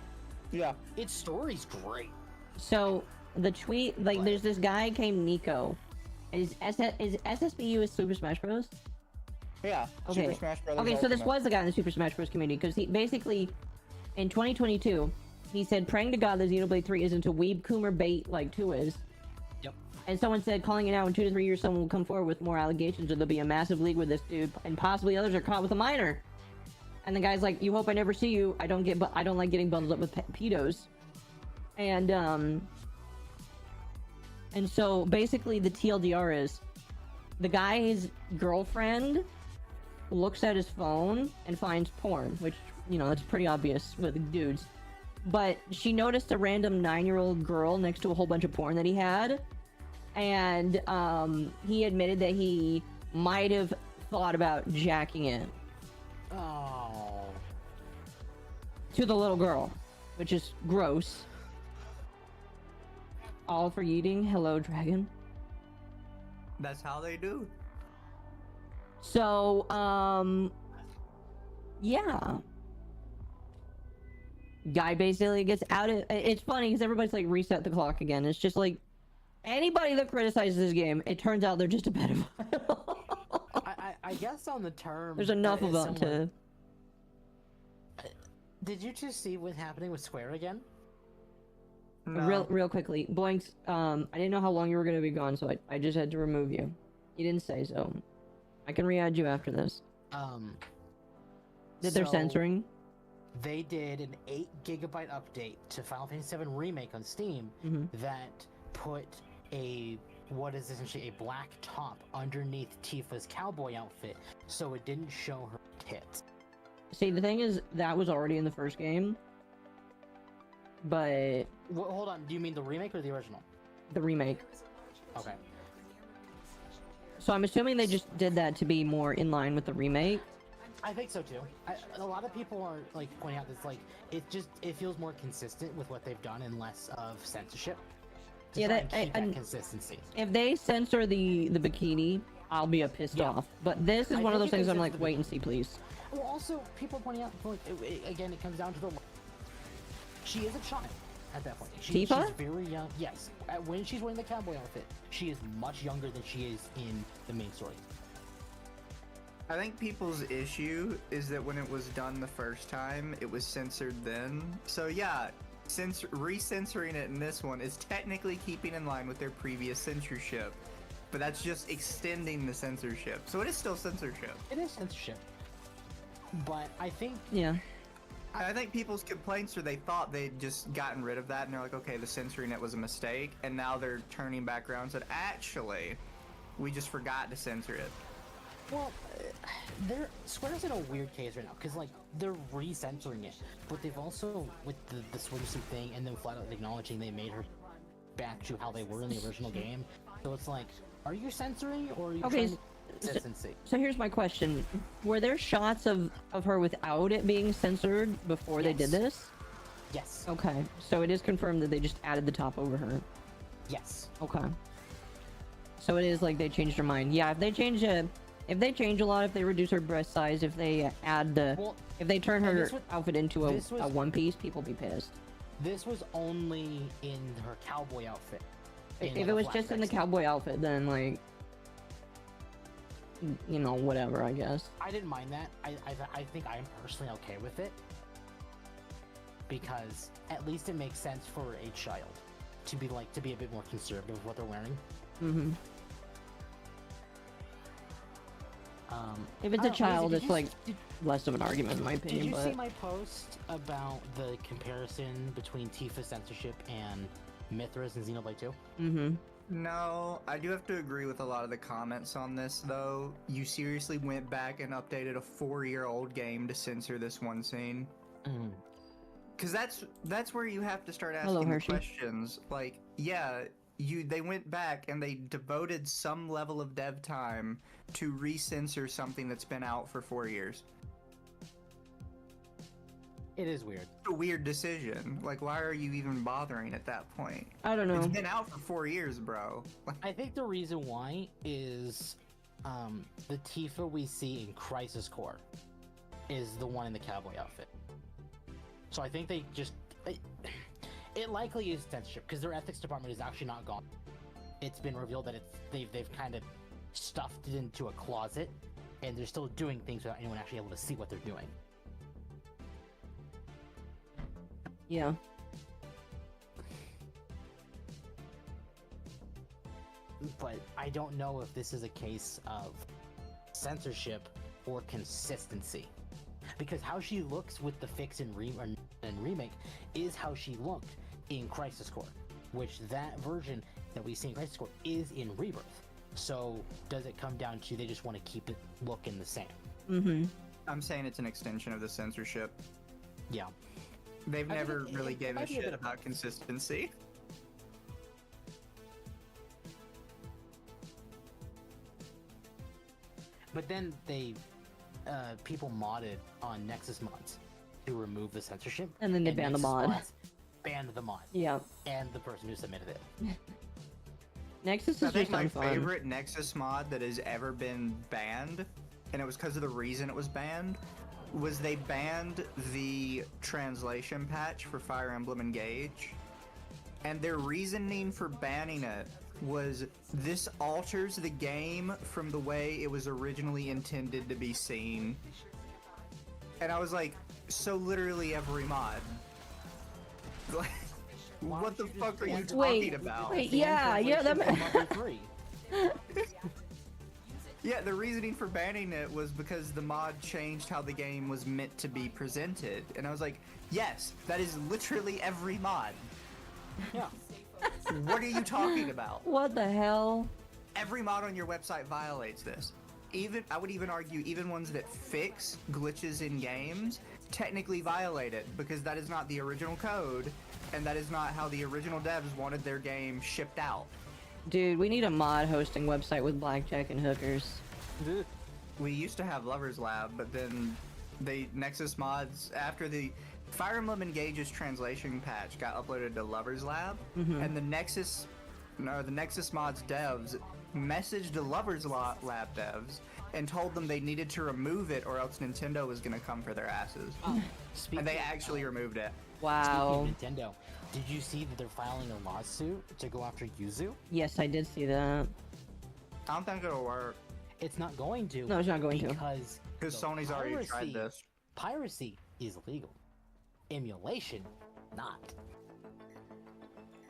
Yeah. Its story's great. So, the tweet, like, there's this guy named Nico. Is SSBU is Super Smash Bros? Yeah. Okay. Super Smash Brothers Okay, so this Ultimate. was the guy in the Super Smash Bros community, because he basically, in 2022, he said, praying to God that Xenoblade 3 isn't a weeb coomer bait like 2 is. Yep. And someone said, calling it out in 2 to 3 years, someone will come forward with more allegations, or there'll be a massive league with this dude, and possibly others are caught with a minor. And the guy's like, you hope I never see you. I don't like getting bundled up with pedos. And so basically the TLDR is, the guy's girlfriend looks at his phone and finds porn, which, you know, that's pretty obvious with dudes. But she noticed a random 9-year-old girl next to a whole bunch of porn that he had. And he admitted that he might have thought about jacking it Oh. to the little girl, which is gross. All for eating. Hello, dragon. That's how they do. So, yeah. Guy basically gets out of... It's funny because everybody's like, reset the clock again. It's just like, anybody that criticizes this game, it turns out they're just a pedophile. I guess on the term... There's enough of them to... Did you just see what's happening with Square again? No. Real quickly, Boinks. I didn't know how long you were gonna be gone, so I just had to remove you. You didn't say so. I can re-add you after this. Did they're So, censoring? They did an 8 gigabyte update to Final Fantasy VII Remake on Steam that put what is essentially a black top underneath Tifa's cowboy outfit, so it didn't show her tits. See, the thing is, that was already in the first game, but Hold on, do you mean the remake or the original? the remake. Okay. So I'm assuming they just did that to be more in line with the remake. I think so too. A lot of people are like pointing out this, like it feels more consistent with what they've done and less of censorship. To Yeah, try that- and keep I- that consistency. If they censor the bikini, I'll be pissed Yeah. off. But this is I one of think those you things can I'm like, censor the wait and see, please. Well, also people are pointing out, like, again, it comes down to the. She is a child at that point. She's Tifa? very young. Yes, when she's wearing the cowboy outfit, she is much younger than she is in the main story. I think people's issue is that when it was done the first time, it was censored then. So yeah, recensoring it in this one is technically keeping in line with their previous censorship, but that's just extending the censorship. So it is still censorship. It is censorship, but I think Yeah. I think people's complaints are they thought they'd just gotten rid of that and they're like, okay, the censoring it was a mistake, and now they're turning back around and said, actually, we just forgot to censor it. well, Square's in a weird case right now because like they're re-censoring it, but they've also with the swimsuit thing and then flat out acknowledging they made her back to how they were in the original game. So it's like, are you censoring or are you Okay, trying to consistency? So here's my question: were there shots of her without it being censored before they did Yes. this? Yes. Okay, so it is confirmed that they just added the top over her. Yes. Okay. So it is like they changed their mind. Yeah, if they change a lot, if they reduce her breast size, if they add Well, if they turn and her this was- outfit into a this was- one piece, people be pissed. This was only in her cowboy outfit. If like, it a was just in the flashback scene. cowboy outfit, then like, you know, whatever, I guess. I didn't mind that. I think I am personally okay with it because at least it makes sense for a child to be a bit more conservative with what they're wearing. Mm-hmm. If it's I a don't know, child, did it's you- like did- less of an argument, in my Did opinion. you see But my post about the comparison between Tifa censorship and Mithras and Xenoblade 2? mm-hmm. No, I do have to agree with a lot of the comments on this, though. You seriously went back and updated a 4-year-old game to censor this one scene? Because that's where you have to start Hello, asking the Hershey. questions. Like, yeah, they went back and they devoted some level of dev time to re-censor something that's been out for 4 years. It is weird. It's a weird decision. Like, why are you even bothering at that point? I don't know. It's been out for 4 years, bro. I think the reason why is the Tifa we see in Crisis Core is the one in the cowboy outfit. So I think they just it likely is censorship because their ethics department is actually not gone. It's been revealed that they've kind of stuffed it into a closet and they're still doing things without anyone actually able to see what they're doing. Yeah. But I don't know if this is a case of censorship or consistency. Because how she looks with the fix and remake is how she looked in Crisis Core, which that version that we see in Crisis Core is in Rebirth. So does it come down to they just want to keep it looking the same? Mm-hmm. I'm saying it's an extension of the censorship. Yeah. They've I think never it- really it given a might be a shit bit of about both. consistency. But then they people modded on Nexus mods to remove the censorship. And then they banned the Nexus mod. mods banned the mod. Yeah. And the person who submitted it. Nexus I is think just my unfun. favorite Nexus mod that has ever been banned, and it was because of the reason it was banned, was they banned the translation patch for Fire Emblem Engage. And their reasoning for banning it was this alters the game from the way it was originally intended to be seen. And I was like, so literally every mod. What the fuck are you talking Wait, about? wait, yeah, that Mother 3. Yeah, the reasoning for banning it was because the mod changed how the game was meant to be presented. And I was like, yes, that is literally every mod. Yeah. What are you talking about? What the hell? Every mod on your website violates this. I would even argue, even ones that fix glitches in games technically violate it because that is not the original code and that is not how the original devs wanted their game shipped out. Dude, we need a mod hosting website with blackjack and hookers. We used to have Lovers Lab, but then Nexus mods, after the Fire Emblem Engage's translation patch got uploaded to Lovers Lab, and the Nexus mods devs messaged the Lovers Lab devs and told them they needed to remove it or else Nintendo was gonna come for their asses. And they actually removed it. Wow. Speaking of Nintendo, did you see that they're filing a lawsuit to go after Yuzu? Yes, I did see that. I don't think it'll work. It's not going to. No, it's not going to. Because Sony's already tried this. Piracy is legal. Emulation, not.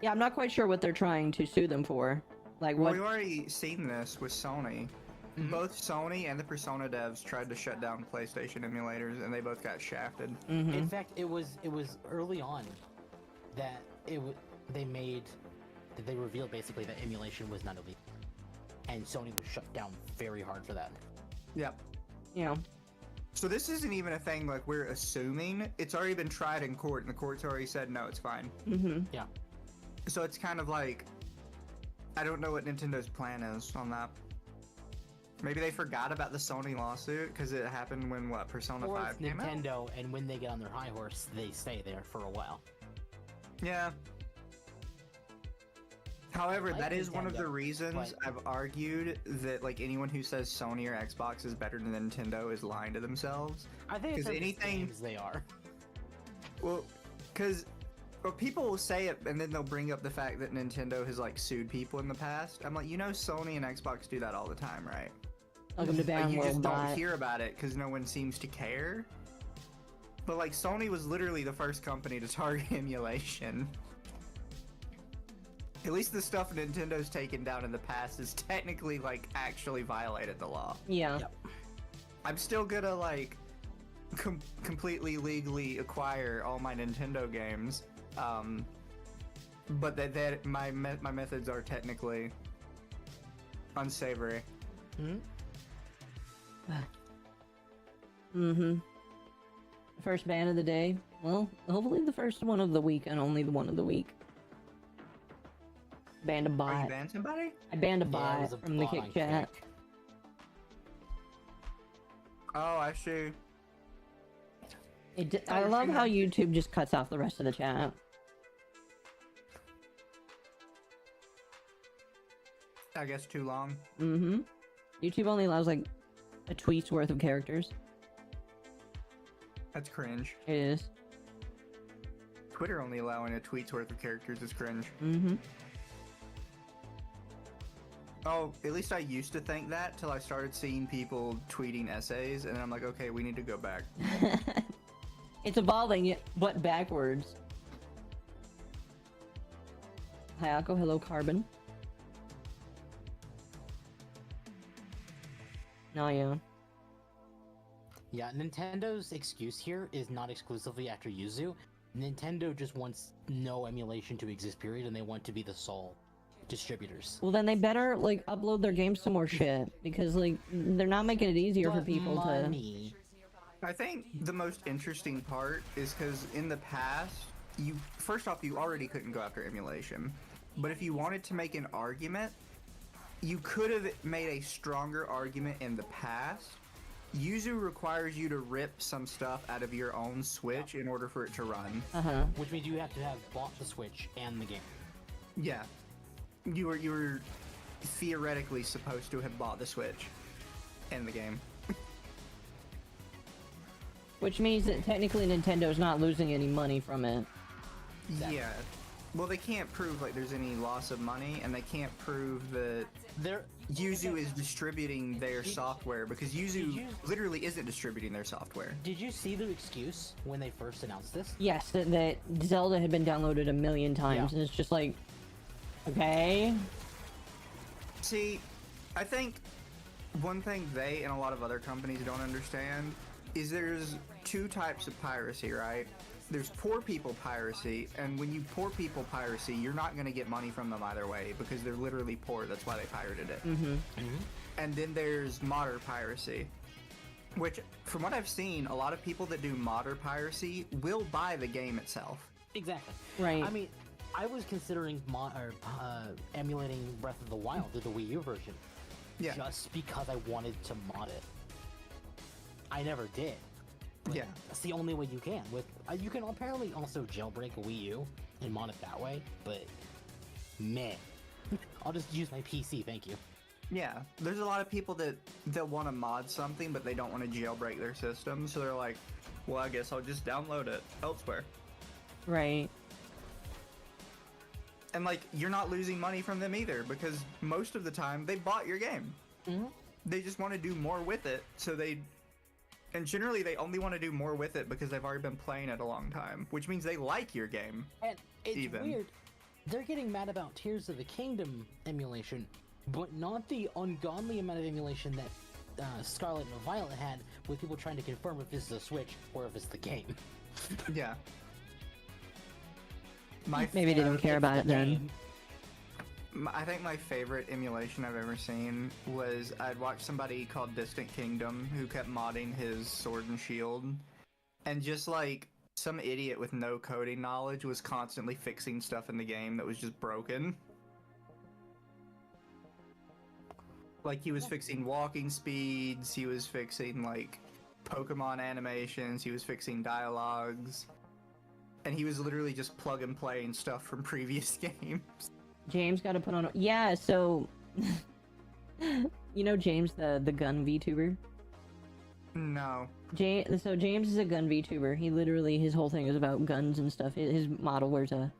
Yeah, I'm not quite sure what they're trying to sue them for. Like, Well, what? we've already seen this with Sony. Both Sony and the Persona devs tried to shut down PlayStation emulators, and they both got shafted. In fact, it was early on that they revealed basically that emulation was not illegal, and Sony was shut down very hard for that. Yep. Yeah. So this isn't even a thing like we're assuming. It's already been tried in court, and the court's already said no, it's fine. Yeah. So it's kind of like, I don't know what Nintendo's plan is on that. Maybe they forgot about the Sony lawsuit because it happened when Persona Or 5 it's came out? Nintendo, and when they get on their high horse, they stay there for a while. Yeah. However, like that is one of the Nintendo, reasons but- I've argued that like anyone who says Sony or Xbox is better than Nintendo is lying to themselves. I think it's 'Cause anything anything- they are. Well, because people will say it and then they'll bring up the fact that Nintendo has like sued people in the past. I'm like, Sony and Xbox do that all the time, right? Welcome to Like, Bam you just World don't Bot. hear about it because no one seems to care. But like Sony was literally the first company to target emulation. At least the stuff Nintendo's taken down in the past is technically like actually violated the law. Yeah. Yep. I'm still gonna like completely legally acquire all my Nintendo games, but that my methods are technically unsavory. First ban of the day. Well, hopefully the first one of the week and only the one of the week. Banned a Are you bot. banned somebody? I banned a Yeah, it bot was a from the bot kick on chat. Kick. Oh, I see. I love how YouTube just cuts off the rest of the chat. I guess too long. YouTube only allows like a tweet's worth of characters. That's cringe. It is. Twitter only allowing a tweet's worth of characters is cringe. Oh, at least I used to think that till I started seeing people tweeting essays, and I'm like, okay, we need to go back. It's evolving, but backwards. Hayako, hello, Carbon. Oh, yeah. Yeah, Nintendo's excuse here is not exclusively after Yuzu. Nintendo just wants no emulation to exist, period, and they want to be the sole distributors. Well, then they better, like, upload their games to more shit, because, like, they're not making it easier for But people money. I think the most interesting part is because in the past, first off, you already couldn't go after emulation. But if you wanted to make an argument, you could have made a stronger argument in the past. Yuzu requires you to rip some stuff out of your own Switch in order for it to run. to... Which means you have to have bought the Switch and the game. Yeah. You were theoretically supposed to have bought the Switch and the game. Which means that technically Nintendo's not losing any money from it. Exactly. Yeah. Well, they can't prove like there's any loss of money, and they can't prove that Yuzu is distributing their software, because Yuzu literally isn't distributing their software. Did you see their excuse when they first announced this? Yes, that Zelda had been downloaded a million times, Yeah. and it's just like, okay. See, I think one thing they and a lot of other companies don't understand is there's two types of piracy, right? There's poor people piracy, and when you poor people piracy, you're not going to get money from them either way, because they're literally poor. That's why they pirated it. And then there's modder piracy, which, from what I've seen, a lot of people that do modder piracy will buy the game itself. Exactly. Right. I mean, I was considering emulating Breath of the Wild through the Wii U version, just because I wanted to mod it. I never did. Yeah. That's the only way you can. With you can apparently also jailbreak a Wii U and mod it that way, but meh. I'll just use my PC, thank you. Yeah, there's a lot of people that want to mod something, but they don't want to jailbreak their system, so they're like, well, I guess I'll just download it elsewhere. Right. And like, you're not losing money from them either, because most of the time they bought your game. They just want to do more with it, and generally they only want to do more with it because they've already been playing it a long time, which means they like your game. And it's Even. weird. They're getting mad about Tears of the Kingdom emulation, but not the ungodly amount of emulation that Scarlet and Violet had, with people trying to confirm if this is a Switch or if it's the game. Yeah. Maybe they don't care about it then. I think my favorite emulation I've ever seen was I'd watched somebody called Distant Kingdom who kept modding his Sword and Shield, and just like some idiot with no coding knowledge was constantly fixing stuff in the game that was just broken. Like, he was fixing walking speeds, he was fixing like Pokemon animations, he was fixing dialogues, and he was literally just plug and playing stuff from previous games. James got to put on. Yeah, so you know James, the gun VTuber. No. So James is a gun VTuber. He literally, his whole thing is about guns and stuff. His model wears a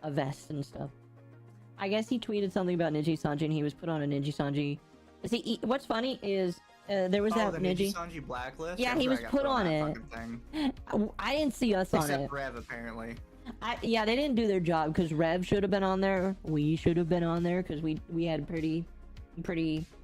vest and stuff. I guess he tweeted something about Niji Sanji, and he was put on a Niji Sanji. See, what's funny is there was that the Niji Sanji blacklist. Yeah, That's he where was I got put on that it. fucking thing. I didn't see us on Except it. Rev, apparently. Yeah, they didn't do their job, because Rev should have been on there. We should have been on there, because we had pretty.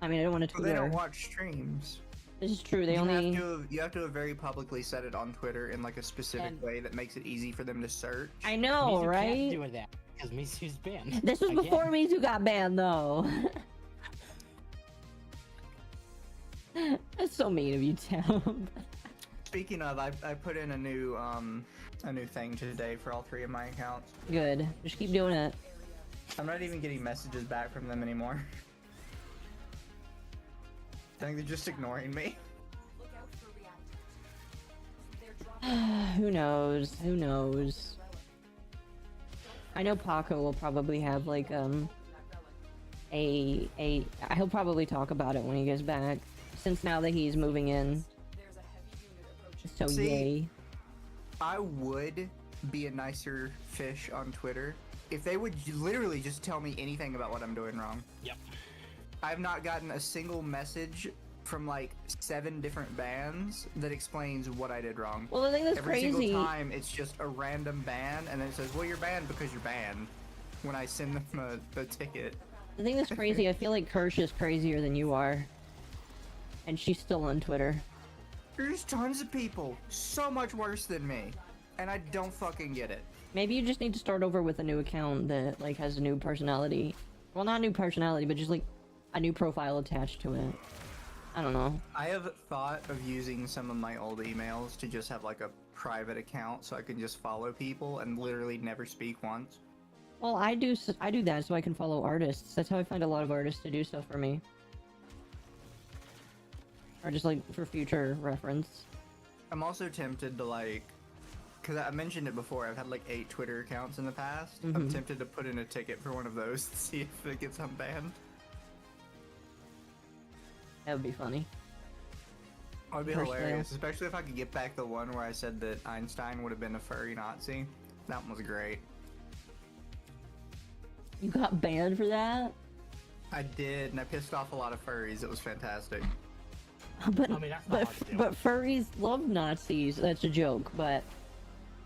I mean, I don't want to. Well, they don't watch streams. This is true. They you only. You have to have very publicly said it on Twitter in like a specific way that makes it easy for them to search. I know, Mizu right? can't do that because Mizu's banned. This was before Mizu got banned, though. That's so mean of you, Tim. Speaking of, I put in a new thing today for all 3 of my accounts. Good. Just keep doing it. I'm not even getting messages back from them anymore. I think they're just ignoring me. Who knows? Who knows? I know Pako will probably have like he'll probably talk about it when he gets back, since now that he's moving in. So See, yay. I would be a nicer fish on Twitter if they would literally just tell me anything about what I'm doing wrong. Yep. I've not gotten a single message from like 7 different bands that explains what I did wrong. Well, the thing that's Every crazy. single time it's just a random ban, and then it says, well, you're banned because you're banned, when I send them a ticket. The thing that's crazy, I feel like Kirsch is crazier than you are. And she's still on Twitter. There's tons of people so much worse than me, and I don't fucking get it. Maybe you just need to start over with a new account that like has a new personality. Well, not new personality, but just like a new profile attached to it. I don't know. I have thought of using some of my old emails to just have like a private account so I can just follow people and literally never speak once. Well, I do that so I can follow artists. That's how I find a lot of artists to do stuff for me. Or just like for future reference. I'm also tempted to like, because I mentioned it before, I've had like 8 Twitter accounts in the past. I'm tempted to put in a ticket for one of those to see if it gets unbanned. That would be funny. That would be Personally. hilarious, especially if I could get back the one where I said that Einstein would have been a furry Nazi. That one was great. You got banned for that? I did, and I pissed off a lot of furries. It was fantastic. But I mean, that's not hard to do. but furries love Nazis. That's a joke, but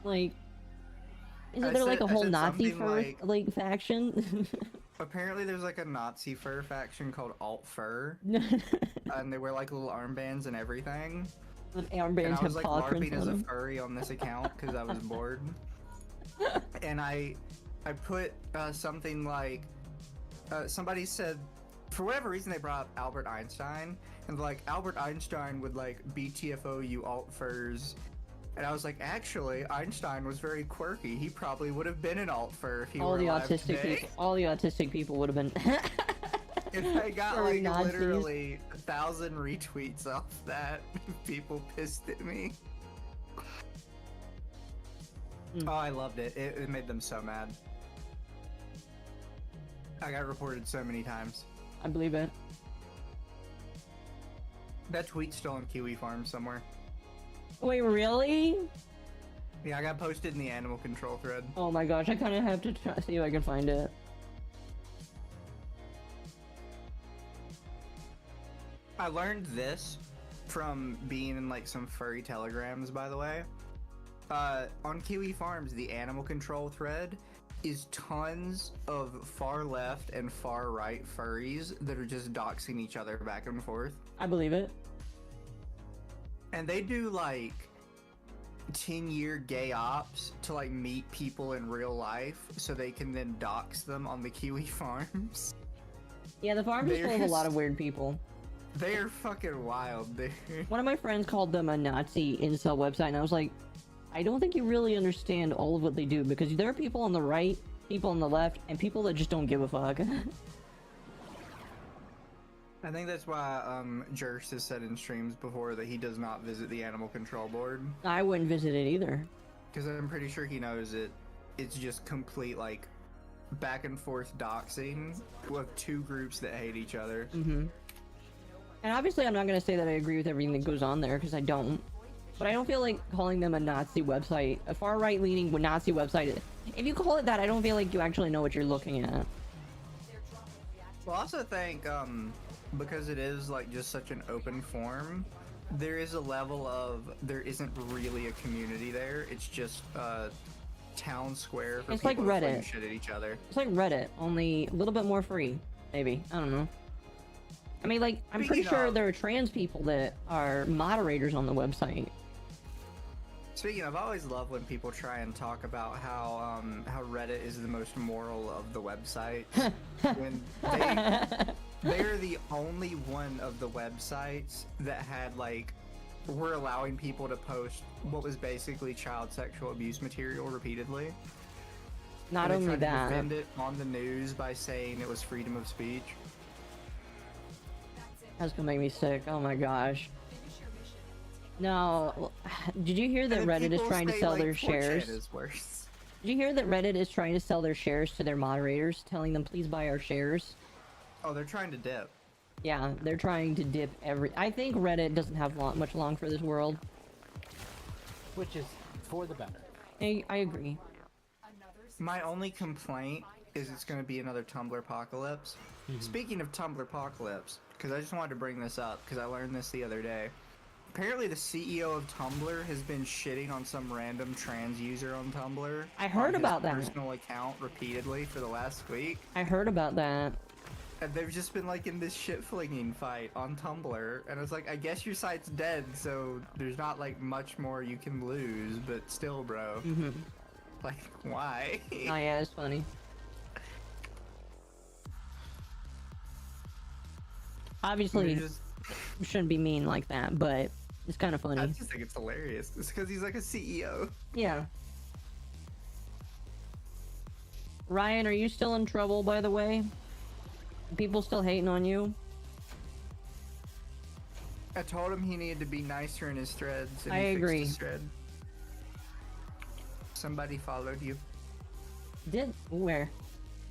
like, isn't there like a I whole said Nazi something fur like faction? Apparently, there's like a Nazi fur faction called Alt Fur, and they wear like little armbands and everything. The And armbands I was have like paw prints LARPing as on a them. furry on this account because I was bored. And I put something like somebody said, for whatever reason they brought up Albert Einstein, and like Albert Einstein would like BTFO you alt furs, and I was like, actually Einstein was very quirky. He probably would have been an alt fur if he All were the alive autistic today. people, all the autistic people would have been. If I got Furry like Nazis. literally 1,000 retweets off that, people pissed at me. Oh, I loved it. It made them so mad. I got reported so many times. I believe it. That tweet's still on Kiwi Farm somewhere. Wait, really? Yeah, I got posted in the animal control thread. Oh my gosh, I kind of have to try see if I can find it. I learned this from being in like some furry telegrams, by the way. On Kiwi Farms, the animal control thread is tons of far left and far right furries that are just doxing each other back and forth. I believe it. And they do like 10-year gay ops to like meet people in real life so they can then dox them on the Kiwi Farms. Yeah, the farm is full of a lot of weird people. They are fucking wild, dude. One of my friends called them a Nazi incel website, and I was like, I don't think you really understand all of what they do, because there are people on the right, people on the left, and people that just don't give a fuck. I think that's why Jerks has said in streams before that he does not visit the animal control board. I wouldn't visit it either. Because I'm pretty sure he knows it's just complete like back and forth doxing with two groups that hate each other. Mm-hmm. And obviously I'm not going to say that I agree with everything that goes on there, because I don't. But I don't feel like calling them a Nazi website, a far right-leaning Nazi website. If you call it that, I don't feel like you actually know what you're looking at. Well, I also think because it is like just such an open forum, there is a level of there isn't really a community there. It's just town square for It's people like to flame Reddit. shit at each other. It's like Reddit, only a little bit more free, maybe. I don't know. I mean, like, I'm pretty Speaking sure of- there are trans people that are moderators on the website. Speaking of, I always love when people try and talk about how Reddit is the most moral of the websites. When they're the only one of the websites that had like were allowing people to post what was basically child sexual abuse material repeatedly. Not And they only tried to that, defend it on the news by saying it was freedom of speech. that's gonna make me sick. Oh my gosh. No, did you hear that And then Reddit is people trying to say, sell like, their 4chan shares? is worse. Did you hear that Reddit is trying to sell their shares to their moderators, telling them please buy our shares? Oh, they're trying to dip. Yeah, they're trying to dip every. I think Reddit doesn't have much long for this world. Which is for the better. I agree. My only complaint is it's going to be another Tumblr apocalypse. Speaking of Tumblr apocalypse, because I just wanted to bring this up because I learned this the other day. Apparently, the CEO of Tumblr has been shitting on some random trans user on Tumblr. I heard on his about that. Personal account repeatedly for the last week, I heard about that. and they've just been like in this shit flinging fight on Tumblr. And I was like, I guess your site's dead, so there's not like much more you can lose. But still, bro, Mm-hmm. like, why? Oh yeah, it's funny. Obviously, They're just- you shouldn't be mean like that, but it's kind of I funny. just think it's hilarious. It's because he's like a CEO. Yeah. Ryan, are you still in trouble, by the way? People still hating on you? I told him he needed to be nicer in his threads. And I he fixed agree. his thread. Somebody followed you. Did where?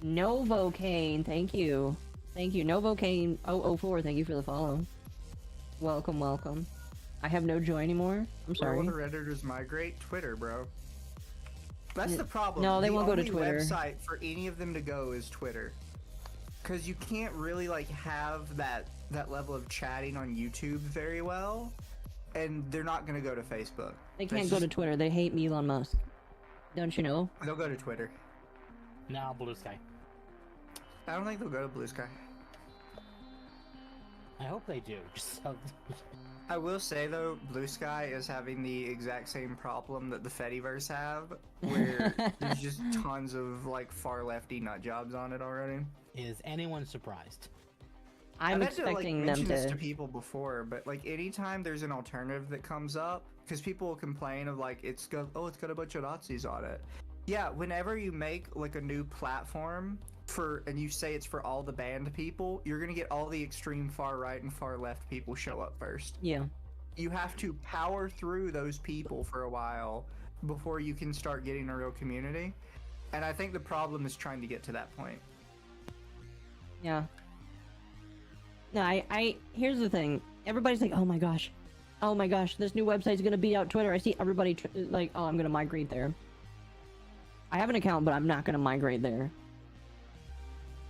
Novocane, thank you. Thank you. Novocane 004, thank you for the follow. Welcome, welcome. I have no joy anymore. I'm Where sorry. will the Redditors migrate? Twitter, bro. That's the problem. No, they the won't go to only Twitter. website for any of them to go is Twitter. Because you can't really like have that level of chatting on YouTube very well, and they're not gonna go to Facebook. They can't go to Twitter. They hate Elon Musk. Don't you know? They'll go to Twitter. No, Blue Sky. I don't think they'll go to Blue Sky. I hope they do. Just so... I will say though, Blue Sky is having the exact same problem that the Fediverse have, where there's just tons of like far lefty nut jobs on it already. Is anyone surprised? I'm I've had to, like, expecting them mention this to. to people before, but like anytime there's an alternative that comes up, because people will complain of like it's got a bunch of Nazis on it. Yeah, whenever you make like a new platform and you say it's for all the banned people, you're gonna get all the extreme far right and far left people show up first. Yeah. You have to power through those people for a while before you can start getting a real community. And I think the problem is trying to get to that point. Yeah. No, here's the thing. Everybody's like, oh my gosh, this new website's gonna beat out Twitter. I see everybody like, oh, I'm gonna migrate there. I have an account, but I'm not gonna migrate there.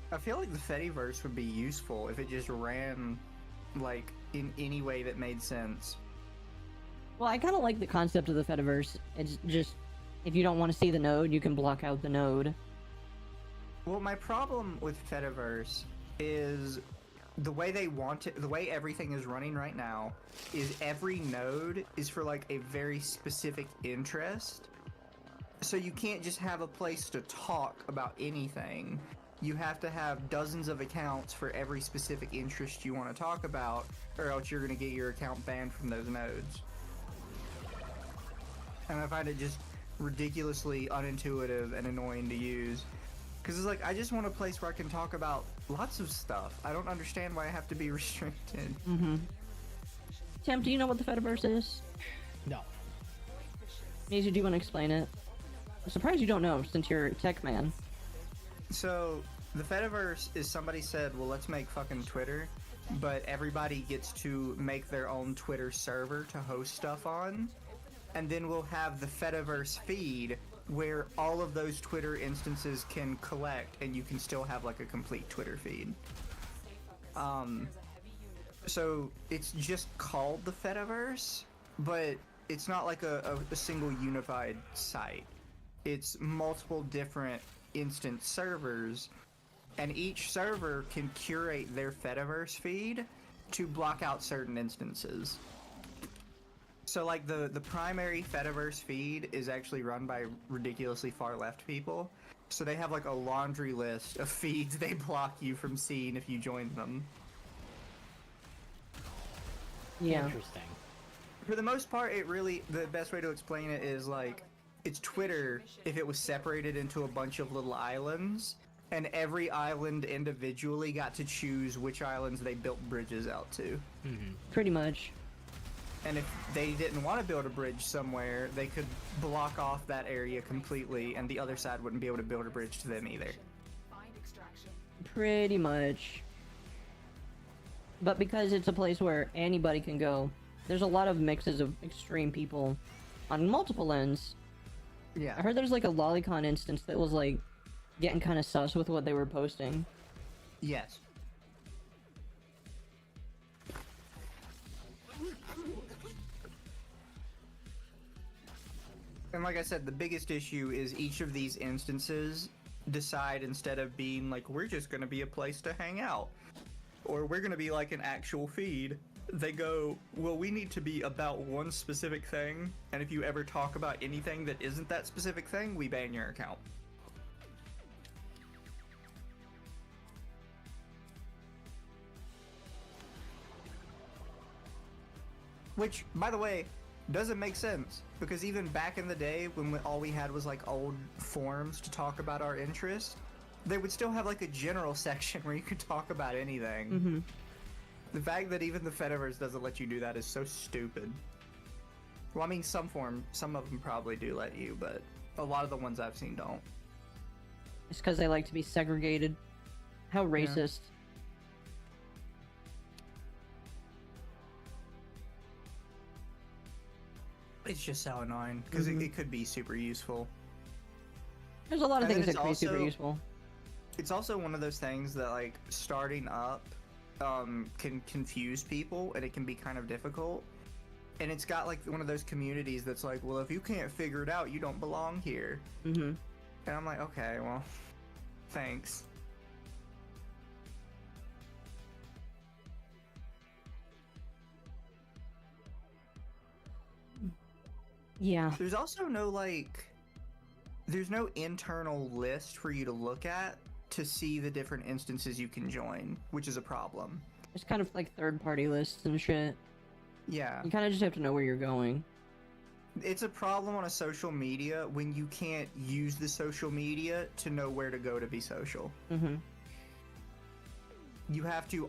I feel like the Fediverse would be useful if it just ran, like, in any way that made sense. Well, I kind of like the concept of the Fediverse. It's just, if you don't want to see the node, you can block out the node. Well, my problem with Fediverse is the way they want it, the way everything is running right now, is every node is for, like, a very specific interest. So you can't just have a place to talk about anything. You have to have dozens of accounts for every specific interest you want to talk about, or else you're going to get your account banned from those nodes. And I find it just ridiculously unintuitive and annoying to use. Because it's like, I just want a place where I can talk about lots of stuff. I don't understand why I have to be restricted. Mm-hmm. Tim, do you know what the Fediverse is? No. Mizu, do you want to explain it? I'm surprised you don't know, since you're a tech man. So, the Fediverse is somebody said, well, let's make fucking Twitter, but everybody gets to make their own Twitter server to host stuff on, and then we'll have the Fediverse feed where all of those Twitter instances can collect, and you can still have, like, a complete Twitter feed. So, it's just called the Fediverse, but it's not like a single unified site. It's multiple different instance servers, and each server can curate their Fediverse feed to block out certain instances. So like the primary Fediverse feed is actually run by ridiculously far left people, so they have like a laundry list of feeds they block you from seeing if you join them. Yeah. Interesting. For the most part, the best way to explain it is like, it's Twitter if it was separated into a bunch of little islands, and every island individually got to choose which islands they built bridges out to. Mm-hmm. Pretty much. And if they didn't want to build a bridge somewhere, they could block off that area completely, and the other side wouldn't be able to build a bridge to them either. Find extraction. Pretty much. But because it's a place where anybody can go, there's a lot of mixes of extreme people on multiple ends. Yeah. I heard there's like a Lolicon instance that was like getting kind of sus with what they were posting. Yes. And like I said, the biggest issue is each of these instances decide, instead of being like, we're just going to be a place to hang out, or we're going to be like an actual feed, they go, well, we need to be about one specific thing, and if you ever talk about anything that isn't that specific thing, we ban your account. Which, by the way, doesn't make sense, because even back in the day when all we had was like old forums to talk about our interests, they would still have like a general section where you could talk about anything. Mm-hmm. The fact that even the Fediverse doesn't let you do that is so stupid. Well, I mean, some of them probably do let you, but a lot of the ones I've seen don't. It's because they like to be segregated. How racist. It's just so annoying, because it could be super useful. There's a lot of And then things that it's could be super also- useful. It's also one of those things that like starting up can confuse people and it can be kind of difficult. And it's got like one of those communities that's like, well, if you can't figure it out, you don't belong here. Mm-hmm. And I'm like, okay, well, thanks. Yeah. There's also no like, there's no internal list for you to look at to see the different instances you can join, which is a problem. There's kind of like third-party lists and shit. Yeah. You kind of just have to know where you're going. It's a problem on a social media when you can't use the social media to know where to go to be social. Mm-hmm. You have to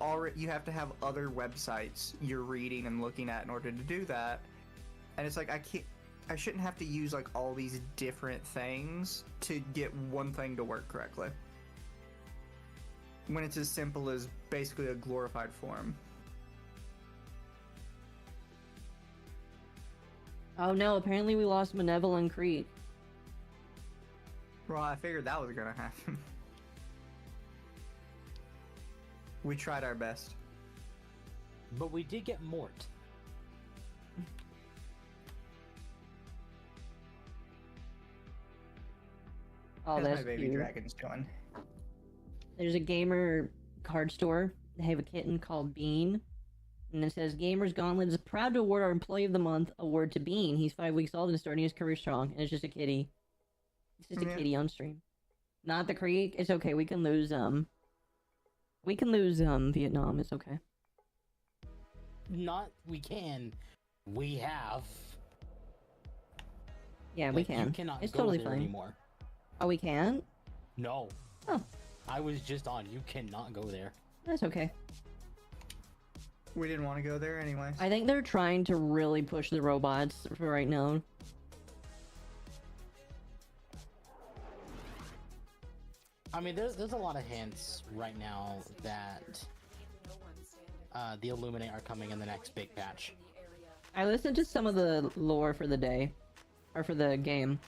have other websites you're reading and looking at in order to do that. And it's like I shouldn't have to use like all these different things to get one thing to work correctly. When it's as simple as basically a glorified forum. Oh no, apparently we lost Malevolent Creek. Well, I figured that was gonna happen. We tried our best. But we did get Mort. Oh, How's that's my baby cute. dragon's doing? There's a gamer card store. They have a kitten called Bean. And it says, Gamers Gauntlet is proud to award our Employee of the Month award to Bean. He's 5 weeks old and starting his career strong. And it's just a kitty. It's just a Yeah. kitty on stream. Not the creek. It's okay. We can lose, Vietnam. It's okay. Not we can. We have. Yeah, we Like, can. You cannot It's go totally there fine. anymore. Oh, we can? No. Oh. I was just on. You cannot go there. That's okay. We didn't want to go there anyways. I think they're trying to really push the robots for right now. I mean, there's a lot of hints right now that the Illuminate are coming in the next big patch. I listened to some of the lore for the day. Or for the game.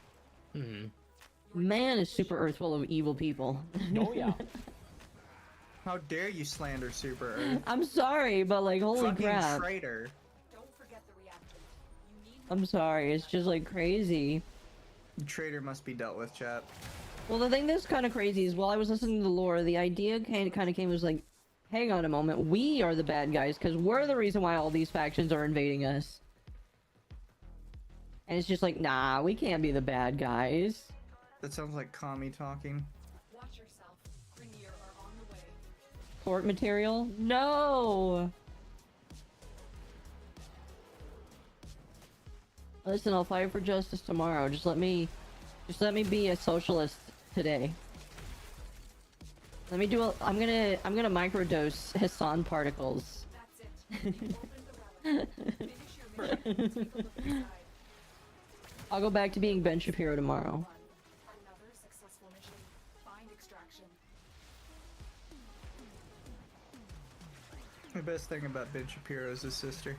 Hmm. Man, is Super Earth full of evil people. Oh yeah. How dare you slander Super Earth? I'm sorry, but like, holy Fucking crap. traitor. Don't forget the reactor. You need I'm sorry, it's just like crazy. Traitor must be dealt with, chat. Well, the thing that's kind of crazy is while I was listening to the lore, the idea kind of came was like, hang on a moment, we are the bad guys because we're the reason why all these factions are invading us. And it's just like, nah, we can't be the bad guys. That sounds like Kami talking. watch yourself. Grineer are on the way. Court material? No! Listen, I'll fight for justice tomorrow. Just let me be a socialist today. Let me do I'm gonna microdose Hassan particles. That's it. Open the relic. Finish your mission. Take a look inside. I'll go back to being Ben Shapiro tomorrow. Another successful mission. Find extraction. The best thing about Ben Shapiro is his sister.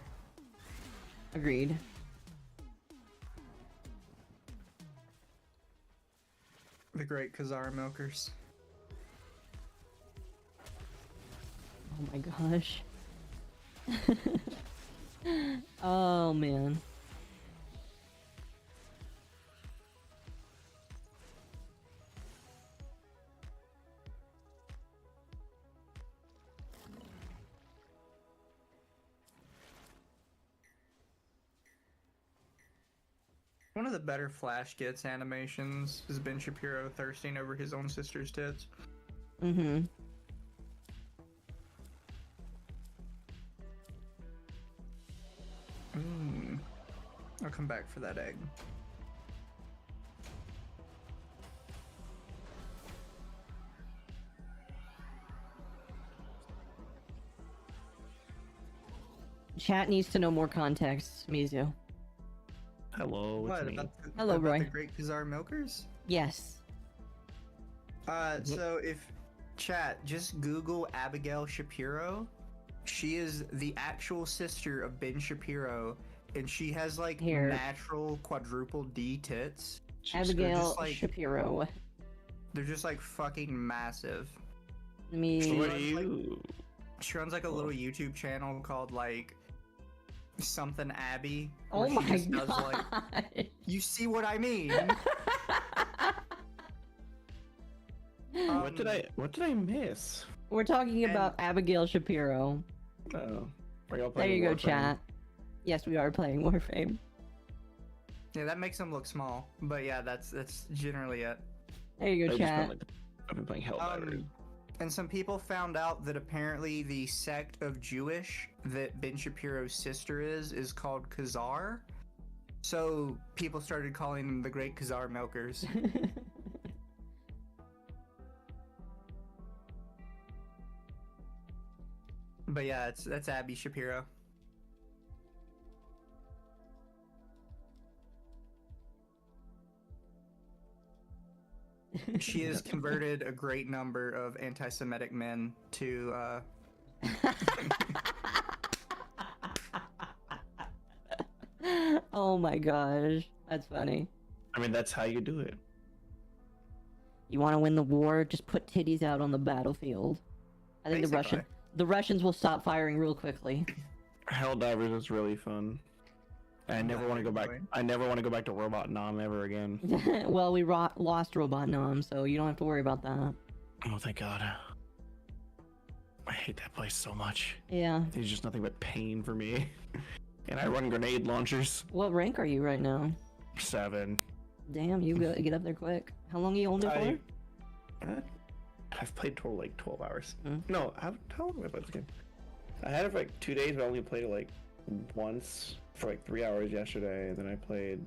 Agreed. The great Khazar milkers. Oh my gosh. Oh man. One of the better Flash Gets animations is Ben Shapiro thirsting over his own sister's tits. Mm-hmm. I'll come back for that egg. Chat needs to know more context, Mizu. Hello, it's What me. about the, Hello, about Roy. the great Khazar milkers? Yes. So if chat, just Google Abigail Shapiro. She is the actual sister of Ben Shapiro, and she has like Here. natural quadruple D tits. Abigail just like- Shapiro. They're just like fucking massive. Me. What are you? She runs like a little YouTube channel called like something Abby. Oh where she my just does, god. like, you see what I mean? What did I miss? We're talking And- about Abigail Shapiro. Oh, are y'all There playing you go, Warframe? chat. Yes, we are playing Warframe. Yeah, that makes them look small. But yeah, that's generally it. There you go, I've chat. been playing Helldiver. And some people found out that apparently the sect of Jewish that Ben Shapiro's sister is called Khazar. So people started calling them the Great Khazar Milkers. But yeah, that's Abby Shapiro. She has converted a great number of anti-Semitic men to Oh my gosh, that's funny. I mean, that's how you do it. You want to win the war? Just put titties out on the battlefield. I think Basically. the Russians will stop firing real quickly. Helldivers is really fun. I never want to go back. I never want to go back to Robot Nom ever again. Well, we lost Robot Nom, so you don't have to worry about that. Oh, thank God. I hate that place so much. Yeah. It's just nothing but pain for me. And I run grenade launchers. What rank are you right now? 7. Damn, you get up there quick. How long are you on there for? I've played total like 12 hours. Hmm. No, how long have I played this game? I had it for like 2 days, but I only played it like once for like 3 hours yesterday, and then I played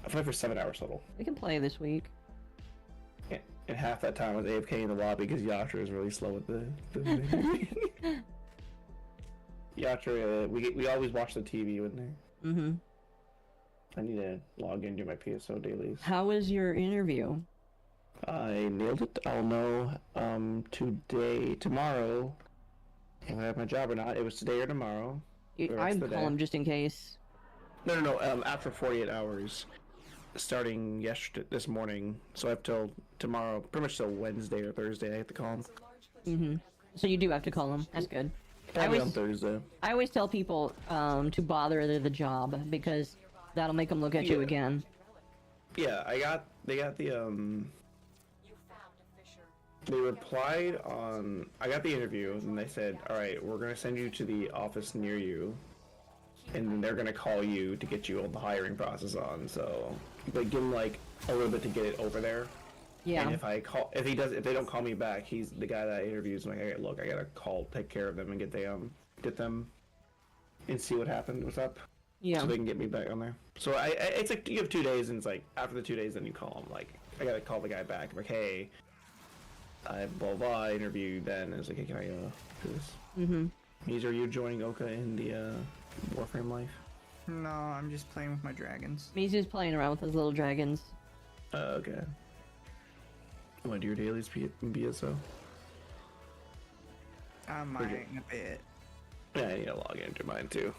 for 7 hours total. We can play this week. And half that time I was AFK in the lobby because Yatra is really slow with the Yatra, we always watch the TV with there. Mm-hmm. I need to log into my PSO dailies. How was your interview? I nailed it. I'll know tomorrow, if I have my job or not. It was today or tomorrow. I'd call him just in case. No. After 48 hours, starting this morning. So I have till tomorrow, pretty much till Wednesday or Thursday. I have to call him. Mm-hmm. So you do have to call him. That's good. Probably on Thursday. I always tell people to bother the job because that'll make them look at you again. Yeah, they got the They replied on. I got the interview, and they said, "All right, we're gonna send you to the office near you, and then they're gonna call you to get you on the hiring process on." So, but give them like a little bit to get it over there. Yeah. And if they don't call me back, he's the guy that interviews. I'm like, "Okay, look, I gotta take care of them and get them, and see what happened. What's up?" Yeah. So they can get me back on there. So it's like you have 2 days, and it's like after the 2 days, then you call him. Like I gotta call the guy back. I'm like, hey. I blah blah interviewed then. And I was like, hey, can I do this? Mm-hmm. Are you joining Oka in the Warframe life? No, I'm just playing with my dragons. Mizu's playing around with his little dragons. Okay. Want to do your dailies in BSO? I might in a bit. Yeah, I need to log into mine too.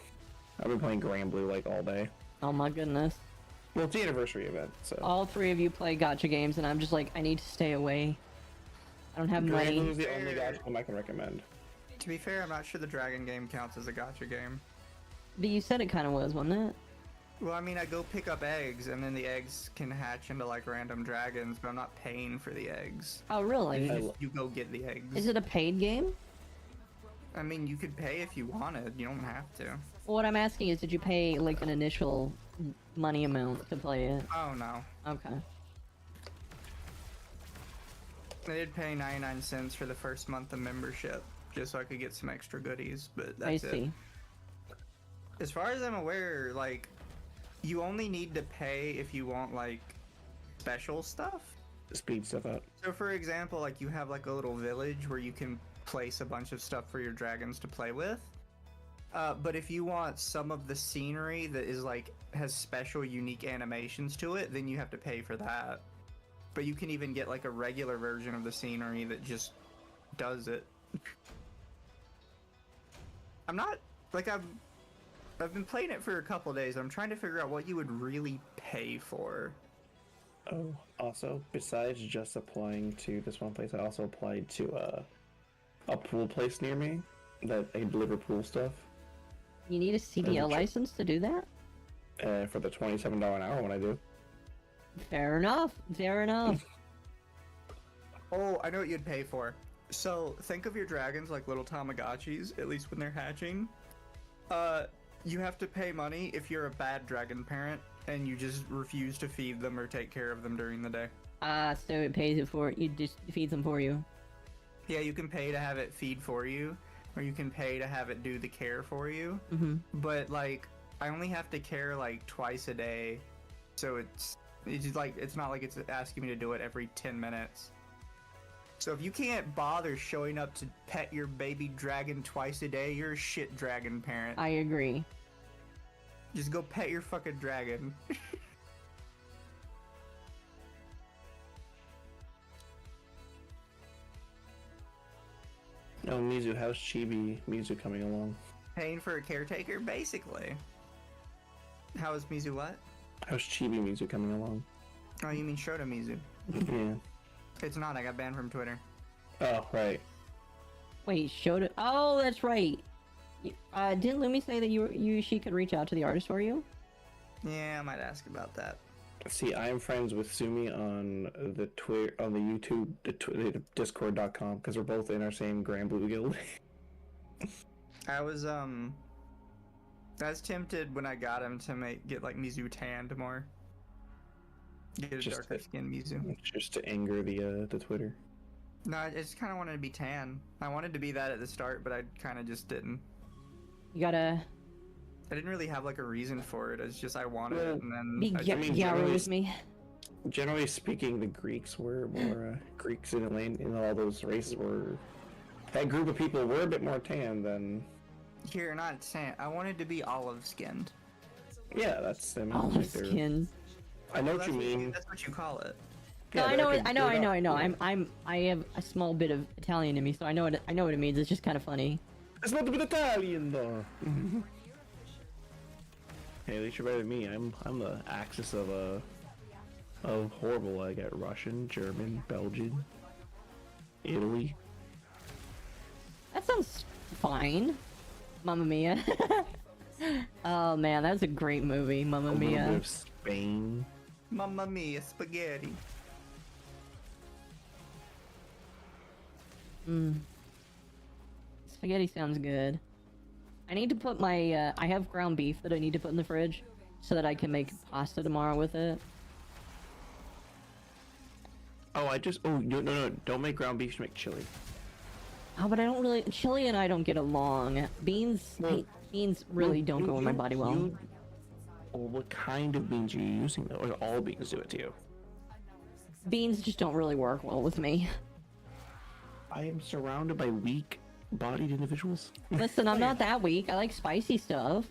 I've been playing Grand Blue like all day. Oh my goodness. Well, it's the anniversary event, so. All 3 of you play gacha games, and I'm just like, I need to stay away. I don't have Grand Blue money. is the only gacha game I can recommend. To be fair, I'm not sure the dragon game counts as a gacha game. But you said it kind of was, wasn't it? Well, I mean, I go pick up eggs, and then the eggs can hatch into like random dragons, but I'm not paying for the eggs. Oh, really? You go get the eggs. Is it a paid game? I mean, you could pay if you wanted. You don't have to. Well, what I'm asking is, did you pay like an initial money amount to play it? Oh no. Okay. I did pay 99 cents for the first month of membership, just so I could get some extra goodies, but that's I see. it. As far as I'm aware, like, you only need to pay if you want, like, special stuff. Speed stuff up. So, for example, like, you have, like, a little village where you can place a bunch of stuff for your dragons to play with. But if you want some of the scenery that is, like, has special, unique animations to it, then you have to pay for that. But you can even get like a regular version of the scenery that just does it. I'm not like I've been playing it for a couple days. I'm trying to figure out what you would really pay for. Oh, also, besides just applying to this one place, I also applied to a pool place near me that I can deliver pool stuff You need a CDL license to do that? for the $27 an hour when I do. Fair enough. Fair enough. Oh, I know what you'd pay for. So think of your dragons like little Tamagotchis, at least when they're hatching. You have to pay money if you're a bad dragon parent and you just refuse to feed them or take care of them during the day. So it pays it for you, just feeds them for you. Yeah, you can pay to have it feed for you, or you can pay to have it do the care for you. Mm-hmm. But like, I only have to care like twice a day, so it's just like it's not like it's asking me to do it every 10 minutes. So if you can't bother showing up to pet your baby dragon twice a day, you're a shit dragon parent. I agree. Just go pet your fucking dragon. Oh, Mizu, how's Chibi Mizu coming along? Paying for a caretaker, basically. How is Mizu what? How's Chibi Mizu coming along? Oh, you mean Shota Mizu? Yeah. It's not, I got banned from Twitter. Oh, right. Wait, showed it. Oh, that's right. Didn't Lumi say that she could reach out to the artist for you? Yeah, I might ask about that. See, I am friends with Sumi on the Twitter, on the YouTube, the Discord.com, because we're both in our same Grand Blue Guild. I was tempted when I got him to get like Mizu tanned more. Get a Just darker skin Mizu. Just to anger the Twitter. No, I just kind of wanted to be tan. I wanted to be that at the start, but I kind of just didn't. You gotta I didn't really have like a reason for it. It's just I wanted it, and then be mean, Gyaro with me. Generally speaking, the Greeks were more Greeks in all those races were. That group of people were a bit more tan than. Here, not tan. I wanted to be olive skinned. Yeah, that's them. Olive skin. I know what you mean. That's what you call it. No, Yeah, I know, they're- I know, they're I know, not- I know. yeah. I have a small bit of Italian in me, so I know what it means. It's just kind of funny. It's not a bit Italian though. Hey, at least you're better than me. I'm the axis of horrible. I got Russian, German, Belgian, Italy. That sounds fine. Mamma Mia. Oh man, that's a great movie, Mamma A little bit Mia. of Spain. Mamma mia, spaghetti. Spaghetti sounds good. I need to put my I have ground beef that I need to put in the fridge so that I can make pasta tomorrow with it. Oh, no, don't make ground beef, just make chili. Oh, but I don't really. Chili and I don't get along. Beans really don't go in my body well. Well, what kind of beans are you using though? Or do all beans do it to you? Beans just don't really work well with me. I am surrounded by weak-bodied individuals. Listen, I'm not that weak. I like spicy stuff.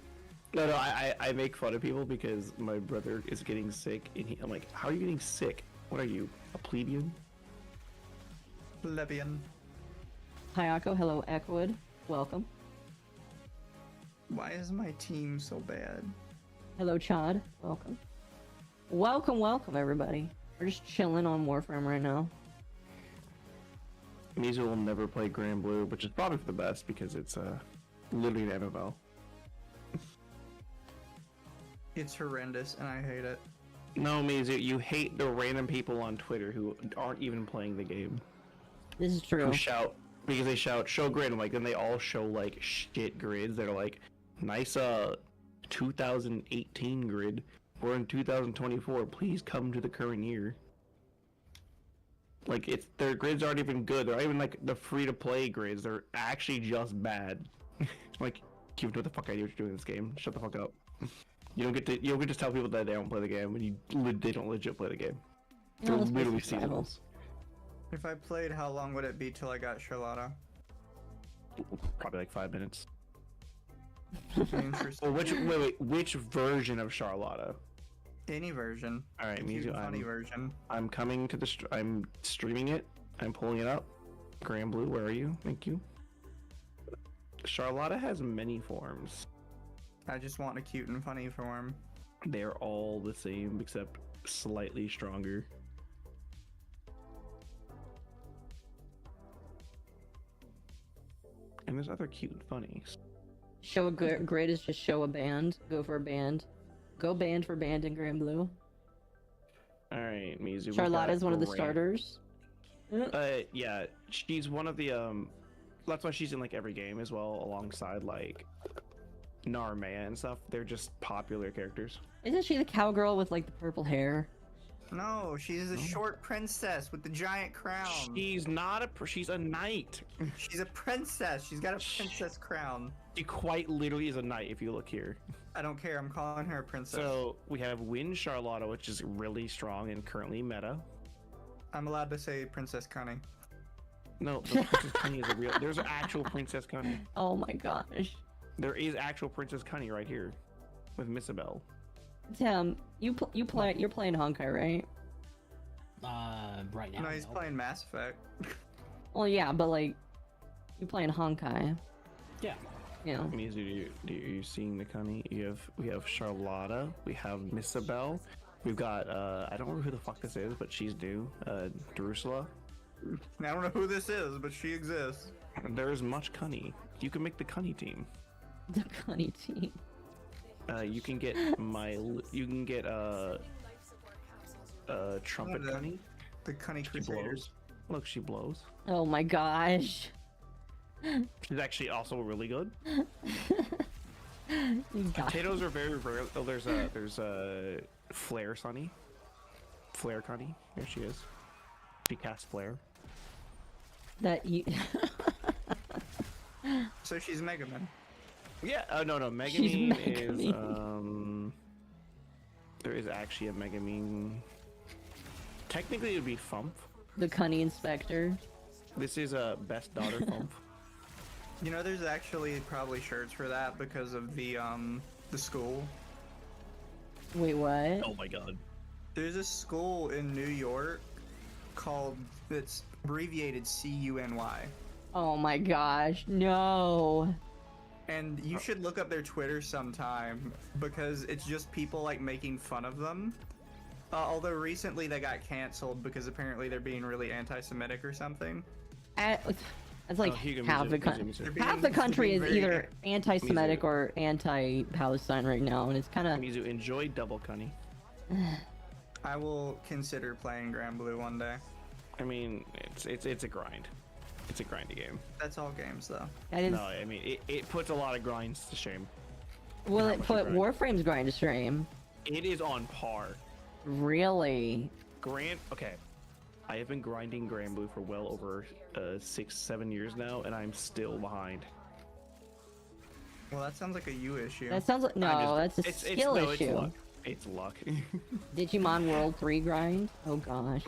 No, I make fun of people because my brother is getting sick, and I'm like, how are you getting sick? What are you, a plebeian? Plebeian. Hi, Akko. Hello, Echowood. Welcome. Why is my team so bad? Hello, Chad. Welcome. Welcome, everybody. We're just chilling on Warframe right now. Mizu will never play Grand Blue, which is probably for the best because it's literally an MMO. It's horrendous, and I hate it. No, Mizu, you hate the random people on Twitter who aren't even playing the game. This is true. Who shout because they shout show grid. I'm like, then they all show like shit grids that are like nice 2018 grid. We're in 2024. Please come to the current year. Like their grids aren't even good. They're not even like the free to play grids. They're actually just bad. Like, you know what the fuck I do what you're doing in this game. Shut the fuck up. You don't get to tell people that they don't play the game when they don't legit play the game. No, They're let's play literally some survival. seasonals. If I played, how long would it be till I got Charlotta? Probably like 5 minutes. Interesting. Well, which version of Charlotta? Any version. All right, The me cute too. and funny version. I'm coming to I'm streaming it. I'm pulling it up. Grand Blue, where are you? Thank you. Charlotta has many forms. I just want a cute and funny form. They're all the same except slightly stronger. And there's other cute funnies. Show a grid is just show a band. Go for a band. Go band for band in Grand Blue. All right, Mizu. we've Charlotta's got one of the Grant. starters. Yeah, she's one of the That's why she's in like every game as well, alongside like Narmea and stuff. They're just popular characters. Isn't she the cowgirl with like the purple hair? No, she's a short princess with the giant crown. She's not a. She's a knight. She's a princess. She's got a princess crown. She quite literally is a knight. If you look here. I don't care. I'm calling her a princess. So we have Win Charlotta, which is really strong and currently meta. I'm allowed to say Princess Connie. No, the Princess Connie is a real. There's an actual Princess Connie. Oh my gosh. There is actual Princess Connie right here, with Missabelle. Tim, you're playing Honkai, right? Right now. No, he's no. playing Mass Effect. Well, yeah, but like, you playing Honkai. Yeah. You know. Mizu, do you seeing the Connie? We have Charlotta. We have Missabelle. We've got I don't remember who the fuck this is, but she's new. Drusilla. I don't know who this is, but she exists. There is much Cunny. You can make the Cunny team. The Connie team. You can get Trumpet the- Cunny. The Cunny She Crusaders. blows. Look, she blows. Oh my gosh. She's actually also really good. You got Potatoes are very rare. Oh, there's a Flare Sunny. Flare Cunny. There she is. She casts Flare. that you. So she's Mega Man. Yeah. No. She's Megamine is Megamine. There is actually a Megamine. Technically, it would be Fump. The Cunny Inspector. This is a best daughter Fump. You know, there's actually probably shirts for that because of the school. Wait, what? Oh my god. There's a school in New York called, it's abbreviated CUNY. Oh my gosh, no. And you should look up their Twitter sometime because it's just people like making fun of them. Although recently they got canceled because apparently they're being really anti-Semitic or something. It's like Hugo, half the Mizu, country. Mizu, Mizu. They're Half the being- country they're is being very- either anti-Semitic Mizu. or anti-Palestine right now, and it's kind of. Mizu, enjoy Double Cunny. I will consider playing Grand Blue one day. I mean, it's a grind. It's a grindy game. That's all games though. That is. No, I mean it puts a lot of grinds to shame. Will how it much put you grind. Warframe's grind to stream? It is on par. Really? Okay. I have been grinding Grand Blue for well over 6-7 years now, and I'm still behind. Well, that sounds like a you issue. That sounds like no. That's a skill issue. It's luck. Digimon World 3 grind? Oh gosh.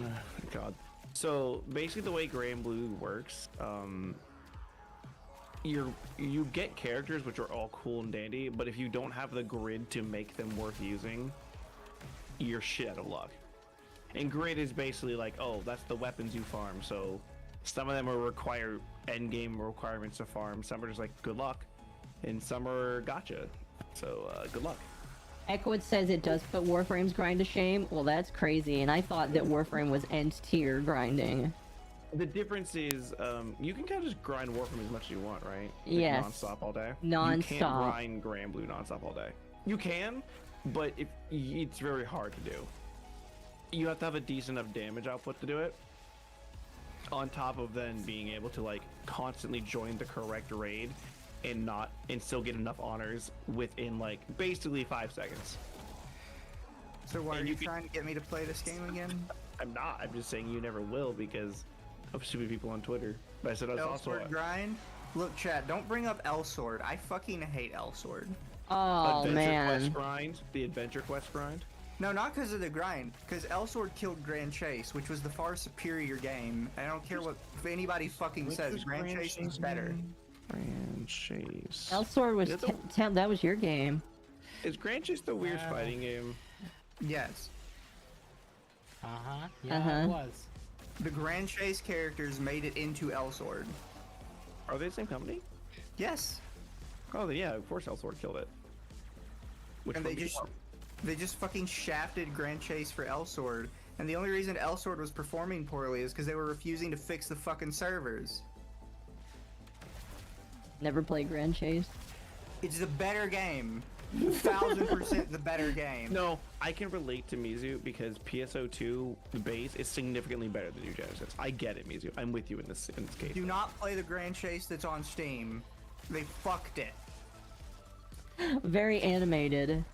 God. So basically, the way Grand Blue works, you get characters which are all cool and dandy, but if you don't have the grid to make them worth using, you're shit out of luck. And grid is basically like, oh, that's the weapons you farm. So some of them are require end game requirements to farm. Some are just like good luck, and some are gotcha. So good luck. Echoid says it does put Warframe's grind to shame. Well, that's crazy, and I thought that Warframe was end tier grinding. The difference is, you can kind of just grind Warframe as much as you want, right? Like Yes. Non-stop all day. Non-stop. You can't grind Grand Blue non-stop all day. You can, but it's very hard to do. You have to have a decent enough damage output to do it. On top of then being able to like constantly join the correct raid and still get enough honors within like basically 5 seconds. So why And are you you can- trying to get me to play this game again? I'm not. I'm just saying you never will because of stupid people on Twitter. But I said I was also L-Sword grind? Look, chat, don't bring up L-Sword. I fucking hate L-Sword. Oh Adventure man. Quest grind, the Adventure Quest grind. No, not because of the grind. Because L-Sword killed Grand Chase, which was the far superior game. I don't care what if anybody fucking says. Grand Chase is better. Grand Chase. Elsword was Is it the- that was your game. Is Grand Chase the weird fighting game? Yes. Uh-huh. Yeah, Uh-huh. it was. The Grand Chase characters made it into L-Sword. Are they the same company? Yes. Oh, yeah, of course Elsword killed it. Which And one they just... They just fucking shafted Grand Chase for Elsword, and the only reason Elsword was performing poorly is because they were refusing to fix the fucking servers. Never played Grand Chase. It's a better game. 1000% the better game. No, I can relate to Mizu because PSO2 the base is significantly better than New Genesis. I get it, Mizu. I'm with you in this case. Do not play the Grand Chase that's on Steam. They fucked it. Very animated.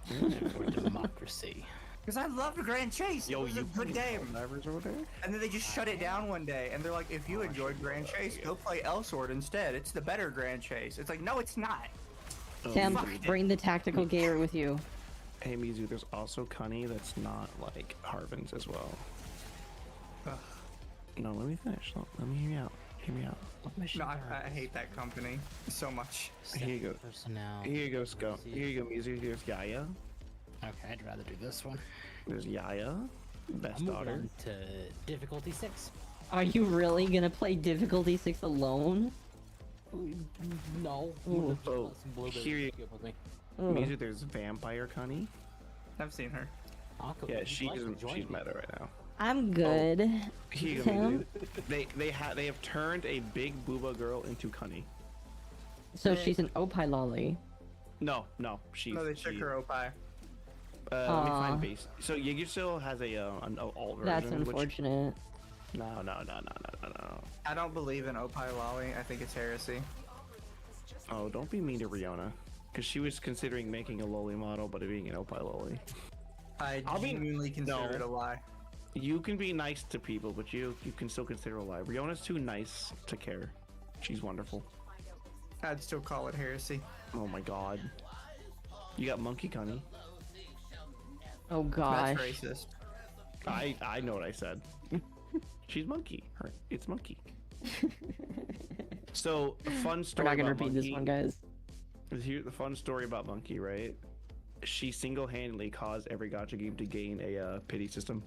For democracy. Because I loved Grand Chase. It was a good game. Over there? And then they just shut it down one day, and they're like, if you enjoyed Grand Chase, go play Elsword instead. It's the better Grand Chase. It's like, no, it's not. Sam, fuck it. bring the tactical gator with you. Hey, Mizu, there's also Cunny that's not like Harvin's as well. Ugh. No, let me finish. Let me hear you out. Hear me out. No, I hate that company so much. Here you go. Personnel. Here you go, Scott. Here you go, Mizu. Here's Yaya. Okay, I'd rather do this one. There's Yaya, best I'm moving daughter. on to difficulty 6. Are you really gonna play difficulty 6 alone? No. Ooh. Oh, here you with me. Ugh. Mizu, there's Vampire Cunny. I've seen her. Akko, Yeah, would you like to join she's me? meta right now. I'm good. Here you go, Sam? Mizu. They have turned a big booba girl into Cunny. So she's an Opie lolly. No, she's. No, they took her Opie. Let me Aw. find base. So Yggdrasil has an alt version. That's which- unfortunate. No. I don't believe in Opie Lolly. I think it's heresy. Oh, don't be mean to Riona. Because she was considering making a loli model, but it being an Opie loli. I I'll be- genuinely consider no. it a lie. You can be nice to people, but you can still consider a lie. Riona's too nice to care. She's wonderful. I'd still call it heresy. Oh my god. You got Monkey Cunny. Oh gosh. That's racist. I know what I said. She's Monkey. It's Monkey. So, a fun We're story not gonna about repeat Monkey. this one, guys. Here's the fun story about Monkey, right? She single-handedly caused every gacha game to gain a pity system.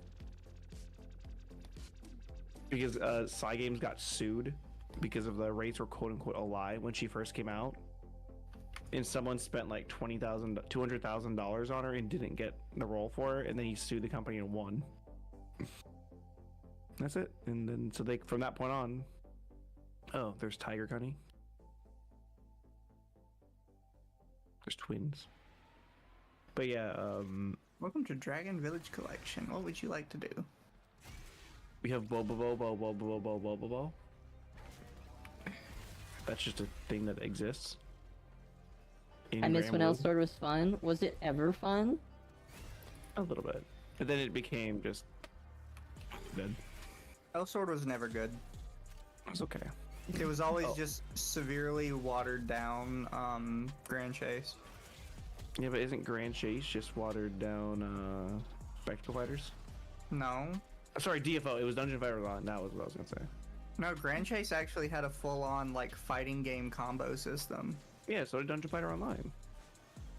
Because Cygames got sued because of the rates were quote-unquote a lie when she first came out. And someone spent like $200,000 on her and didn't get the role for her, and then he sued the company and won. That's it. And then so they from that point on. Oh, there's Tiger Cunny. There's twins. But yeah, Welcome to Dragon Village Collection. What would you like to do? we have Bobo. That's just a thing that exists. in I miss when Granwood. Elsword was fun. Was it ever fun? A little bit. But then it became just good. Elsword was never good. It's okay. It was always Oh. just severely watered down Grand Chase. Yeah, but isn't Grand Chase just watered down Spectral Fighters? No. Sorry, DFO. It was Dungeon Fighter Online. That was what I was gonna say. No, Grand Chase actually had a full-on like fighting game combo system. Yeah, so did Dungeon Fighter Online.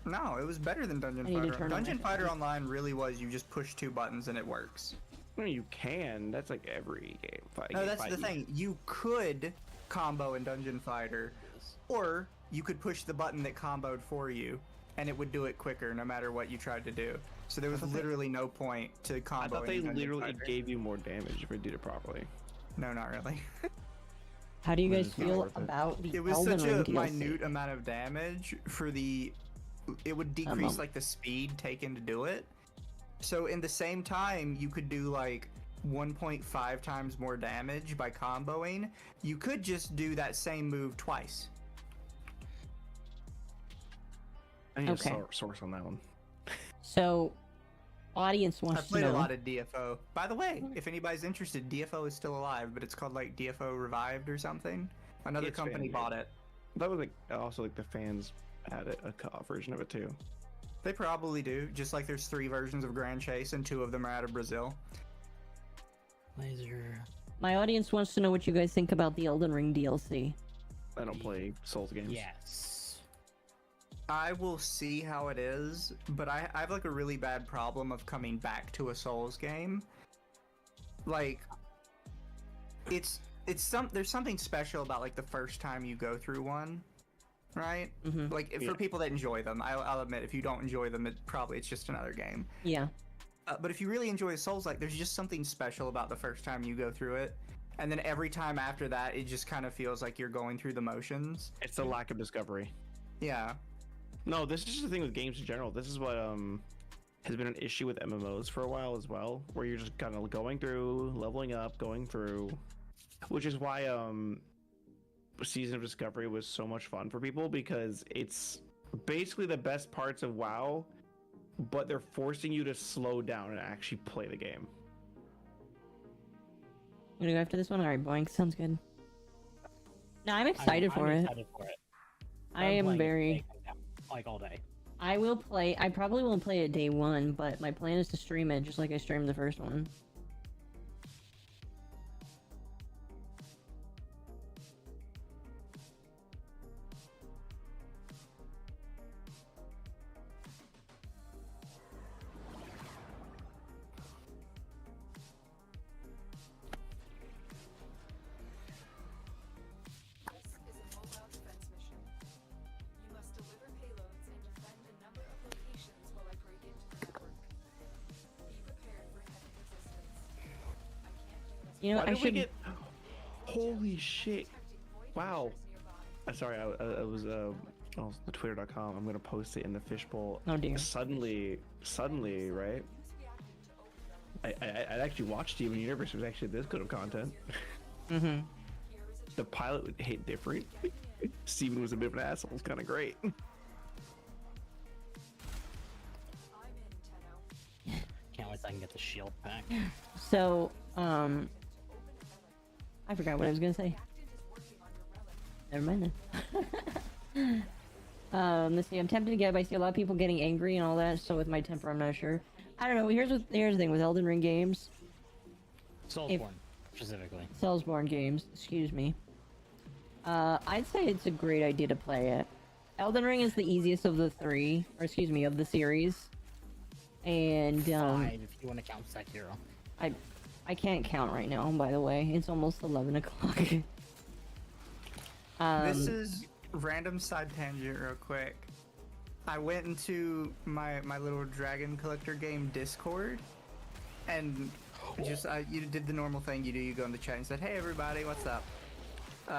No, it was better than Dungeon I need to Fighter. turn on Dungeon my Fighter phone. Online really was you just push 2 buttons and it works. I mean, you can. That's like every game. No, that's the thing. You could combo in Dungeon Fighter, or you could push the button that comboed for you, and it would do it quicker no matter what you tried to do. So there was literally no point to comboing. I thought they in Dungeon literally Fighter. gave you more damage if you did it properly. No, not really. How do you guys It's not feel worth it. about the It was Elden such Ring a DLC? minute amount of damage for the. It would decrease mom. like the speed taken to do it. So in the same time, you could do like 1.5 times more damage by comboing. You could just do that same move twice. I need Okay. a source on that one. So, audience I wants to played know. a lot of DFO. By the way, if anybody's interested, DFO is still alive, but it's called like DFO Revived or something. Another It's company fan-made. bought it. That was like also like the fans had a cut-off version of it too. They probably do, just like there's 3 versions of Grand Chase and 2 of them are out of Brazil. Laser. My audience wants to know what you guys think about the Elden Ring DLC. I don't play Souls games. Yes. I will see how it is, but I have like a really bad problem of coming back to a Souls game. Like, there's something special about like the first time you go through one, right? Mhm. Like for people that enjoy them. I'll admit, if you don't enjoy them, it's just another game. Yeah. But if you really enjoy Souls, like there's just something special about the first time you go through it, and then every time after that, it just kind of feels like you're going through the motions. It's a lack of discovery. Yeah. No, this is just the thing with games in general. This is what has been an issue with MMOs for a while as well, where you're just kind of going through, leveling up, going through, which is why Season of Discovery was so much fun for people, because it's basically the best parts of WoW, but they're forcing you to slow down and actually play the game. You gonna go after this one? Alright, boink. Sounds good. No, I'm excited for it. Excited for it. I I'm am playing it very... day and night, like all day. I will play... I probably won't play it day one, but my plan is to stream it just like I streamed the first one. This is a mobile defense mission. You must deliver payloads and defend a number of locations while I break into the network. Be prepared for heavy resistance. I can't do this. You know, Why I did we should... get... Holy shit. Wow. Sorry, I was on the twitter.com. I'm gonna post it in the fishbowl. Oh, dear. Suddenly, right? I actually watched Steven Universe. It was actually this good of content. Mm-hmm. The pilot would hit different. Steven was a bit of an asshole. It's kind of great. I'm in, Tenno. Can't wait till I can get the shield back. So, I forgot what I was gonna say. Never mind then. Let's see, I'm tempted to get it, but I see a lot of people getting angry and all that, so with my temper, I'm not sure. I don't know, here's the thing with Elden Ring games. Soulsborne, specifically. Soulsborne games, excuse me. I'd say it's a great idea to play it. Elden Ring is the easiest of the three, or excuse me, of the series. And, 5 if you want to count Sekiro. I can't count right now, by the way. It's almost 11 o'clock. This is random side tangent real quick. I went into my little dragon collector game Discord, and just you did the normal thing you do. You go in the chat and said, "Hey everybody, what's up?"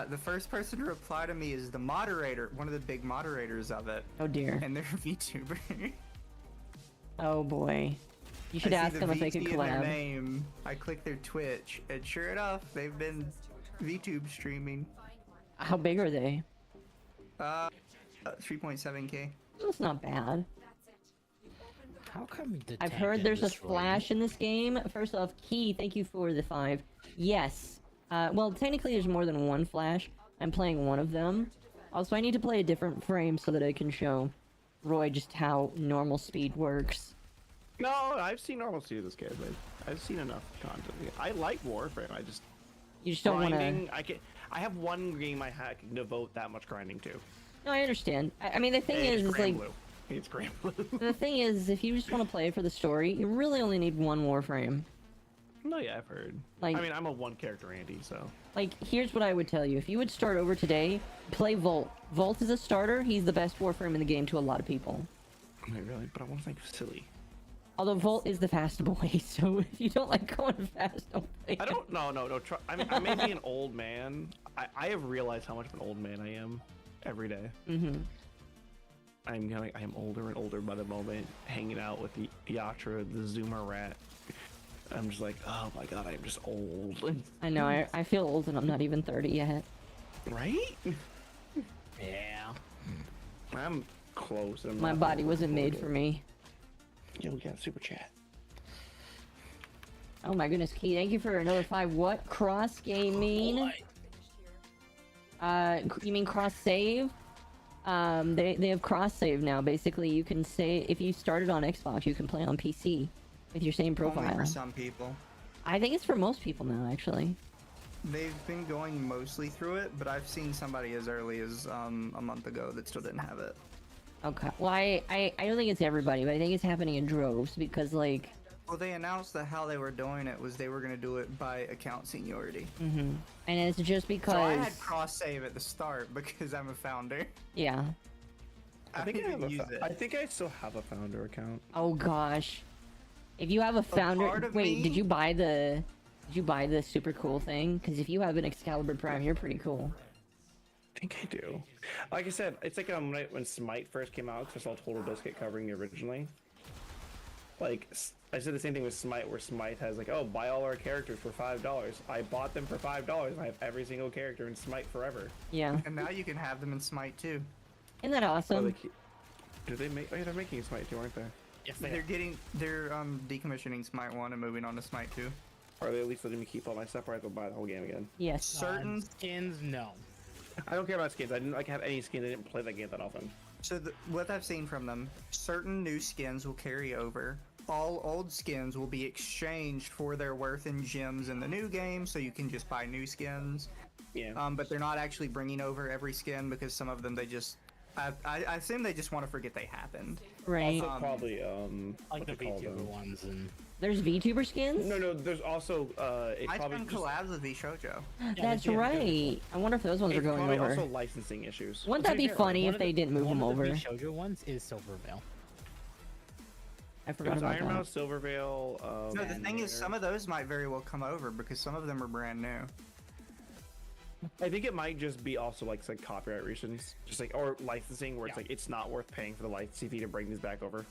The first person to reply to me is the moderator, one of the big moderators of it, Oh dear. and they're a VTuber. Oh boy. You should I see ask the them if they could VT in their collab. name. I click their Twitch, and sure enough, they've been VTube streaming. How big are they? 3.7K. That's not bad. How come the I've tank heard didn't there's a destroy flash me? in this game. First off, Key, thank you for the 5. Yes. Well, technically there's more than one flash. I'm playing one of them. Also, I need to play a different frame so that I can show Roy just how normal speed works. No, I've seen normal speed of this game. I've seen enough content. I like Warframe. I just You just don't want to... grinding. I have one game I can devote that much grinding to. No, I understand. I mean, the thing is like... It's Grand Blue. The thing is, if you just want to play it for the story, you really only need one Warframe. No, yeah, I've heard. Like- I mean, I'm a one-character Andy, so... Like, here's what I would tell you. If you would start over today, play Volt. Volt is a starter. He's the best Warframe in the game to a lot of people. I mean, really? But I want to think silly. Although Volt is the fast boy, so if you don't like going fast, don't play I it. don't... No. I mean, I may be an old man. I have realized how much of an old man I am every day. Mm-hmm. I am older and older by the moment, hanging out with the Yatra, the Zoomer rat. I'm just like, oh my god, I'm just old. I know, I feel old and I'm not even 30 yet. Right? Yeah. I'm close. I'm My not body old. wasn't made for me. Yeah, we got a super chat. Oh my goodness, Key, thank you for another 5. What? Cross gaming? You mean cross save? They have cross save now. Basically, you can say if you started on Xbox, you can play on PC with your same Only profile. for some people. I think it's for most people now, actually. They've been going mostly through it, but I've seen somebody as early as a month ago that still didn't have it. Okay. Well, I don't think it's everybody, but I think it's happening in droves because, like, Well, they announced that how they were doing it was they were going to do it by account seniority. And it's just because. So I had cross save at the start because I'm a founder. Yeah. I think I didn't have use it. I think I still have a founder account. Oh gosh. If you have a founder, part of wait, me- did you buy the super cool thing? Because if you have an Excalibur Prime, you're pretty cool. I think I do. Like I said, it's like when Smite first came out, because I saw Total Biscuit covering it originally. Like, I said the same thing with Smite, where Smite has like, oh, buy all our characters for $5. I bought them for $5, and I have every single character in Smite forever. Yeah. And now you can have them in Smite too. Isn't that Oh, awesome? do they make? Oh yeah, they're making Smite too, aren't they? Yes, They're decommissioning Smite 1 and moving on to Smite 2. Are they at least letting me keep all my stuff, or I have to buy the whole game again? Yes. Certain skins, no. I don't care about skins. I didn't like have any skins. I didn't play that game that often. So what I've seen from them, certain new skins will carry over. All old skins will be exchanged for their worth in gems in the new game, so you can just buy new skins. Yeah. But they're not actually bringing over every skin because some of them they just. I assume they just want to forget they happened. Right. Also probably Like what the they call VTuber them. ones and. There's VTuber skins? No. There's also it's I've probably done just, collabs with VShojo. That's yeah, right. I wonder if those ones are it's going probably over. also licensing issues. Wouldn't that be funny if they didn't move them over? One of the Shoujo ones is Silverveil. I It forgot was about Iron that. Mouse, Silverveil. No, the thing is, some of those might very well come over because some of them are brand new. I think it might just be also like copyright reasons, just like or licensing, where it's like it's not worth paying for the licensing fee to bring these back over.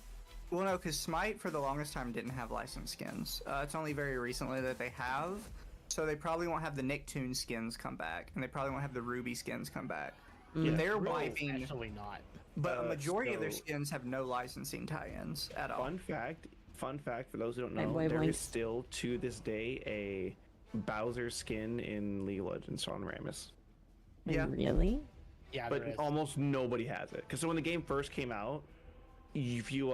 Well, no, because Smite for the longest time didn't have licensed skins. It's only very recently that they have, so they probably won't have the Nicktoon skins come back, and they probably won't have the Ruby skins come back. Yeah. They're Really, wiping, actually not. but a majority of their so- skins have no licensing tie-ins at all. Fun fact for those who don't Hey, know, boy, there boy. is still to this day a Bowser skin in League of Legends on Rammus, Yeah. Really? Yeah, but there is. almost nobody has it. Because so when the game first came out, if you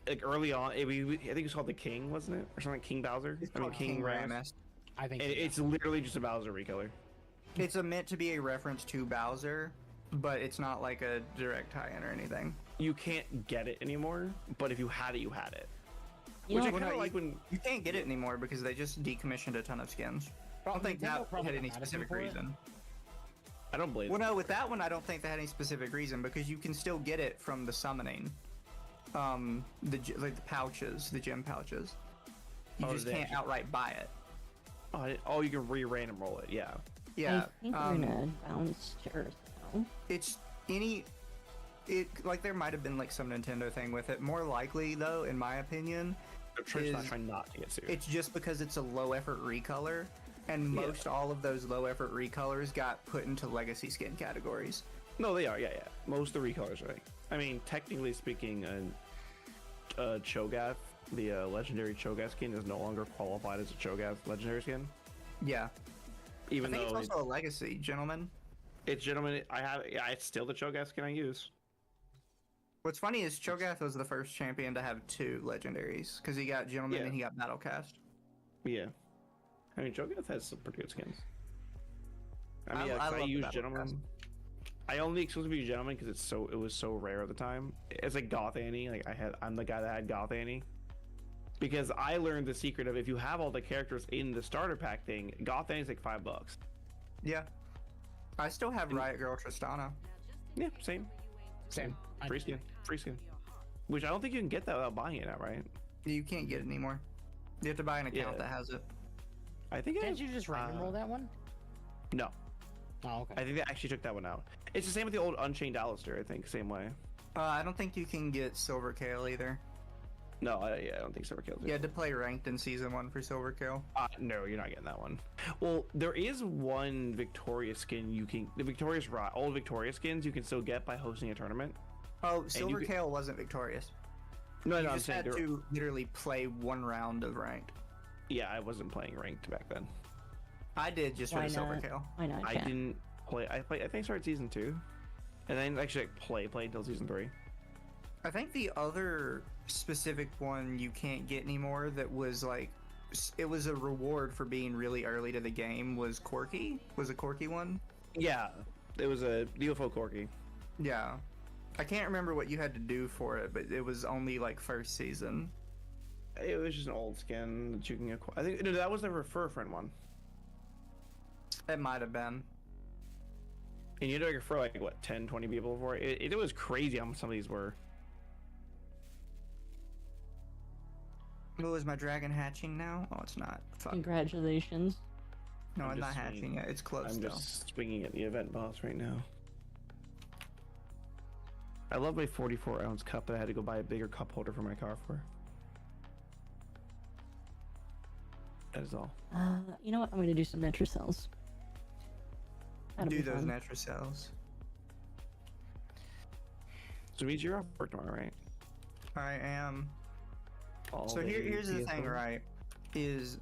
like early on, I think it was called the King, wasn't it, or something? King Bowser. It's I mean called King Rammus. Rammus. I think And so, yeah. it's literally just a Bowser recolor. It's meant to be a reference to Bowser, but it's not like a direct tie-in or anything. You can't get it anymore, but if you had it, you had it. You Which know I what? kind of like when You can't get it anymore because they just decommissioned a ton of skins. I don't think Nintendo that probably had any got Madison specific for it. reason. I don't believe. Well, no, with that one, I don't think they had any specific reason because you can still get it from the summoning. Like the pouches, the gem pouches. You Oh, just they can't actually- outright buy it. Oh, you can re-random roll it. Yeah. Yeah, I think we're gonna bounce to Earth now. it's like there might have been like some Nintendo thing with it. More likely, though, in my opinion, I'm sure it's not is- trying not to get sued. it's just because it's a low effort recolor, and most all of those low effort recolors got put into legacy skin categories. No, they are. Yeah. Most of the recolors are. I mean, technically speaking, Cho'Gath, the legendary Cho'Gath skin, is no longer qualified as a Cho'Gath legendary skin. Yeah, Even I think though it's also a legacy, gentlemen. it's gentlemen, it's still the Cho'Gath skin I use. What's funny is Cho'Gath was the first champion to have 2 legendaries because he got gentleman Yeah. and he got battlecast. Yeah. I mean, Cho'Gath has some pretty good skins. I I mean, love I the use Battlecast. gentlemen. I only exclusively use gentlemen because it was so rare at the time. It's like Goth Annie. Like I'm the guy that had Goth Annie. Because I learned the secret of if you have all the characters in the starter pack thing, Goth Annie's like $5. Yeah, I still have Riot Girl Tristana. Yeah, same. Same. Free skin. Which I don't think you can get that without buying it now, right? You can't get it anymore. You have to buy an account Yeah. that has it. I think Can't you just random roll that one? No, Oh, okay. I think they actually took that one out. It's the same with the old Unchained Alistair, I think, same way. I don't think you can get Silver Kale either. No, I don't think Silver Kills it. You had to play ranked in season 1 for Silver Kale. No, you're not getting that one. Well, there is one Victoria skin you can... The old Victoria skins you can still get by hosting a tournament. Oh, Silver could- Kale wasn't victorious. No, You I'm just saying... had to literally play 1 round of ranked. Yeah, I wasn't playing ranked back then. I did just for Why the Silver not? Kale. Why not? I Chat? didn't play... I think I started season 2. And then actually play until season 3. I think the other specific one you can't get anymore that was like... It was a reward for being really early to the game was Corky. Was a Corky one? Yeah, it was a UFO Corky. Yeah. I can't remember what you had to do for it, but it was only like first season. It was just an old skin that you can acquire. I think no, that was the refer a friend one. It might have been. And you had to refer like what 10, 20 people for it. It was crazy how much some of these were. Oh, is my dragon hatching now? Oh, it's not. Fuck. Congratulations. No, I'm it's not just hatching swinging. yet. It's close I'm still. just swinging at the event boss right now. I love my 44-ounce cup that I had to go buy a bigger cup holder for my car for. That is all. You know what? I'm gonna do some Netrocells. That'll Do be those fun. natural cells. So it means you're off work tomorrow, right? I am. All So day here's the thing, PS4? right? Is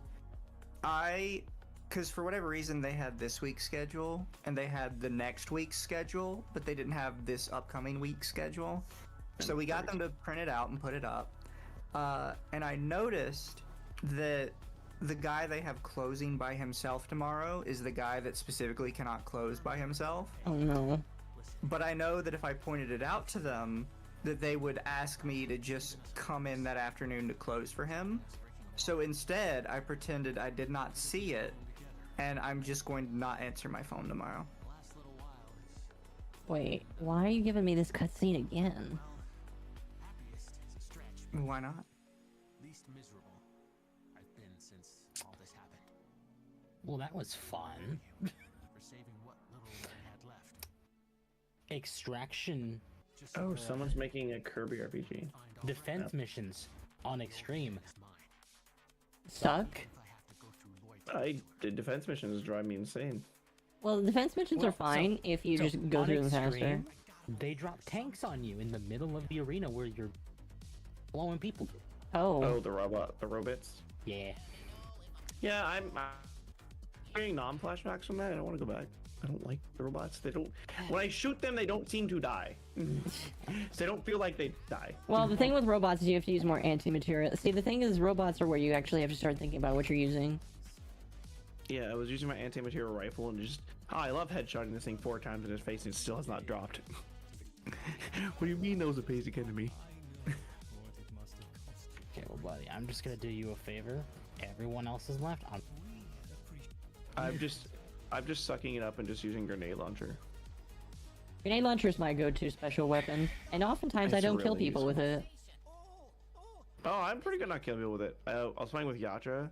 because for whatever reason they had this week's schedule and they had the next week's schedule, but they didn't have this upcoming week's schedule. So we got them to print it out and put it up. And I noticed that the guy they have closing by himself tomorrow is the guy that specifically cannot close by himself. Oh no. But I know that if I pointed it out to them, that they would ask me to just come in that afternoon to close for him. So instead, I pretended I did not see it, and I'm just going to not answer my phone tomorrow. Wait, why are you giving me this cutscene again? Why not? Least miserable I've been since all this happened. Well, that was fun. For saving what little I had left. Extraction Just Oh, so someone's making a Kirby RPG. find all defense missions on Extreme. is mine. Suck? If I have to go through Lloyd's The defense missions drive me insane. Well, the defense missions Well, are fine if you just go on through them faster. Extreme, they drop tanks on you in the middle of the arena where you're blowing people. Oh, the robots. Yeah. Yeah, I'm getting non-flashbacks from that. I don't want to go back. I don't like the robots. They don't. When I shoot them, they don't seem to die. So they don't feel like they die. Well, the thing with robots is you have to use more anti-material. See, the thing is, robots are where you actually have to start thinking about what you're using. Yeah, I was using my anti-material rifle and just. Oh, I love headshotting this thing 4 times in his face and it still has not dropped. What do you mean that was a basic enemy? Okay, well, buddy, I'm just gonna do you a favor. Everyone else is left. I'm just sucking it up and just using grenade launcher. Grenade launcher is my go-to special weapon, and oftentimes I It's don't kill really people with it. Oh, I'm pretty good not killing people with it. I was playing with Yatra,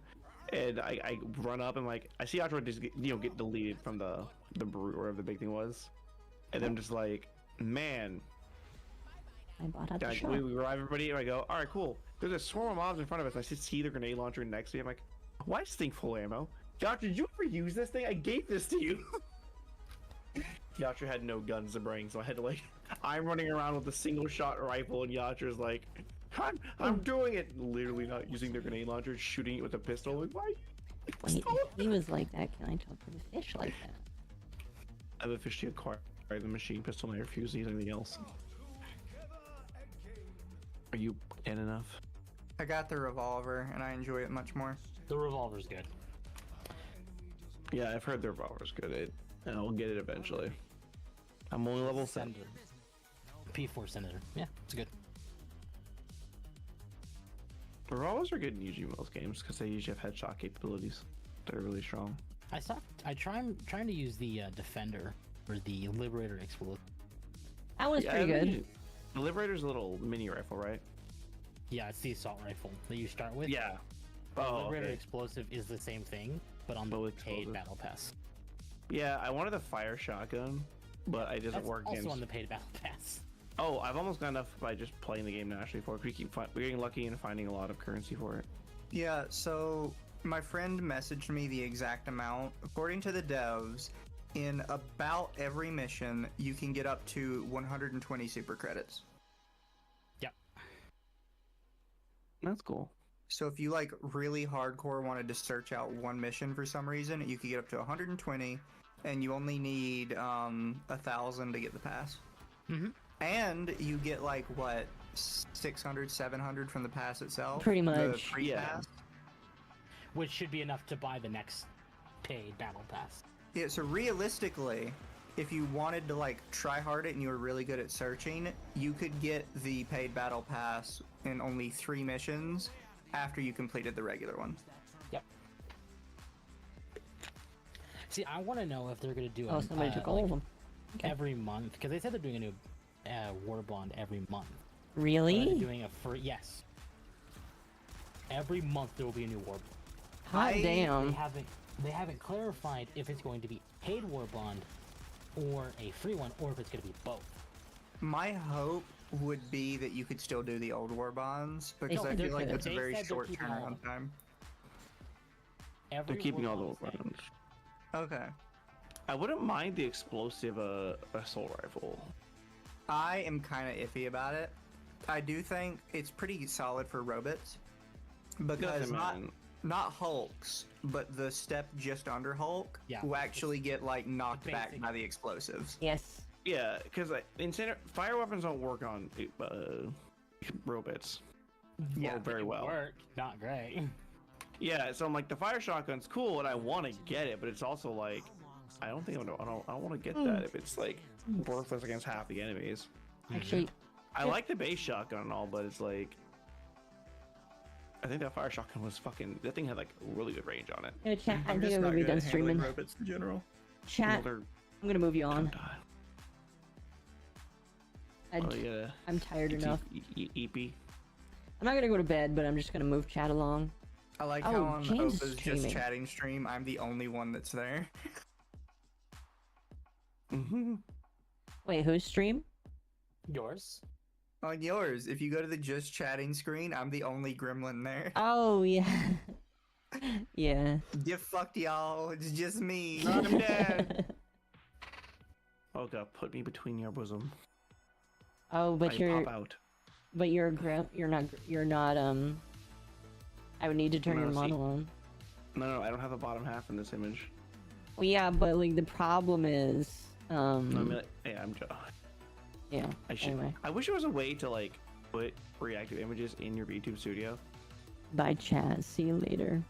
and I run up and like I see Yatra just get deleted from the brute or whatever the big thing was, and I'm just like, man, I bought out the like, shop. we revive everybody, and I go, all right, cool. There's a swarm of mobs in front of us. I see the grenade launcher next to me. I'm like, why is this thing full ammo? Yatra, did you ever use this thing? I gave this to you. Yatra had no guns to bring, so I had to like, I'm running around with a single shot rifle, and Yatra's like, I'm doing it. Literally not using their grenade launcher, shooting it with a pistol. Like, why? Wait, if he was like that, can I talk to the fish like that? I've officially acquired the machine pistol and I refuse to use anything else. Are you in enough? I got the revolver, and I enjoy it much more. The revolver's good. Yeah, I've heard the revolver's good. And I'll get it eventually. I'm only level 7. Senator. P4 Senator. Yeah, it's good. Revolvers are good in usually most games because they usually have headshot capabilities. They're really strong. I'm trying to use the Defender or the Liberator Explosive. That one's pretty good. The Liberator's a little mini rifle, right? Yeah, it's the assault rifle that you start with. Yeah. The Oh, Liberator okay. Explosive is the same thing, but on the But paid explosive. battle pass. Yeah, I wanted the fire shotgun, but it doesn't That's work also against. on the paid battle pass. Oh, I've almost got enough by just playing the game naturally for it. We're getting lucky and finding a lot of currency for it. Yeah, so my friend messaged me the exact amount. According to the devs, in about every mission, you can get up to 120 super credits. Yep. That's cool. So if you like really hardcore wanted to search out one mission for some reason, you could get up to 120, and you only need 1,000 to get the pass. Mm-hmm. And you get like what 600, 700 from the pass itself. Pretty The much. free Yeah. pass. Which should be enough to buy the next paid battle pass. Yeah. So realistically, if you wanted to like try hard it and you were really good at searching, you could get the paid battle pass in only 3 missions after you completed the regular one. Yep. See, I want to know if they're gonna do Oh, somebody took all of them. Okay. every month, because they said they're doing a new war bond every month. Or Really? they're doing a free, yes. Every month there will be a new war bond. Hot I- damn. They haven't clarified if it's going to be paid war bond or a free one, or if it's going to be both. My hope would be that you could still do the old war bonds because No, I they're feel like good. that's a They very said they're short keeping all of turnaround time. Every They're keeping war all the bond is staying. weapons. Okay. I wouldn't mind the explosive assault rifle. I am kind of iffy about it. I do think it's pretty solid for robots because man. not Hulks, but the step just under Hulk Yeah, who actually get like knocked back basic- by the explosives. Yes. Yeah, because fire weapons don't work on robots. Yeah, very It well. worked, not great. Yeah, so I'm like, the fire shotgun's cool, and I want to get it, but it's also like, I don't want to get that if it's like worthless against half the enemies. Actually, I like the base shotgun and all, but it's like, I think that fire shotgun was fucking. That thing had like really good range on it. yeah, chat. I I'm think just I'm not gonna be good done at handling streaming. robots in general. Chat. Well, they're I'm gonna move you on. oh yeah. I'm tired enough. EP. I'm not gonna go to bed, but I'm just gonna move chat along. I like Oh, how on James is Opa's streaming. just chatting stream, I'm the only one that's there. Wait, whose stream? Yours? On yours, if you go to the just chatting screen, I'm the only gremlin there. Oh yeah. Yeah. Get fucked, y'all. It's just me. I'm dead. Oh god, put me between your bosom. Oh, but I you're pop out. but you're not I would need to turn No, your see- model on. No, I don't have the bottom half in this image. Well, yeah, but like the problem is No, I mean, like, yeah, yeah. I should. Anyway, I wish there was a way to like put reactive images in your YouTube studio. bye chat. See you later.